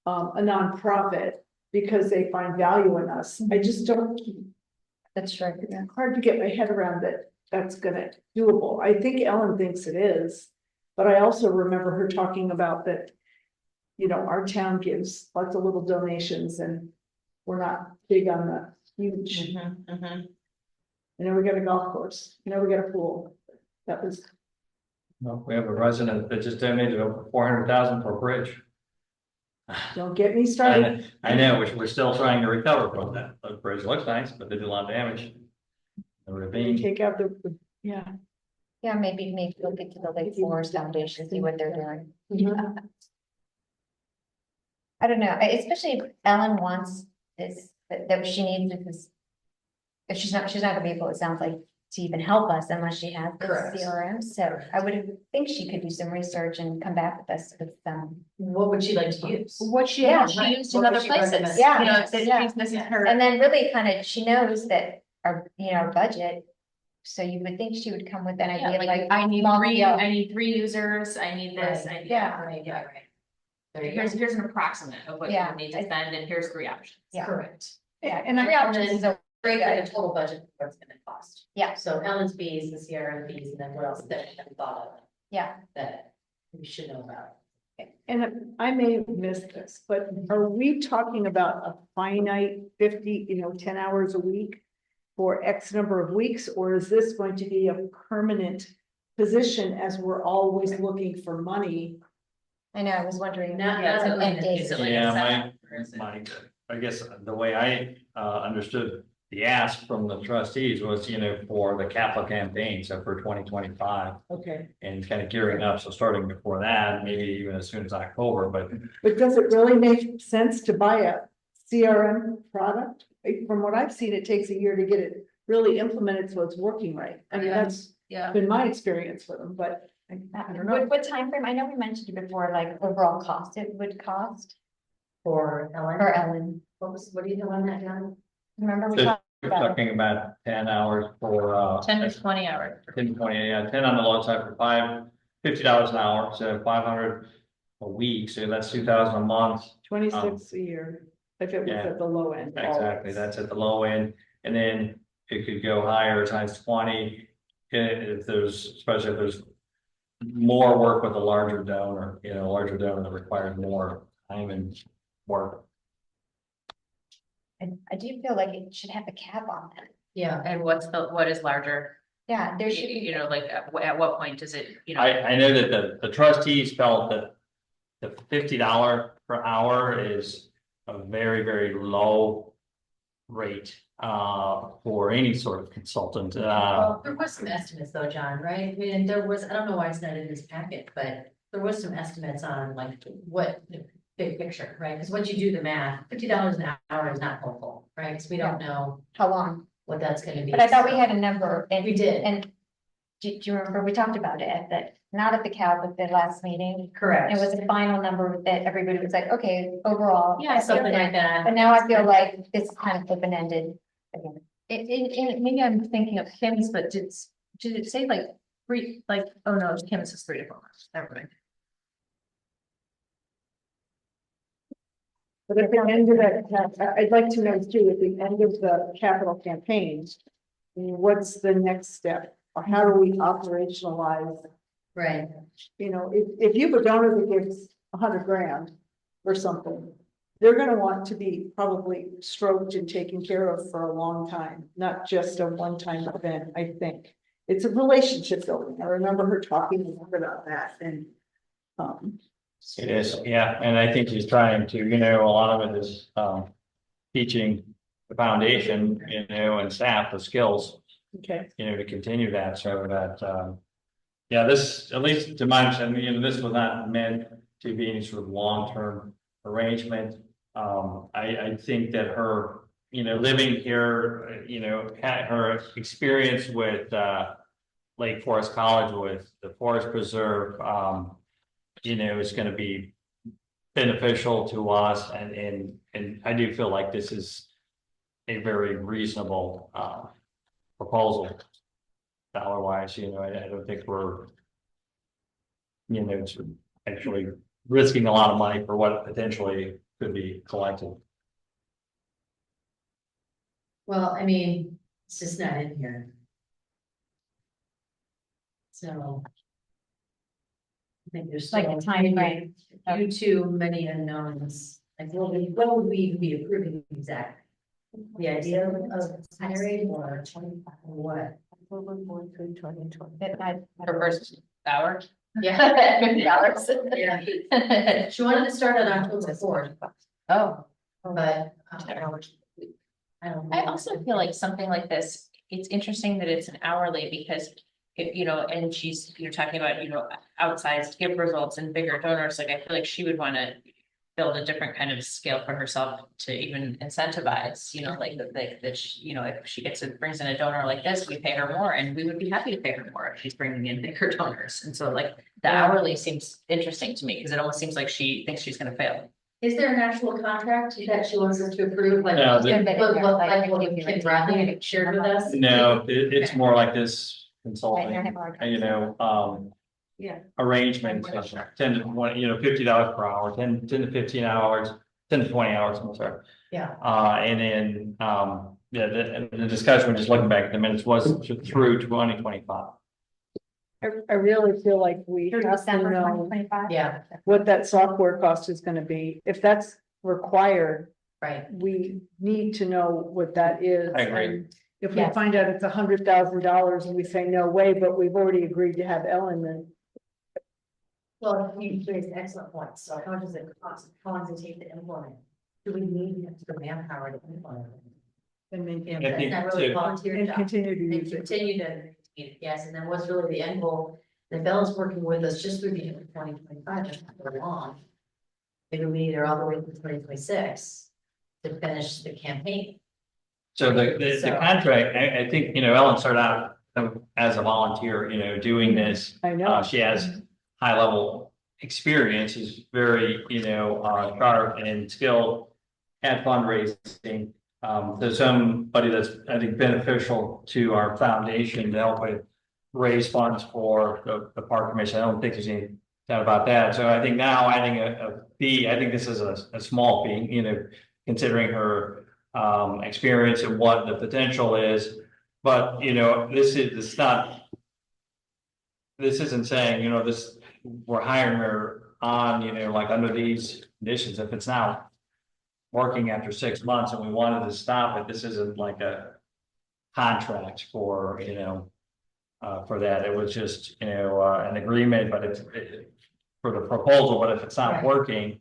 C: a nonprofit because they find value in us. I just don't.
D: That's true.
C: It's hard to get my head around that. That's gonna doable. I think Ellen thinks it is, but I also remember her talking about that. You know, our town gives lots of little donations, and we're not big on the huge. You know, we got a golf course. You know, we got a pool. That was.
B: Well, we have a resident that just donated over 400,000 for a bridge.
C: Don't get me started.
B: I know, we're still trying to recover from that. The bridge looks nice, but they did a lot of damage. The ravine.
C: Take out the, yeah.
D: Yeah, maybe look into the Lake Forest Foundation, see what they're doing. I don't know, especially if Ellen wants this, that she needs this. If she's not gonna be able, it sounds like, to even help us unless she has the CRM. So I would think she could do some research and come back with us with some.
F: What would she like to use?
A: What she
D: Yeah,
A: used in other places.
D: Yeah.
A: You know, that this is her.
D: And then really kind of, she knows that our, you know, our budget. So you would think she would come with an idea like.
A: I need
D: small
A: three,
D: scale.
A: I need 3 users, I need this,
F: Right.
A: I
F: Right. There you go.
A: here's an approximate of what you
D: Yeah.
A: would need to spend, and here's 3 options.
D: Yeah.
F: Correct.
C: And
D: Three options is
F: break out a total budget for what's gonna cost.
D: Yeah.
F: So Ellen's fees, the CRM fees, and then what else that we haven't thought of
D: Yeah,
F: that we should know about.
C: And I may have missed this, but are we talking about a finite 50, 10 hours a week for X number of weeks, or is this going to be a permanent position as we're always looking for money?
D: I know, I was wondering.
F: Not-
A: Yeah,
F: not
A: so
F: a
A: like,
F: limit.
A: is it like a
B: Yeah,
A: setup, or is it-
B: I guess the way I understood the ask from the trustees was, for the capital campaign, so for 2025.
C: Okay,
B: And kind of gearing up, so starting before that, maybe even as soon as October, but
C: but does it really make sense to buy a CRM product? From what I've seen, it takes a year to get it really implemented so it's working right. I mean, that's
A: Yeah.
C: been my experience with them, but I don't know.
D: What timeframe? I know we mentioned it before, like overall cost it would cost
F: For Ellen.
D: for Ellen.
F: What are you doing that, John?
D: Remember we
B: So
D: talked
B: we're
D: about it?
B: talking about 10 hours for
A: 10 to 20 hours.
B: 10, 20, yeah, 10 on the low side for $50 an hour, so 500 a week, so that's 2,000 a month.
C: 26 a year, if it was
B: yeah.
C: at the low end.
B: Exactly, that's at the low end, and then it could go higher times 20. If there's, especially if there's more work with a larger donor, a larger donor that requires more time and work.
D: And I do feel like it should have a cap on that.
F: Yeah.
A: And what is larger?
D: Yeah, there should be.
A: Like at what point does it,
B: I know that the trustees felt that the $50 per hour is a very, very low rate for any sort of consultant.
F: Well, there was some estimates though, John, right? I mean, there was, I don't know why it's not in this packet, but there was some estimates on like what the big picture, right? Because once you do the math, $50 an hour is not helpful, right? Because we don't know
D: How long?
F: what that's gonna be.
D: But I thought we had a number and.
F: We did.
D: And do you remember, we talked about it at the, not at the CAB, but the last meeting.
F: Correct.
D: It was a final number that everybody was like, okay, overall.
A: Yeah, something like that.
D: But now I feel like this is kind of open-ended again.
A: Maybe I'm thinking of Kim's, but did it say like three, oh no, Kim's is 3 to 4 months, never mind.
C: But at the end of that, I'd like to know too, at the end of the capital campaign, what's the next step? Or how do we operationalize?
F: Right.
C: If you have a donor that gives 100 grand or something, they're gonna want to be probably stroked and taken care of for a long time, not just a one-time event, I think. It's a relationship building. I remember her talking about that and,
B: It is, yeah, and I think he's trying to, a lot of it is teaching the foundation, and staff the skills,
C: okay.
B: to continue that, so that yeah, this, at least to my understanding, this was not meant to be any sort of long-term arrangement. I think that her, living here, had her experience with Lake Forest College with the Forest Preserve, is going to be beneficial to us, and I do feel like this is a very reasonable proposal. Dollar wise, I don't think we're, actually risking a lot of money for what potentially could be collected.
F: Well, I mean, it's just not in here. So. I think there's
D: Like
F: still
D: a time frame.
F: too many unknowns. Like, what would we even be approving exactly? The idea of hiring or what?
A: For first hour.
F: Yeah.
A: $50.
F: Yeah. She wanted to start on October 4th,
A: Oh.
F: but. I don't know.
A: I also feel like something like this, it's interesting that it's an hourly because and she's, talking about, outsized gift results and bigger donors, like I feel like she would want to build a different kind of scale for herself to even incentivize, that she, if she brings in a donor like this, we pay her more and we would be happy to pay her more if she's bringing in bigger donors. And so like the hourly seems interesting to me because it almost seems like she thinks she's going to fail.
F: Is there an actual contract that she wants us to approve, like,
B: No,
F: what Kim Bradley had shared with us?
B: No, it's more like this consulting,
C: Yeah.
B: arrangement, 10 to 20, $50 per hour, 10 to 15 hours, 10 to 20 hours, I'm sorry.
F: Yeah.
B: And then, Yeah, the discussion, just looking back at the minutes, was through 2025.
C: I really feel like we
D: Through
C: have to
D: December
C: know
D: 2025.
F: Yeah,
C: what that software cost is gonna be. If that's required,
F: right.
C: we need to know what that is.
B: I agree.
C: And if we
D: Yes.
C: find out it's $100,000 and we say no way, but we've already agreed to have Ellen, then
F: Well, you raised an excellent point. So how much does it cost? How long does it take to implement? Do we need extra manpower to implement?
C: and then
F: And
B: I think
F: that's not really a
B: too.
F: volunteer
C: and
F: job.
C: continue to
F: And
C: use it.
F: continue to, yes, and then what's really the end goal? The Bella's working with us just through the end of 2025, that's not very long. Maybe we need her all the way to 2026 to finish the campaign.
B: So the
F: So-
B: contract, I think, Ellen started out as a volunteer, doing this.
C: I know.
B: She has high level experience, is very, sharp and skilled at fundraising. So somebody that's, I think, beneficial to our foundation to help with raise funds for the park commission. I don't think there's any doubt about that. So I think now adding a fee, I think this is a small fee, considering her experience and what the potential is. But, this isn't saying, we're hiring her on, like under these conditions. If it's not working after 6 months and we wanted to stop it, this isn't like a contract for, for that. It was just, an agreement, but it's for the proposal, but if it's not
F: Right.
B: working,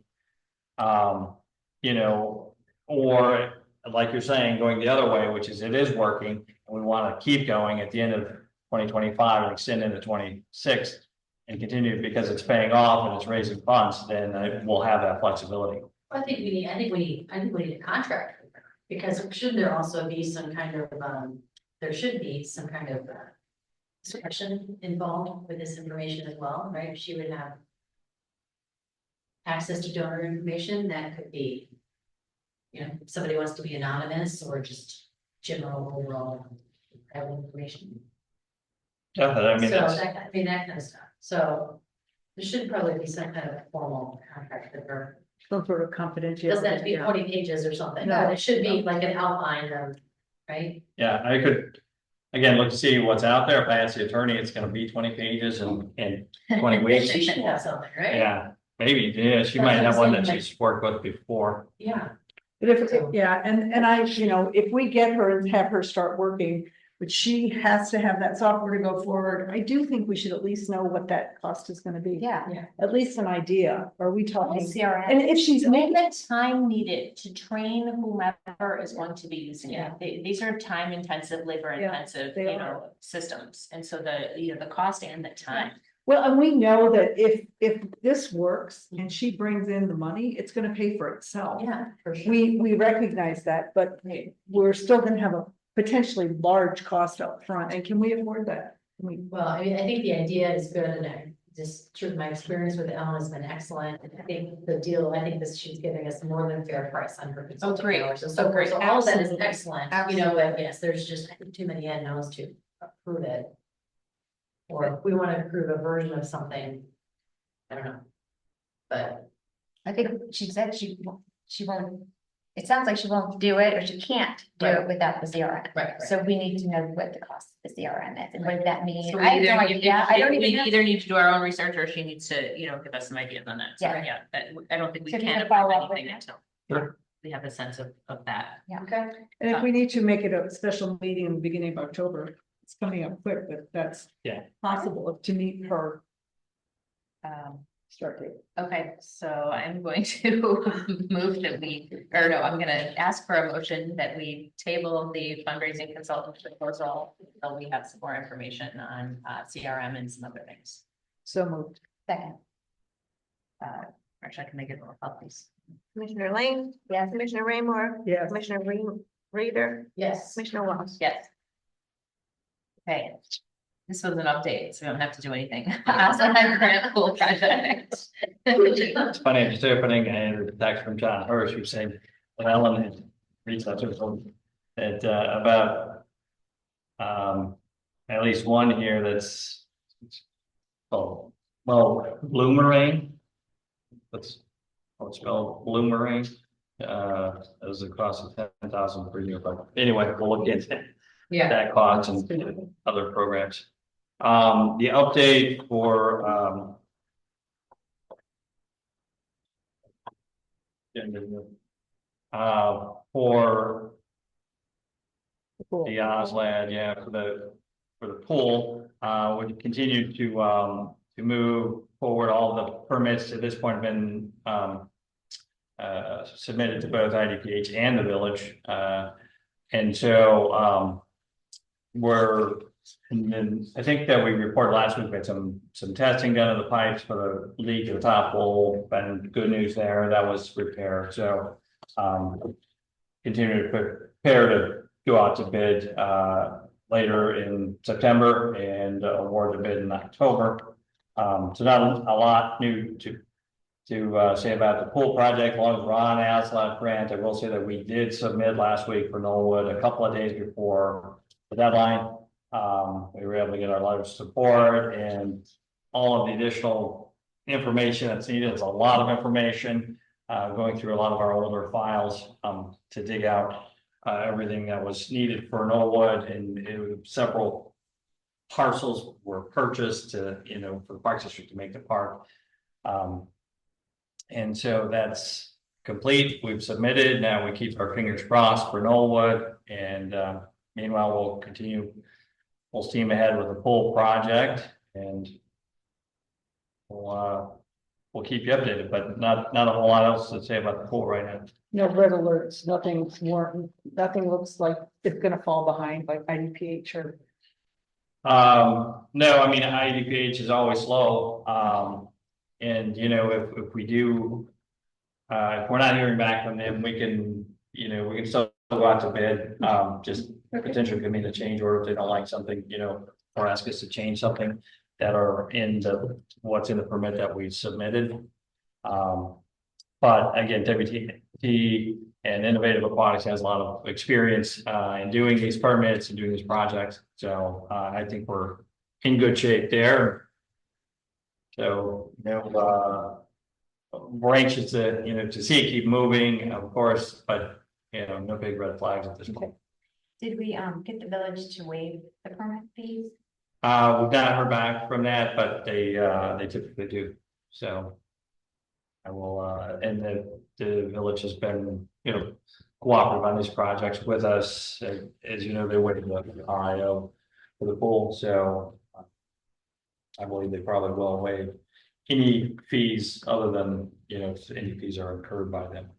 B: or like you're saying, going the other way, which is it is working, and we want to keep going at the end of 2025 and extend into 26 and continue because it's paying off and it's raising funds, then we'll have that flexibility.
F: I think we need a contract with her, because shouldn't there also be some kind of, there should be some kind of discretion involved with this information as well, right? She would have access to donor information that could be, if somebody wants to be anonymous or just general overall information.
B: Yeah, I mean,
F: So
B: that's,
F: that kind of stuff. So there should probably be some kind of formal contract with her.
C: Some sort of confidentiality.
F: Doesn't have to be
C: yeah.
F: 40 pages or something,
C: No.
F: but it should be like an outline of, right?
B: yeah, I could, again, look to see what's out there. If I ask the attorney, it's gonna be 20 pages and 20 weeks.
F: She should have something, right?
B: Yeah, maybe, yeah, she might have one that she's worked with before.
F: Yeah.
C: But if, yeah, and I, if we get her and have her start working, but she has to have that software to go forward, I do think we should at least know what that cost is gonna be.
D: Yeah.
C: At least an idea. Are we talking?
D: CRM.
C: And if she's
A: Make
C: making,
A: the time needed to train whomever is going to be using
F: Yeah.
A: it. These are time intensive, labor intensive,
C: they are.
A: systems. And so the cost and the time.
C: well, and we know that if this works and she brings in the money, it's gonna pay for itself.
F: Yeah, for sure.
C: We recognize that, but we're still gonna have a potentially large cost up front. And can we afford that? Can we?
F: Well, I mean, I think the idea is good, and I just through my experience with Ellen has been excellent. And I think the deal, I think this, she's giving us more than fair price on her consulting
A: great.
F: hours and
A: Oh,
F: so forth.
A: great.
F: So all of that is
A: Absolutely.
F: excellent,
A: Absolutely.
F: but yes, there's just, I think, too many unknowns to approve it. Or if we want to approve a version of something, I don't know. But
D: I think she said she won't, it sounds like she won't do it or she can't do it
F: Right.
D: without the CRM.
F: Right.
D: So we need to know what the cost of the CRM is and what does that mean?
A: So
D: I have
A: we
D: no
A: either,
D: idea. I don't
A: we
D: even know.
A: either need to do our own research or she needs to, give us some ideas on that. So,
D: Yeah.
A: yeah, I don't think we
D: So if you
A: can
D: could follow
A: approve
D: up with
A: anything
D: that.
A: until
B: Sure.
A: we have a sense of that.
F: okay,
C: And if we need to make it a special meeting in the beginning of October, it's coming up quick, but that's.
B: Yeah.
C: Possible to meet her start date.
A: Okay, so I'm going to move that I'm gonna ask for a motion that we table the fundraising consultant proposal until we have some more information on CRM and some other things.
C: So moved.
D: Second,
A: Actually, I can make it more help, please.
I: Commissioner Lane,
D: yes,
I: Commissioner Raymore,
C: Yes.
I: Commissioner Reader,
F: yes.
I: Commissioner Walsh.
A: Yes. Okay, this was an update, so we don't have to do anything. Also, have grant pool project.
B: It's funny, just opening and a text from John Hirsch, who's saying, well, Ellen had reached out to us that about at least one here that's bloomerang. What's spelled bloomerang? as a cost of 10,000 per year, but anyway, we'll look into
A: Yeah.
B: that cost and other programs. The update for, for the Oslad, yeah, for the pool, we continue to move forward. All the permits at this point have been, submitted to both IDPH and the village. And so, and then I think that we reported last week, we had some testing done of the pipes for the leak of the top hole, and good news there, that was repaired. So, continue to prepare to go out to bid, later in September and award the bid in October. So not a lot new to say about the pool project. As long as we're on ASLAT grant, I will say that we did submit last week for Knollwood a couple of days before the deadline. We were able to get our letter of support and all of the additional information that's needed. It's a lot of information, going through a lot of our older files, to dig out everything that was needed for Knollwood, and several parcels were purchased to, for the Parks District to make the park. And so that's complete. We've submitted. Now we keep our fingers crossed for Knollwood, and meanwhile we'll continue full steam ahead with the pool project, and we'll keep you updated, but not a whole lot else to say about the pool right now.
C: No red alerts, nothing looks like it's gonna fall behind like IDPH or.
B: No, I mean, IDPH is always slow. And if we do, if we're not hearing back from them, we can still go out to bid. Just potentially could mean a change order if they don't like something, or ask us to change something that are in what's in the permit that we submitted. But again, WT and Innovative Aquatics has a lot of experience in doing these permits and doing these projects. So I think we're in good shape there. So, we're anxious to see it keep moving, of course, but, no big red flags at this point.
D: Did we get the village to waive the permit fees?
B: We've not heard back from that, but they typically do. So I will, and the village has been, cooperative on these projects with us. As you know, they're waiting the RIO for the pool, so I believe they probably will waive any fees other than, if any fees are incurred by them.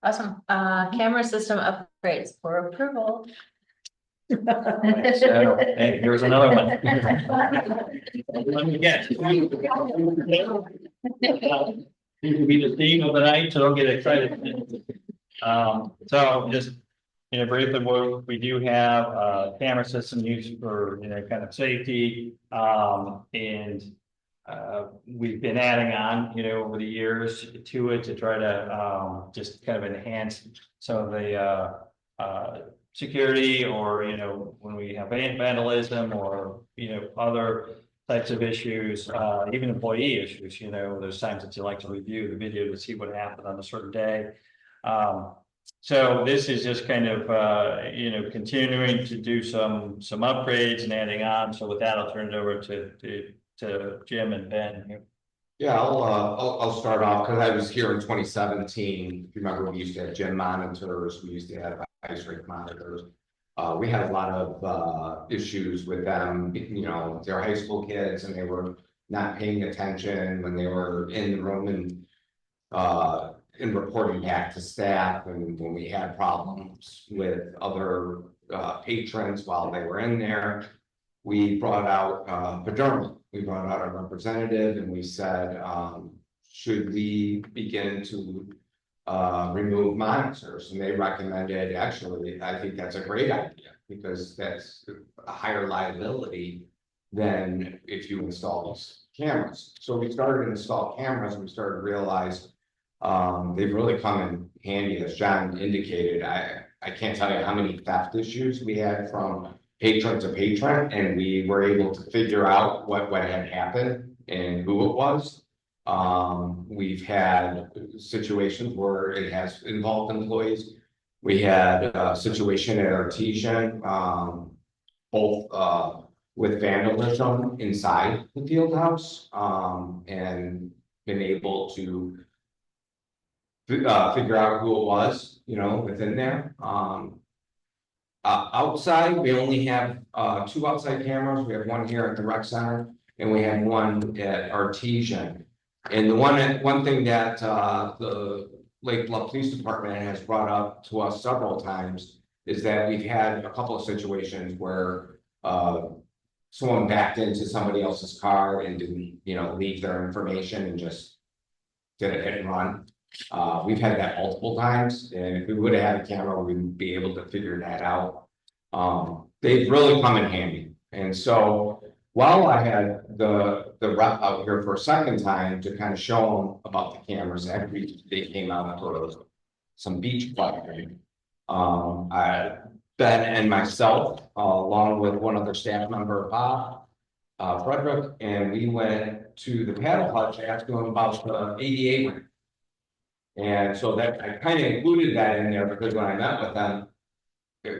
A: Awesome. Camera system upgrades for approval.
B: So, hey, here's another one. Let me guess. Seems to be the theme of the night, so don't get excited. So just, briefly, we do have a camera system used for, kind of safety. And we've been adding on, over the years to it to try to just kind of enhance some of the security, or, when we have vandalism or, other types of issues, even employee issues, there's times that you like to review the video to see what happened on a certain day. So this is just kind of, continuing to do some upgrades and adding on. So with that, I'll turn it over to Jim and Ben here.
G: Yeah, I'll start off, because I was here in 2017. If you remember, we used to have gym monitors, we used to have ice rink monitors. We had a lot of issues with them. They're high school kids and they were not paying attention when they were in the room, and in reporting back to staff, and when we had problems with other patrons while they were in there, we brought out PDRMA. We brought out a representative, and we said, should we begin to remove monitors? And they recommended, actually, I think that's a great idea, because that's a higher liability than if you install these cameras. So we started to install cameras, and we started to realize they've really come in handy. As John indicated, I can't tell you how many theft issues we had from patron to patron, and we were able to figure out what had happened and who it was. We've had situations where it has involved employees. We had a situation at Artesian, both with vandalism inside the field house, and been able to figure out who it was, within there. Outside, we only have 2 outside cameras. We have one here at the rec center, and we have one at Artesian. And the one thing that the Lake Bluff Police Department has brought up to us several times is that we've had a couple of situations where someone backed into somebody else's car and didn't, leave their information and just did a hit and run. We've had that multiple times, and if we would have had a camera, we'd be able to figure that out. They've really come in handy. And so while I had the rep out here for a second time to kind of show them about the cameras, they came out for some beach clubbing. Ben and myself, along with one other staff member, Bob, Frederick, and we went to the paddle hut to ask them about the ADA ramp. And so that I kind of included that in there because when I met with them,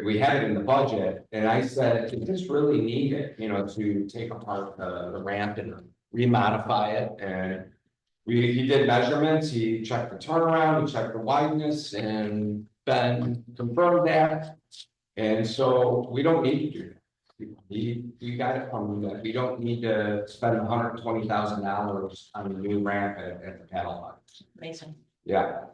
G: we had it in the budget, and I said, "Is this really needed? To take apart the ramp and remodify it?" And he did measurements. He checked the turnaround, he checked the wideness, and Ben confirmed that. And so we don't need to do that. We got it from that. We don't need to spend $120,000 on a new ramp at the paddle hut.
A: Amazing.
G: Yeah,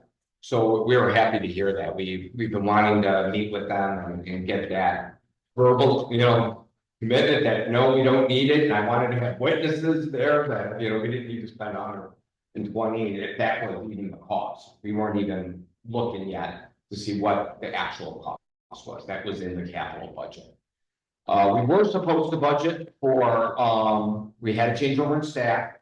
G: so we were happy to hear that. We've been wanting to meet with them and get that verbal, committed that no, we don't need it. And I wanted to have witnesses there that, we didn't need to spend $120. If that was even the cost. We weren't even looking yet to see what the actual cost was. That was in the capital budget. We were supposed to budget for, we had a changeover in staff.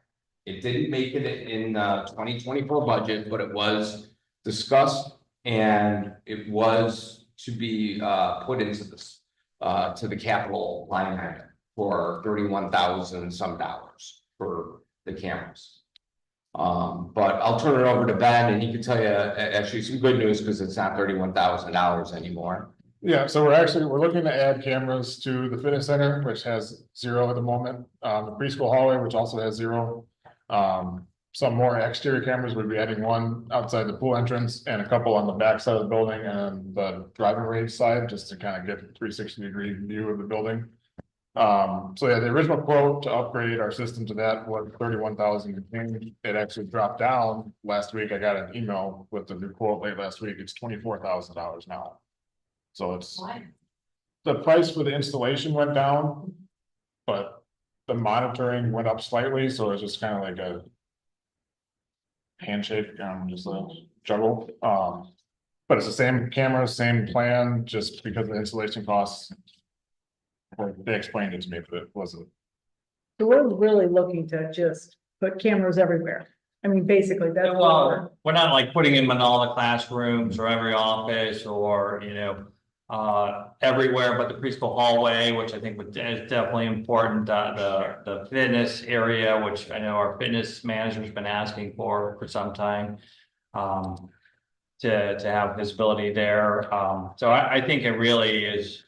G: It didn't make it in the 2024 budget, but it was discussed and it was to be put into this to the capital line item for $31,000 some for the cameras. But I'll turn it over to Ben and he can tell you actually some good news because it's not $31,000 anymore.
K: Yeah, so we're looking to add cameras to the fitness center, which has 0 at the moment. The preschool hallway, which also has 0. Some more exterior cameras, would be adding 1 outside the pool entrance and a couple on the back side of the building and the driving range side, just to kind of get a 360-degree view of the building. So yeah, the original quote to upgrade our system to that was $31,000. It actually dropped down last week. I got an email with the new quote late last week. It's $24,000 now. So it's the price for the installation went down, but the monitoring went up slightly, so it's just kind of like a handshake, just a juggle. But it's the same camera, same plan, just because of the installation costs. They explained it to me, but it wasn't.
C: So we're really looking to just put cameras everywhere. I mean, basically, that's.
B: Well, we're not like putting them in all the classrooms or every office or, everywhere but the preschool hallway, which I think is definitely important. The fitness area, which I know our fitness manager's been asking for some time, to have visibility there. So I think it really is,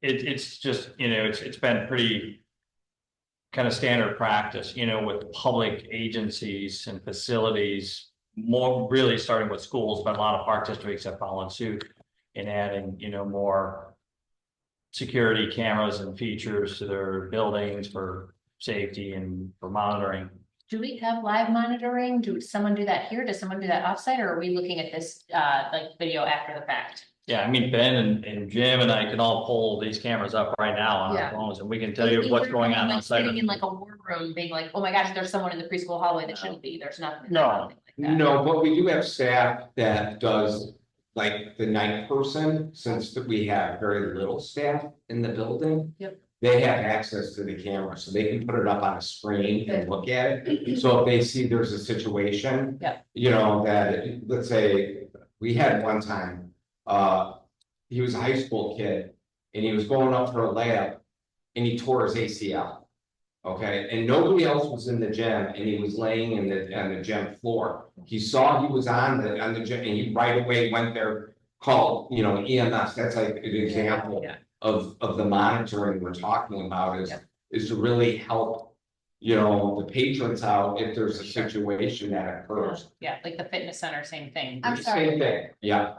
B: it's just, it's been pretty kind of standard practice, with public agencies and facilities, more really starting with schools, but a lot of park districts have followed suit in adding, more security cameras and features to their buildings for safety and for monitoring.
A: Do we have live monitoring? Does someone do that here? Does someone do that offsite, or are we looking at this like video after the fact?
B: Yeah, I mean, Ben and Jim and I can all pull these cameras up right now on our phones and we can tell you what's going on outside.
A: Sitting in like a war room being like, oh my gosh, there's someone in the preschool hallway that shouldn't be. There's nothing.
K: No.
G: No, but we do have staff that does like the night person, since we have very little staff in the building.
A: Yep.
G: They have access to the camera, so they can put it up on a screen and look at it. So if they see there's a situation.
A: Yeah.
G: That, let's say, we had one time, he was a high school kid and he was going up for a layup and he tore his ACL. Okay, and nobody else was in the gym and he was laying on the gym floor. He saw he was on the gym and he right away went there, called, you know, EMS. That's like an example
A: Yeah.
G: of the monitoring we're talking about is to really help, you know, the patrons out if there's a situation that occurs.
A: Yeah, like the fitness center, same thing.
D: I'm sorry.
G: Same thing, yeah.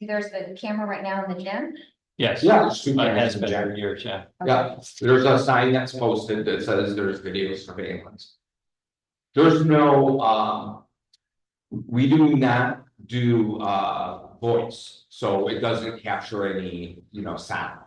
D: There's the camera right now in the gym.
B: Yes.
G: Yeah, there's two
B: It
G: cameras
B: has
G: in the
B: been
G: gym.
B: for years, yeah.
G: Yeah, there's a sign that's posted that says there's video surveillance. There's no, we do not do, voice, so it doesn't capture any, you know, sound.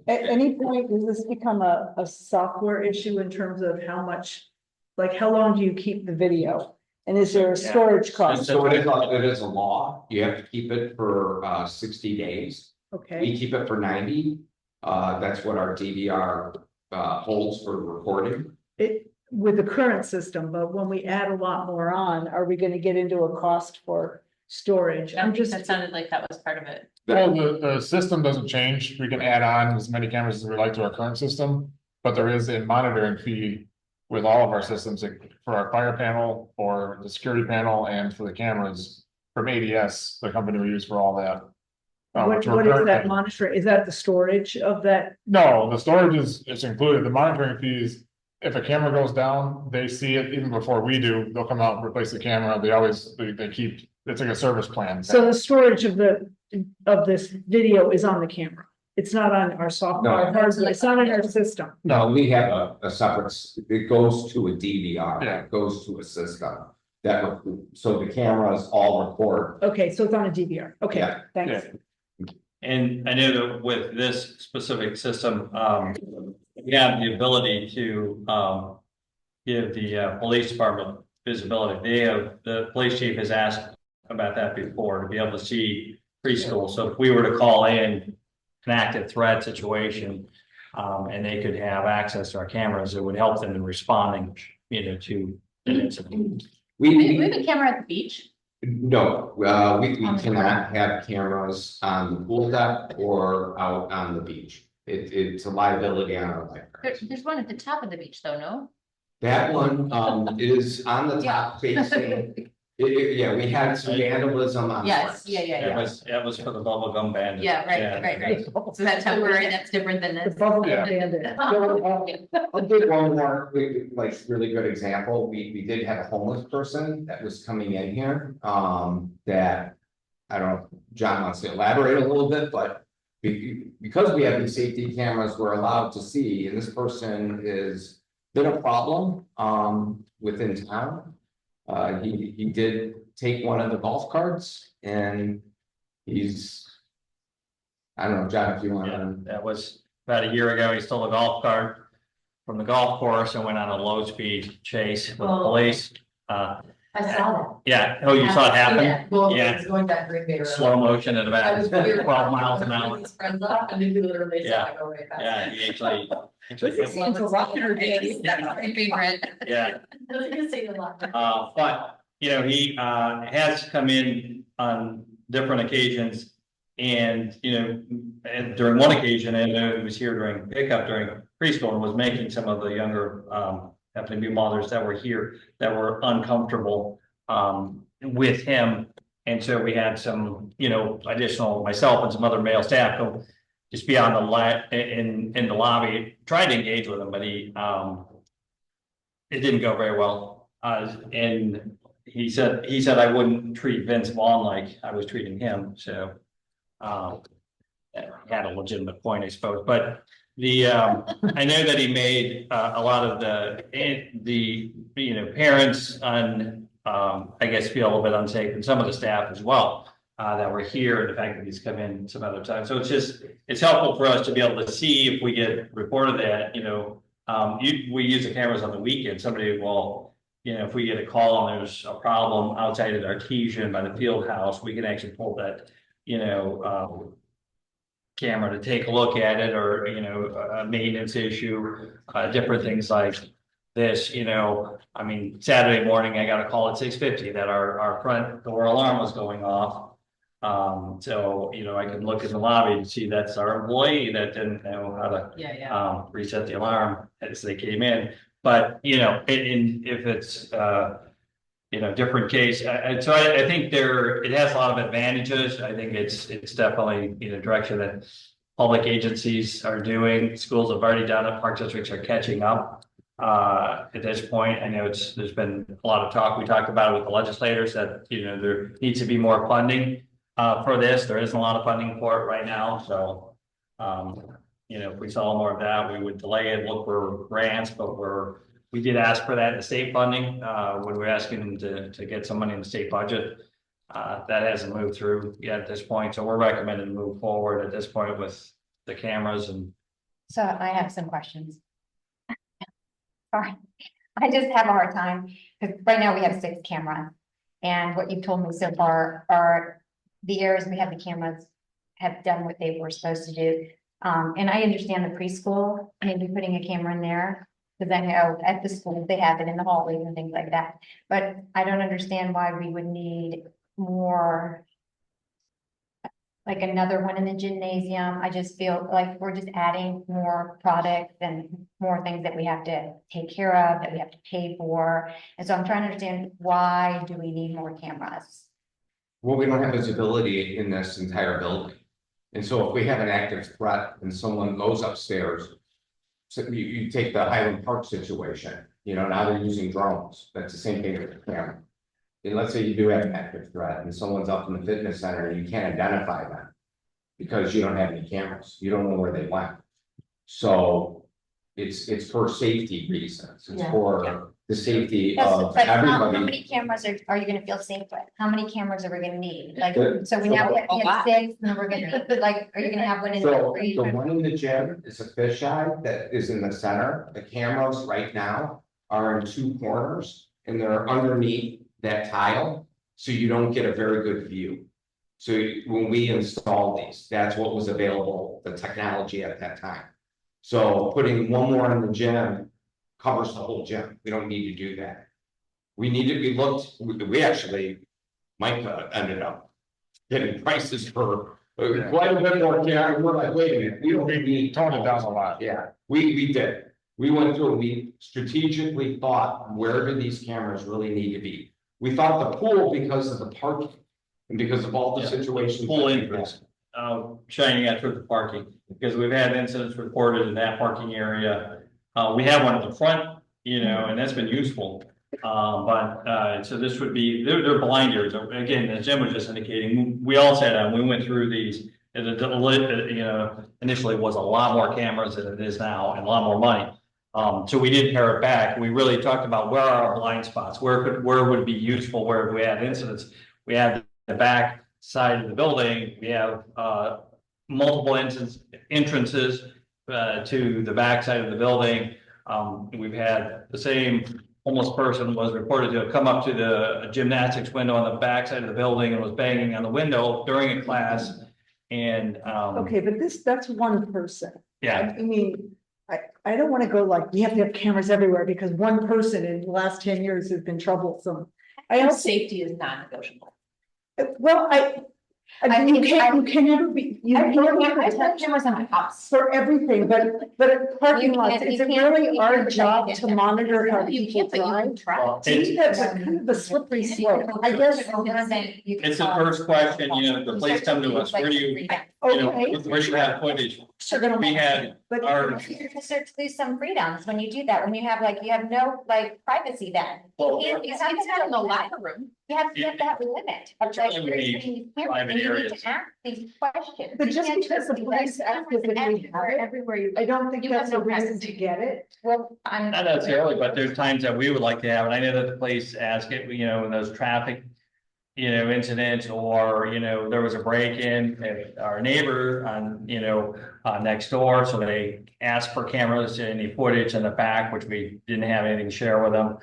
C: At any point, does this become a software issue in terms of how much, like, how long do you keep the video? And is there a
B: Yeah.
C: storage cost?
G: So it is a law, you have to keep it for, 60 days.
C: Okay,
G: We keep it for 90, that's what our DVR, holds for recording.
C: with the current system, but when we add a lot more on, are we gonna get into a cost for storage? I'm just,
A: That sounded like that was part of it.
K: Well, the system doesn't change. We can add on as many cameras as we like to our current system. But there is a monitoring fee with all of our systems for our fire panel, for the security panel and for the cameras from ADS, the company we use for all that. which we're
C: what is that
K: currently-
C: monitor? Is that the storage of that?
K: No, the storage is included. The monitoring fees, if a camera goes down, they see it even before we do. They'll come out and replace the camera. They keep, it's like a service plan.
C: So the storage of this video is on the camera. It's not on our software,
G: No.
C: it's not in our system.
G: No, we have a separate, it goes to a DVR,
K: Yeah.
G: it goes to a system. That, so the cameras all record.
C: Okay, so it's on a DVR. Okay,
G: Yeah.
C: thanks.
B: And I know that with this specific system, we have the ability to, give the, police department visibility. The police chief has asked about that before, to be able to see preschool. So if we were to call in an active threat situation, and they could have access to our cameras, it would help them in responding, you know, to an incident.
A: We have a camera at the beach.
G: No, we cannot have cameras on the pool deck or out on the beach. It's a liability on our lifeguards.
A: There's one at the top of the beach though, no?
G: That one, is on the top facing. Yeah, we had some vandalism on.
A: Yes,
G: Flex.
B: That was for the bubble gum bandits.
A: Yeah, right. So that's temporary, that's different than
C: The
A: this.
C: bubble
K: Yeah.
C: bandit.
G: I'll give one more, like, really good example. We did have a homeless person that was coming in here, that. I don't know, if John wants to elaborate a little bit, but. Because we have these safety cameras, we're allowed to see, and this person is been a problem, within town. He did take one of the golf carts and he's. I don't know, John, if you want
B: Yeah,
G: to.
B: that was about a year ago. He stole a golf cart from the golf course and went on a low speed chase with the
F: Oh.
B: police.
F: I saw that.
B: Yeah, oh, you saw it happen?
F: Yeah, well,
B: Yeah.
F: it's going back Green Bay Road.
B: Slow motion at
F: I
B: about
F: was
B: 12 miles an hour.
F: His friends up and they literally saw
B: Yeah.
F: it go right past.
B: Yeah, he actually.
C: Seems a rocket or baby.
A: That's my favorite.
B: Yeah,
F: I was gonna say a lot.
B: but, you know, he, has come in on different occasions. And, you know, and during one occasion, I know he was here during pickup during preschool and was making some of the younger, happened to be mothers that were here that were uncomfortable, with him. And so we had some, you know, additional, myself and some other male staff go just be on the in the lobby, tried to engage with him, but he, it didn't go very well. And he said I wouldn't treat Vince Vaughn like I was treating him, so. Had a legitimate point, I suppose, but the, I know that he made, a lot of the, you know, parents and, I guess feel a little bit unsafe, and some of the staff as well, that were here, and the fact that he's come in some other time. So it's helpful for us to be able to see if we get reported that, you know, we use the cameras on the weekend, somebody will, you know, if we get a call and there's a problem outside of Artesian by the field house, we can actually pull that, you know, camera to take a look at it, or, you know, a maintenance issue, different things like this, you know. I mean, Saturday morning, I got a call at 6:50 that our front door alarm was going off. So, I can look in the lobby and see that's our employee that didn't know how to reset the alarm as they came in. But, if it's, different case, so I think it has a lot of advantages. I think it's definitely, direction that public agencies are doing. Schools have already done it. Park districts are catching up. At this point, I know there's been a lot of talk. We talked about it with the legislators that, there needs to be more funding for this. There isn't a lot of funding for it right now. So, if we saw more of that, we would delay it, look for grants, but we did ask for that in the state funding, when we were asking them to get some money in the state budget. That hasn't moved through yet at this point, so we're recommending to move forward at this point with the cameras and.
D: So I have some questions. Sorry, I just have a hard time, because right now we have 6 cameras. And what you've told me so far are the areas we have the cameras have done what they were supposed to do. And I understand the preschool, maybe putting a camera in there. Because I know at the school, they have it in the hallways and things like that. But I don't understand why we would need more. Like another one in the gymnasium. I just feel like we're just adding more products and more things that we have to take care of, that we have to pay for. And so I'm trying to understand, why do we need more cameras?
G: Well, we don't have visibility in this entire building. And so if we have an active threat and someone goes upstairs, so you take the Highland Park situation, now they're using drones. That's the same thing with the camera. And let's say you do have an active threat and someone's up in the fitness center and you can't identify them because you don't have any cameras. You don't know where they went. So it's for safety reasons. It's for the safety of
D: But how
G: everybody.
D: many cameras are you gonna feel safe with? How many cameras are we gonna need? Like,
G: The-
D: so we now have 6, and then we're gonna, like, are you gonna have one in
G: So
D: the?
G: the one in the gym is a fisheye that is in the center. The cameras right now are in 2 corners and they're underneath that tile. So you don't get a very good view. So when we installed these, that's what was available, the technology at that time. So putting one more in the gym covers the whole gym. We don't need to do that. We actually, Mike ended up getting prices for quite a bit more camera. We're like, wait a minute, we don't need.
K: Toned it down a lot.
G: Yeah, we did. We went through, we strategically thought, where do these cameras really need to be? We thought the pool because of the parking and because of all the situations.
B: Full interest, shining out through the parking, because we've had incidents reported in that parking area. We have one at the front, and that's been useful. So this would be, they're blinders. Again, as Jim was just indicating, we all said, we went through these. Initially was a lot more cameras than it is now and a lot more money. So we did pare it back. We really talked about where are our blind spots, where would it be useful, where we had incidents. We have the back side of the building, we have multiple entrances to the back side of the building. We've had the same homeless person was reported to have come up to the gymnastics window on the back side of the building and was banging on the window during a class. And
C: Okay, but that's one person.
B: yeah,
C: I mean, I don't want to go like, we have to have cameras everywhere because one person in the last 10 years has been troublesome. I also,
A: Safety is non-negotiable.
C: well, you can never be, you
D: I
C: can't
D: put cameras on my house.
C: for everything, but at parking
D: You
C: lots,
D: can't-
C: is
D: you
C: it
D: can't-
C: really
D: you
C: our
D: can't
C: job
D: protect
C: to
D: it.
C: monitor how
A: You
C: people
A: can't, but you can
C: drive?
A: try.
C: To me, that's a kind of a slippery slope, I guess.
B: it's the first question, the police come to us, where do you
C: Okay.
B: where do you have footage?
C: Sure, gonna-
B: We had
C: But
B: our,
D: You start to lose some freedoms when you do that, when you have no privacy then.
B: Well,
D: You
A: It's not in the locker room.
D: You have to have a limit. Of
B: Certainly we need private
D: and you need
B: areas.
D: to ask these questions.
C: But
D: You
C: just
D: can't
C: because the
D: be
C: police
D: like,
C: actively have it,
A: Everywhere you.
C: I don't think
A: You have
C: that's
A: no
C: a reason
A: privacy.
C: to get it.
D: Well, I'm.
B: not necessarily, but there's times that we would like to have, and I know that the police ask it, in those traffic, incidents, or, there was a break-in at our neighbor on, next door, so they asked for cameras, any footage in the back, which we didn't have anything to share with them.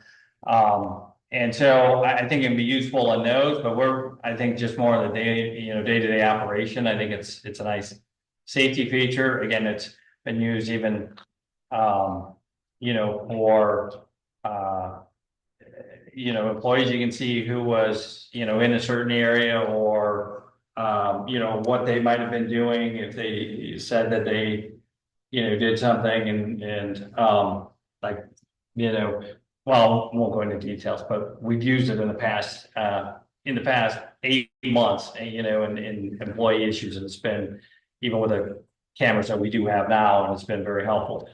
B: And so I think it'd be useful in those, but I think just more of the day-to-day operation. I think it's a nice safety feature. Again, it's been used even, for, employees, you can see who was, in a certain area, or, you know, what they might have been doing, if they said that they, you know, did something like, you know, well, won't go into details, but we've used it in the past 8 months, you know, in employee issues, and it's been, even with the cameras that we do have now, and it's been very helpful.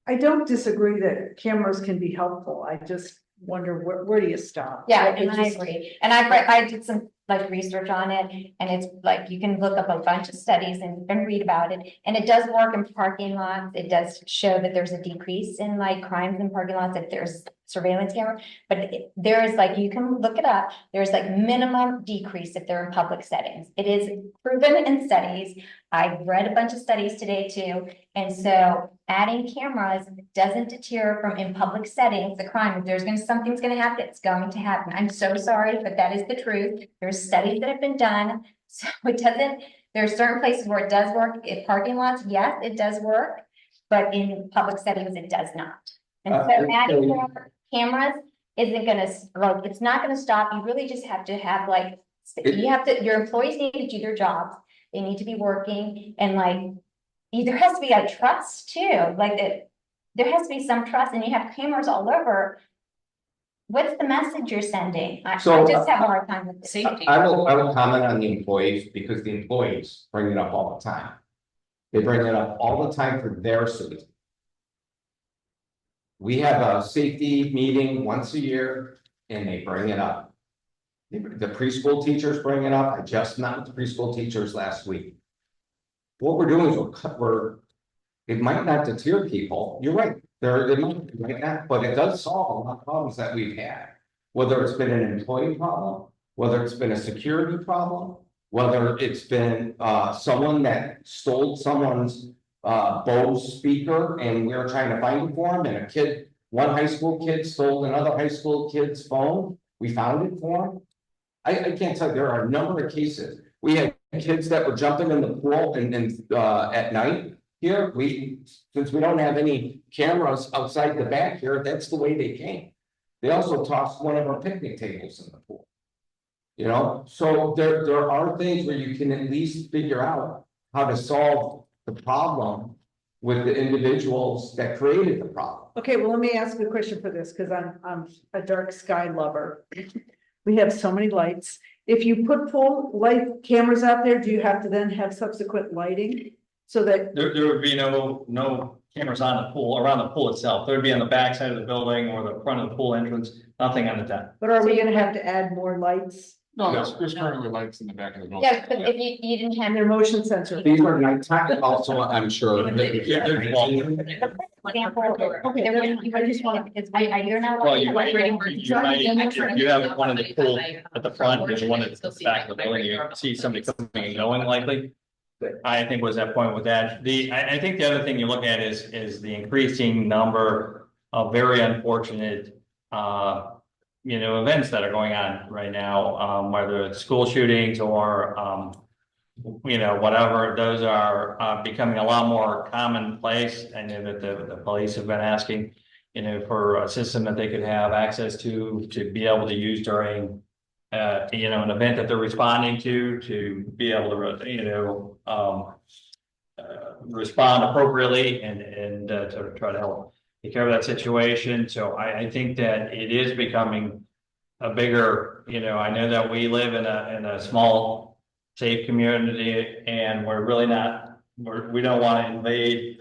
C: I don't disagree that cameras can be helpful. I just wonder where do you stop?
D: Yeah,
C: Like,
D: and
C: it
D: I
C: just-
D: agree. And I did some like research on it, and it's like, you can look up a bunch of studies and read about it. And it does work in parking lots. It does show that there's a decrease in like crimes in parking lots if there's surveillance camera. But there is like, you can look it up, there's like minimum decrease if they're in public settings. It is proven in studies. I've read a bunch of studies today too. And so adding cameras doesn't deter from in public settings, the crime. If there's something's gonna happen, it's going to happen. I'm so sorry, but that is the truth. There's studies that have been done. So it doesn't, there are certain places where it does work. In parking lots, yes, it does work, but in public settings, it does not. And so adding more cameras isn't gonna, like, it's not gonna stop. You really just have to have like, your employees need to do their jobs. They need to be working, and like, there has to be a trust too, like there has to be some trust, and you have cameras all over. What's the message you're sending? I
L: So,
D: just have a hard time with this.
A: Safety.
L: I will comment on the employees, because the employees bring it up all the time. They bring it up all the time for their safety. We have a safety meeting once a year, and they bring it up. The preschool teachers bring it up. I just met with the preschool teachers last week. What we're doing is it might not deter people. You're right. They might be like that, but it does solve a lot of problems that we've had. Whether it's been an employee problem, whether it's been a security problem, whether it's been someone that stole someone's Bose speaker, and we were trying to find it for him, and one high school kid stole another high school kid's phone. We found it for him. I can't tell you, there are a number of cases. We had kids that were jumping in the pool and at night here. Since we don't have any cameras outside the back here, that's the way they came. They also tossed one of our picnic tables in the pool. You know, so there are things where you can at least figure out how to solve the problem with the individuals that created the problem.
C: Okay, well, let me ask you a question for this, because I'm a dark sky lover. We have so many lights. If you put full light cameras out there, do you have to then have subsequent lighting? So that,
B: There would be no cameras on the pool, around the pool itself. There would be on the back side of the building or the front of the pool entrance, nothing on the deck.
C: but are we gonna have to add more lights?
K: No, there's currently lights in the back of the building.
D: Yeah, but if you didn't have
C: And their motion sensor?
L: These are nighttime also, I'm sure.
D: example,
C: I just want,
D: you're not.
B: Well, you might, if you have one in the pool at the front, there's one at the back of the building, you see somebody coming and going likely. I think was that point with that. I think the other thing you look at is the increasing number of very unfortunate events that are going on right now, whether it's school shootings or whatever, those are becoming a lot more commonplace. I know that the police have been asking, for a system that they could have access to be able to use during an event that they're responding to be able to respond appropriately and to try to help take care of that situation. So I think that it is becoming a bigger, I know that we live in a small, safe community, and we're really not, we don't want to invade,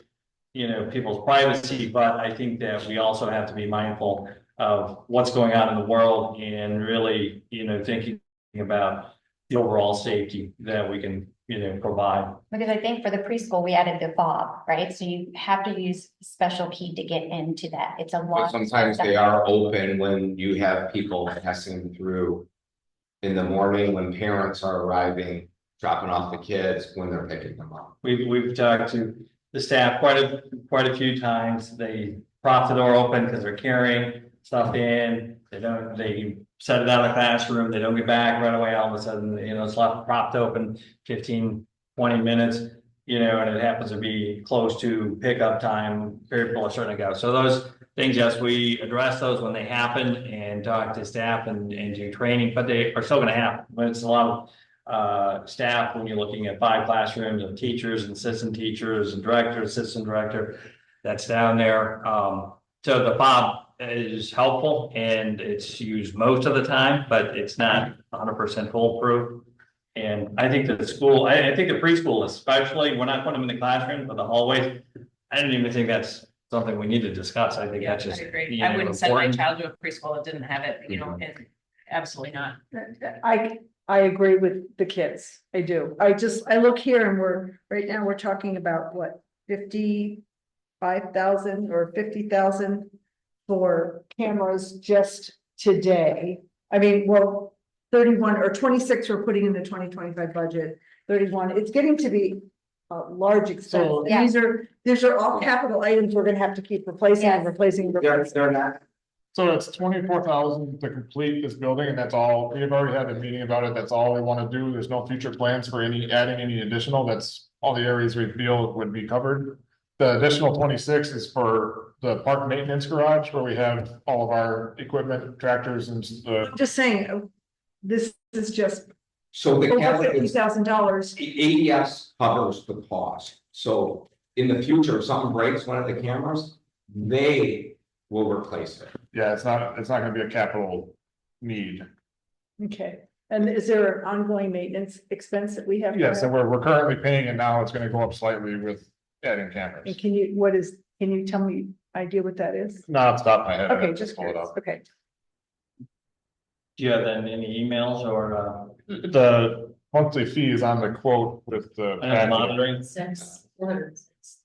B: people's privacy, but I think that we also have to be mindful of what's going on in the world and really, thinking about the overall safety that we can, provide.
D: Because I think for the preschool, we added the fob, right? So you have to use a special key to get into that. It's a
L: But
D: lot.
L: sometimes they are open when you have people passing through in the morning, when parents are arriving, dropping off the kids, when they're picking them up.
B: We've talked to the staff quite a few times. They prop the door open because they're carrying stuff in. They set it out of the classroom. They don't get back right away. All of a sudden, it's left propped open 15, 20 minutes, and it happens to be close to pickup time. People are starting to go. So things, yes, we address those when they happen and talk to staff and do training, but they are still gonna happen. When it's a lot of staff, when you're looking at 5 classrooms of teachers and assistant teachers and director, assistant director, that's down there. So the fob is helpful and it's used most of the time, but it's not 100% foolproof. And I think that the school, I think the preschool especially, we're not putting them in the classroom, but the hallways, I don't even think that's something we need to discuss. I think
A: Yeah,
B: that's just.
A: I agree.
B: you know,
A: I wouldn't send my
B: important.
A: child to a preschool that didn't have it, you know, and absolutely not.
C: I agree with the kids, I do, I look here and right now, we're talking about what, 55,000 or 50,000 for cameras just today. I mean, well, 31 or 26 we're putting in the 2025 budget, 31, it's getting to be a large expense.
K: So-
C: And these are all capital items we're gonna have to keep replacing and replacing.
L: They're not.
K: So it's 24,000 to complete this building, and that's all, we've already had a meeting about it, that's all we wanna do, there's no future plans for adding any additional, that's all the areas we feel would be covered. The additional 26 is for the park maintenance garage, where we have all of our equipment, tractors and
C: I'm just saying, this is just
L: So the
C: over
L: capital is,
C: $50,000.
L: the ADS covers the cost. So in the future, if something breaks one of the cameras, they will replace it.
K: yeah, it's not gonna be a capital need.
C: Okay, and is there an ongoing maintenance expense that we have? to
K: Yes, and
C: have?
K: we're currently paying it now, it's gonna go up slightly with adding cameras.
C: And can you tell me idea what that is?
K: No, off the top of my head. I'd
C: Okay,
K: have to
C: just
K: pull it
C: curious,
K: up.
C: okay.
B: Do you have then any emails or,
K: The monthly fee is on the quote with the.
B: monitoring?
F: 406.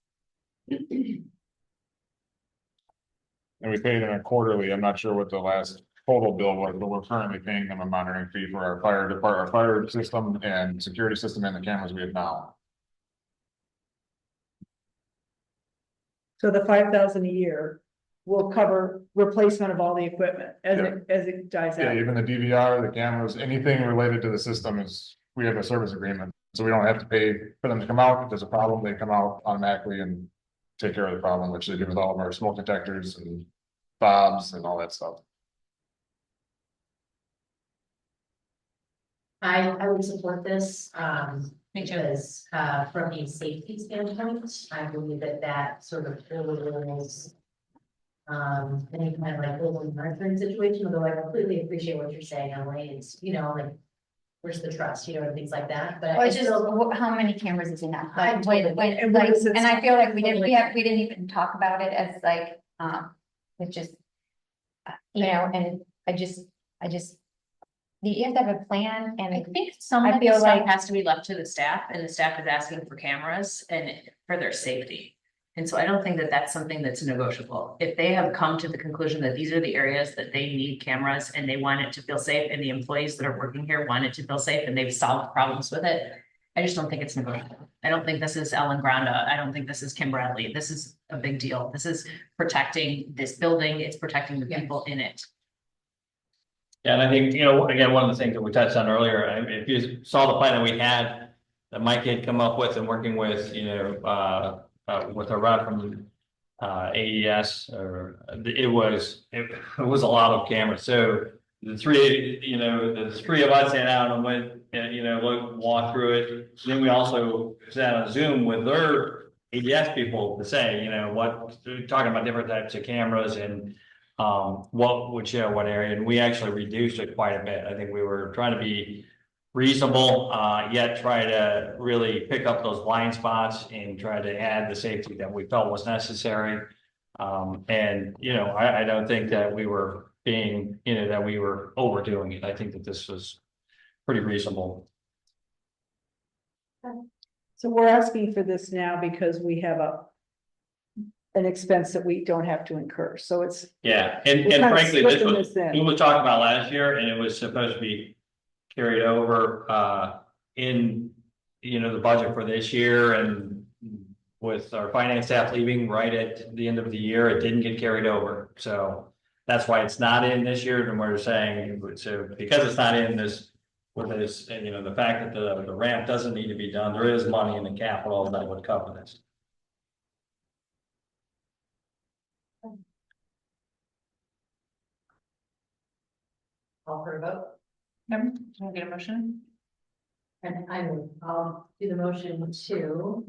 K: And we paid them quarterly, I'm not sure what the last total bill was, but we're currently paying them a monitoring fee for our fire department, our fire system and security system and the cameras we have now.
C: So the 5,000 a year will cover replacement of all the equipment as it dies
K: Yeah,
C: out.
K: even the DVR, the cameras, anything related to the system is, we have a service agreement, so we don't have to pay for them to come out. If there's a problem, they come out automatically and take care of the problem, which they do with all of our smoke detectors and fobs and all that stuff.
F: I would support this,
A: Me too.
F: because, from a safety standpoint, I believe that sort of rules. Any kind of like little monitoring situation, although I completely appreciate what you're saying, Emily, it's, you know, like. Where's the trust, you know, and things like that, but.
D: Or
F: I
D: just,
F: still-
D: how many cameras is enough?
F: I totally-
C: And what is it-
D: And I feel like we didn't even talk about it as like, it's just. You know, and I just, you have to have a plan
A: I
D: and
A: think some
D: I
A: of the
D: feel
A: stuff
D: like-
A: has to be left to the staff and the staff is asking for cameras and for their safety. And so I don't think that that's something that's negotiable. If they have come to the conclusion that these are the areas that they need cameras and they want it to feel safe and the employees that are working here want it to feel safe and they've solved problems with it. I just don't think it's negotiable. I don't think this is Ellen Granda. I don't think this is Kim Bradley. This is a big deal. This is protecting this building. It's protecting the people in it.
B: Yeah, and I think, you know, again, one of the things that we touched on earlier, if you saw the plan that we had, that Mike had come up with and working with, you know, with a rep from AES, or it was a lot of cameras. So the three, you know, the three of us sat out and went, you know, walk through it. Then we also sat on Zoom with their AES people to say, you know, talking about different types of cameras and what would show what area, and we actually reduced it quite a bit. I think we were trying to be reasonable, yet try to really pick up those blind spots and try to add the safety that we felt was necessary. And, you know, I don't think that we were being, you know, that we were overdoing it. I think that this was pretty reasonable.
C: So we're asking for this now because we have an expense that we don't have to incur, so it's.
B: Yeah,
C: we're
B: and
C: kind of
B: frankly, this
C: splitting
B: was,
C: in.
B: we were talking about last year, and it was supposed to be carried over in, you know, the budget for this year, and with our finance staff leaving right at the end of the year, it didn't get carried over. So that's why it's not in this year, and we're saying, so because it's not in this, with this, you know, the fact that the ramp doesn't need to be done, there is money in the capital that would cover this.
F: Call for a vote.
A: Can I get a motion?
F: And I'll do the motion to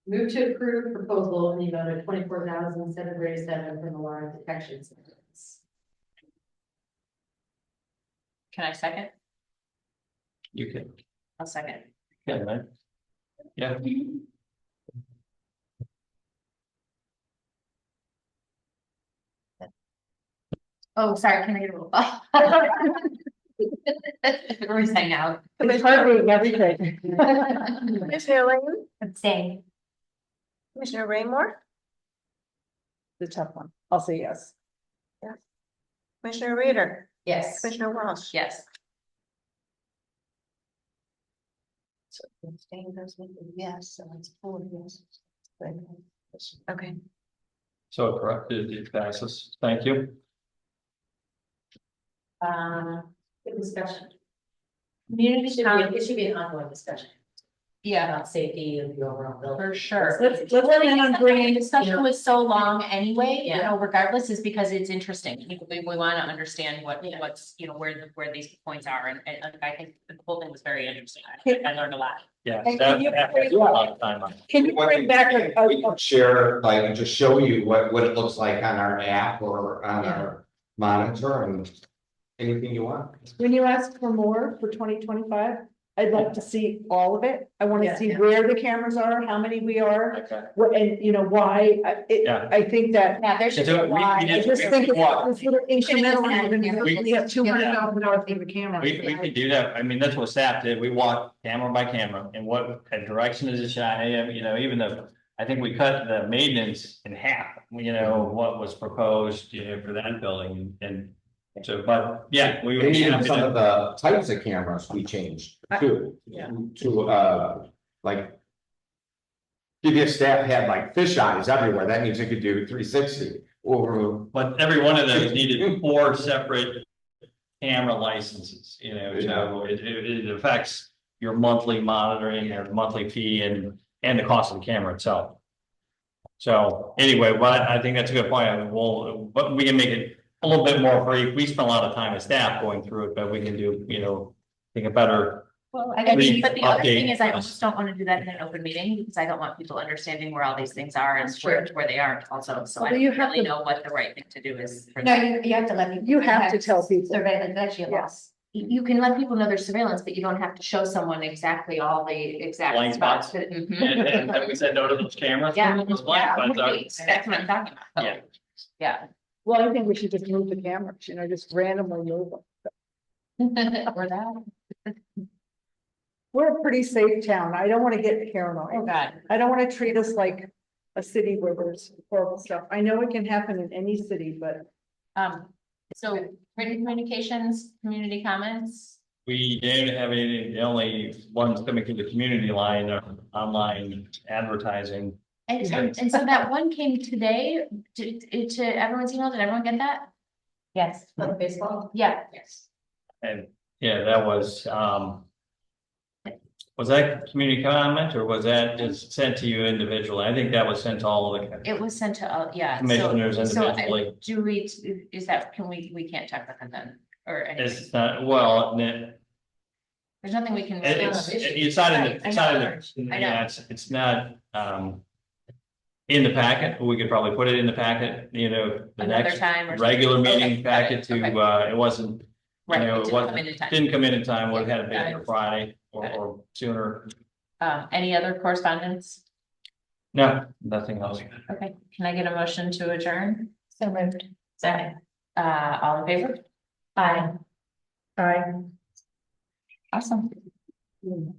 F: move to approve proposal in the amount of 24,737 from the alarm detection systems.
A: Can I second?
B: You can,
A: I'll second.
B: yeah, right? Yeah.
A: Oh, sorry, can I get a roll call? Everybody's hanging out.
C: It's hardly everything.
I: Commissioner Lane,
D: Abstain.
I: Commissioner Raymore,
C: The tough one. I'll say yes.
I: Commissioner Reader,
F: Yes.
I: Commissioner Walsh.
A: Yes.
I: Yes, so it's 4 yes. Okay.
B: So correct, it passes. Thank you.
F: Good discussion.
A: Community
F: It should be an ongoing discussion
A: yeah,
F: about safety of the overall building.
A: for sure.
C: Let's
A: Well,
C: plan on bringing,
A: the discussion was so long anyway, you
F: Yeah.
A: know, regardless, is because it's interesting. We want to understand what's, you know, where these points are, and I think the whole thing was very interesting. I learned a lot.
B: Yeah.
C: And
B: that-
C: can you
B: that
C: bring-
B: has a lot of time on it.
C: can you bring back
L: We can share, like, and just show you what it looks like on our app or on our monitor and anything you want.
C: when you ask for more for 2025, I'd like to see all of it. I want
F: Yeah,
C: to see
F: yeah.
C: where the cameras are, how many we are,
B: Okay.
C: what, and you know, why.
B: Yeah.
C: I think that,
A: Yeah, there's just
B: So
A: a
B: we-
A: lot.
B: we
C: I
B: just-
C: just think it's
B: Well,
C: this little incremental,
B: We-
C: we have $200,000 for the cameras.
B: We could do that. I mean, that's what staff did. We walked camera by camera and what direction is it shot, you know, even though. I think we cut the maintenance in half, you know, what was proposed, you know, for that building and. So, but yeah, we would.
L: And
B: be
L: even
B: happy
L: some
B: to-
L: of the types of cameras we changed too.
C: Yeah.
L: To, like. Previous staff had like fish eyes everywhere. That means it could do 360 or.
B: But every one of those needed 4 separate camera licenses, you know, so it affects your monthly monitoring, your monthly fee and the cost of the camera itself. So anyway, but I think that's a good point. I mean, but we can make it a little bit more free. We spend a lot of time as staff going through it, but we can do, you know, think a better.
A: Well, I
B: Please
A: think, but the other thing
B: update
A: is I
B: us.
A: almost don't want to do that in an open meeting because I don't want people understanding where all these things are and where they aren't also. So I
C: Well, you
A: don't
C: have
A: really
C: to-
A: know what the right thing to do is. for
D: No,
A: that.
D: you have to let people.
C: You have to tell people.
D: Surveillance, that's your
C: Yeah.
D: loss.
A: You can let people know there's surveillance, but you don't have to show someone exactly all the exact
B: Blind
A: spots.
B: spots.
A: Mhm.
B: And we said no to those cameras.
A: Yeah,
B: Those blind spots are-
A: that's what I'm talking about.
B: Yeah.
A: Yeah.
C: Well, I think we should just move the cameras, you know, just randomly move them.
A: Or that.
C: We're a pretty safe town. I don't want to get
A: Oh,
C: paranoid.
A: God.
C: I don't want to treat us like a city where there's horrible stuff. I know it can happen in any city, but
A: So written communications, community comments.
B: We didn't have any, the only ones coming through the community line are online advertising.
A: And so that one came today to everyone's email. Did everyone get that?
D: Yes.
F: On the baseball?
A: Yeah.
F: Yes.
B: And yeah, that was that community comment or was that just sent to you individually? I think that was sent to all of the
A: It was sent to, yeah. so-
B: commissioners
A: so
B: individually.
A: Do we, is that, can we can't check with them then, or anything?
B: It's not, well,
A: There's nothing we can. really-
B: it's not in
A: Right,
B: the, it's not in the,
A: I know.
B: yeah, it's not, in the packet, but we could probably put it in the packet, you know, the
A: Another
B: next
A: time or.
B: regular
A: something.
B: meeting
A: Okay, got it.
B: packet to,
A: Okay.
B: it wasn't, you
A: Right,
B: know,
A: it
B: it
A: didn't come
B: wasn't,
A: in in time.
B: didn't come in time, would have had to be
A: Got
B: for
A: it.
B: Friday
A: Got it.
B: or sooner.
A: Any other correspondence?
B: No, nothing else.
A: Okay, can I get a motion to adjourn?
D: So moved.
A: Second. All in favor?
D: Aye.
C: I.
A: Awesome.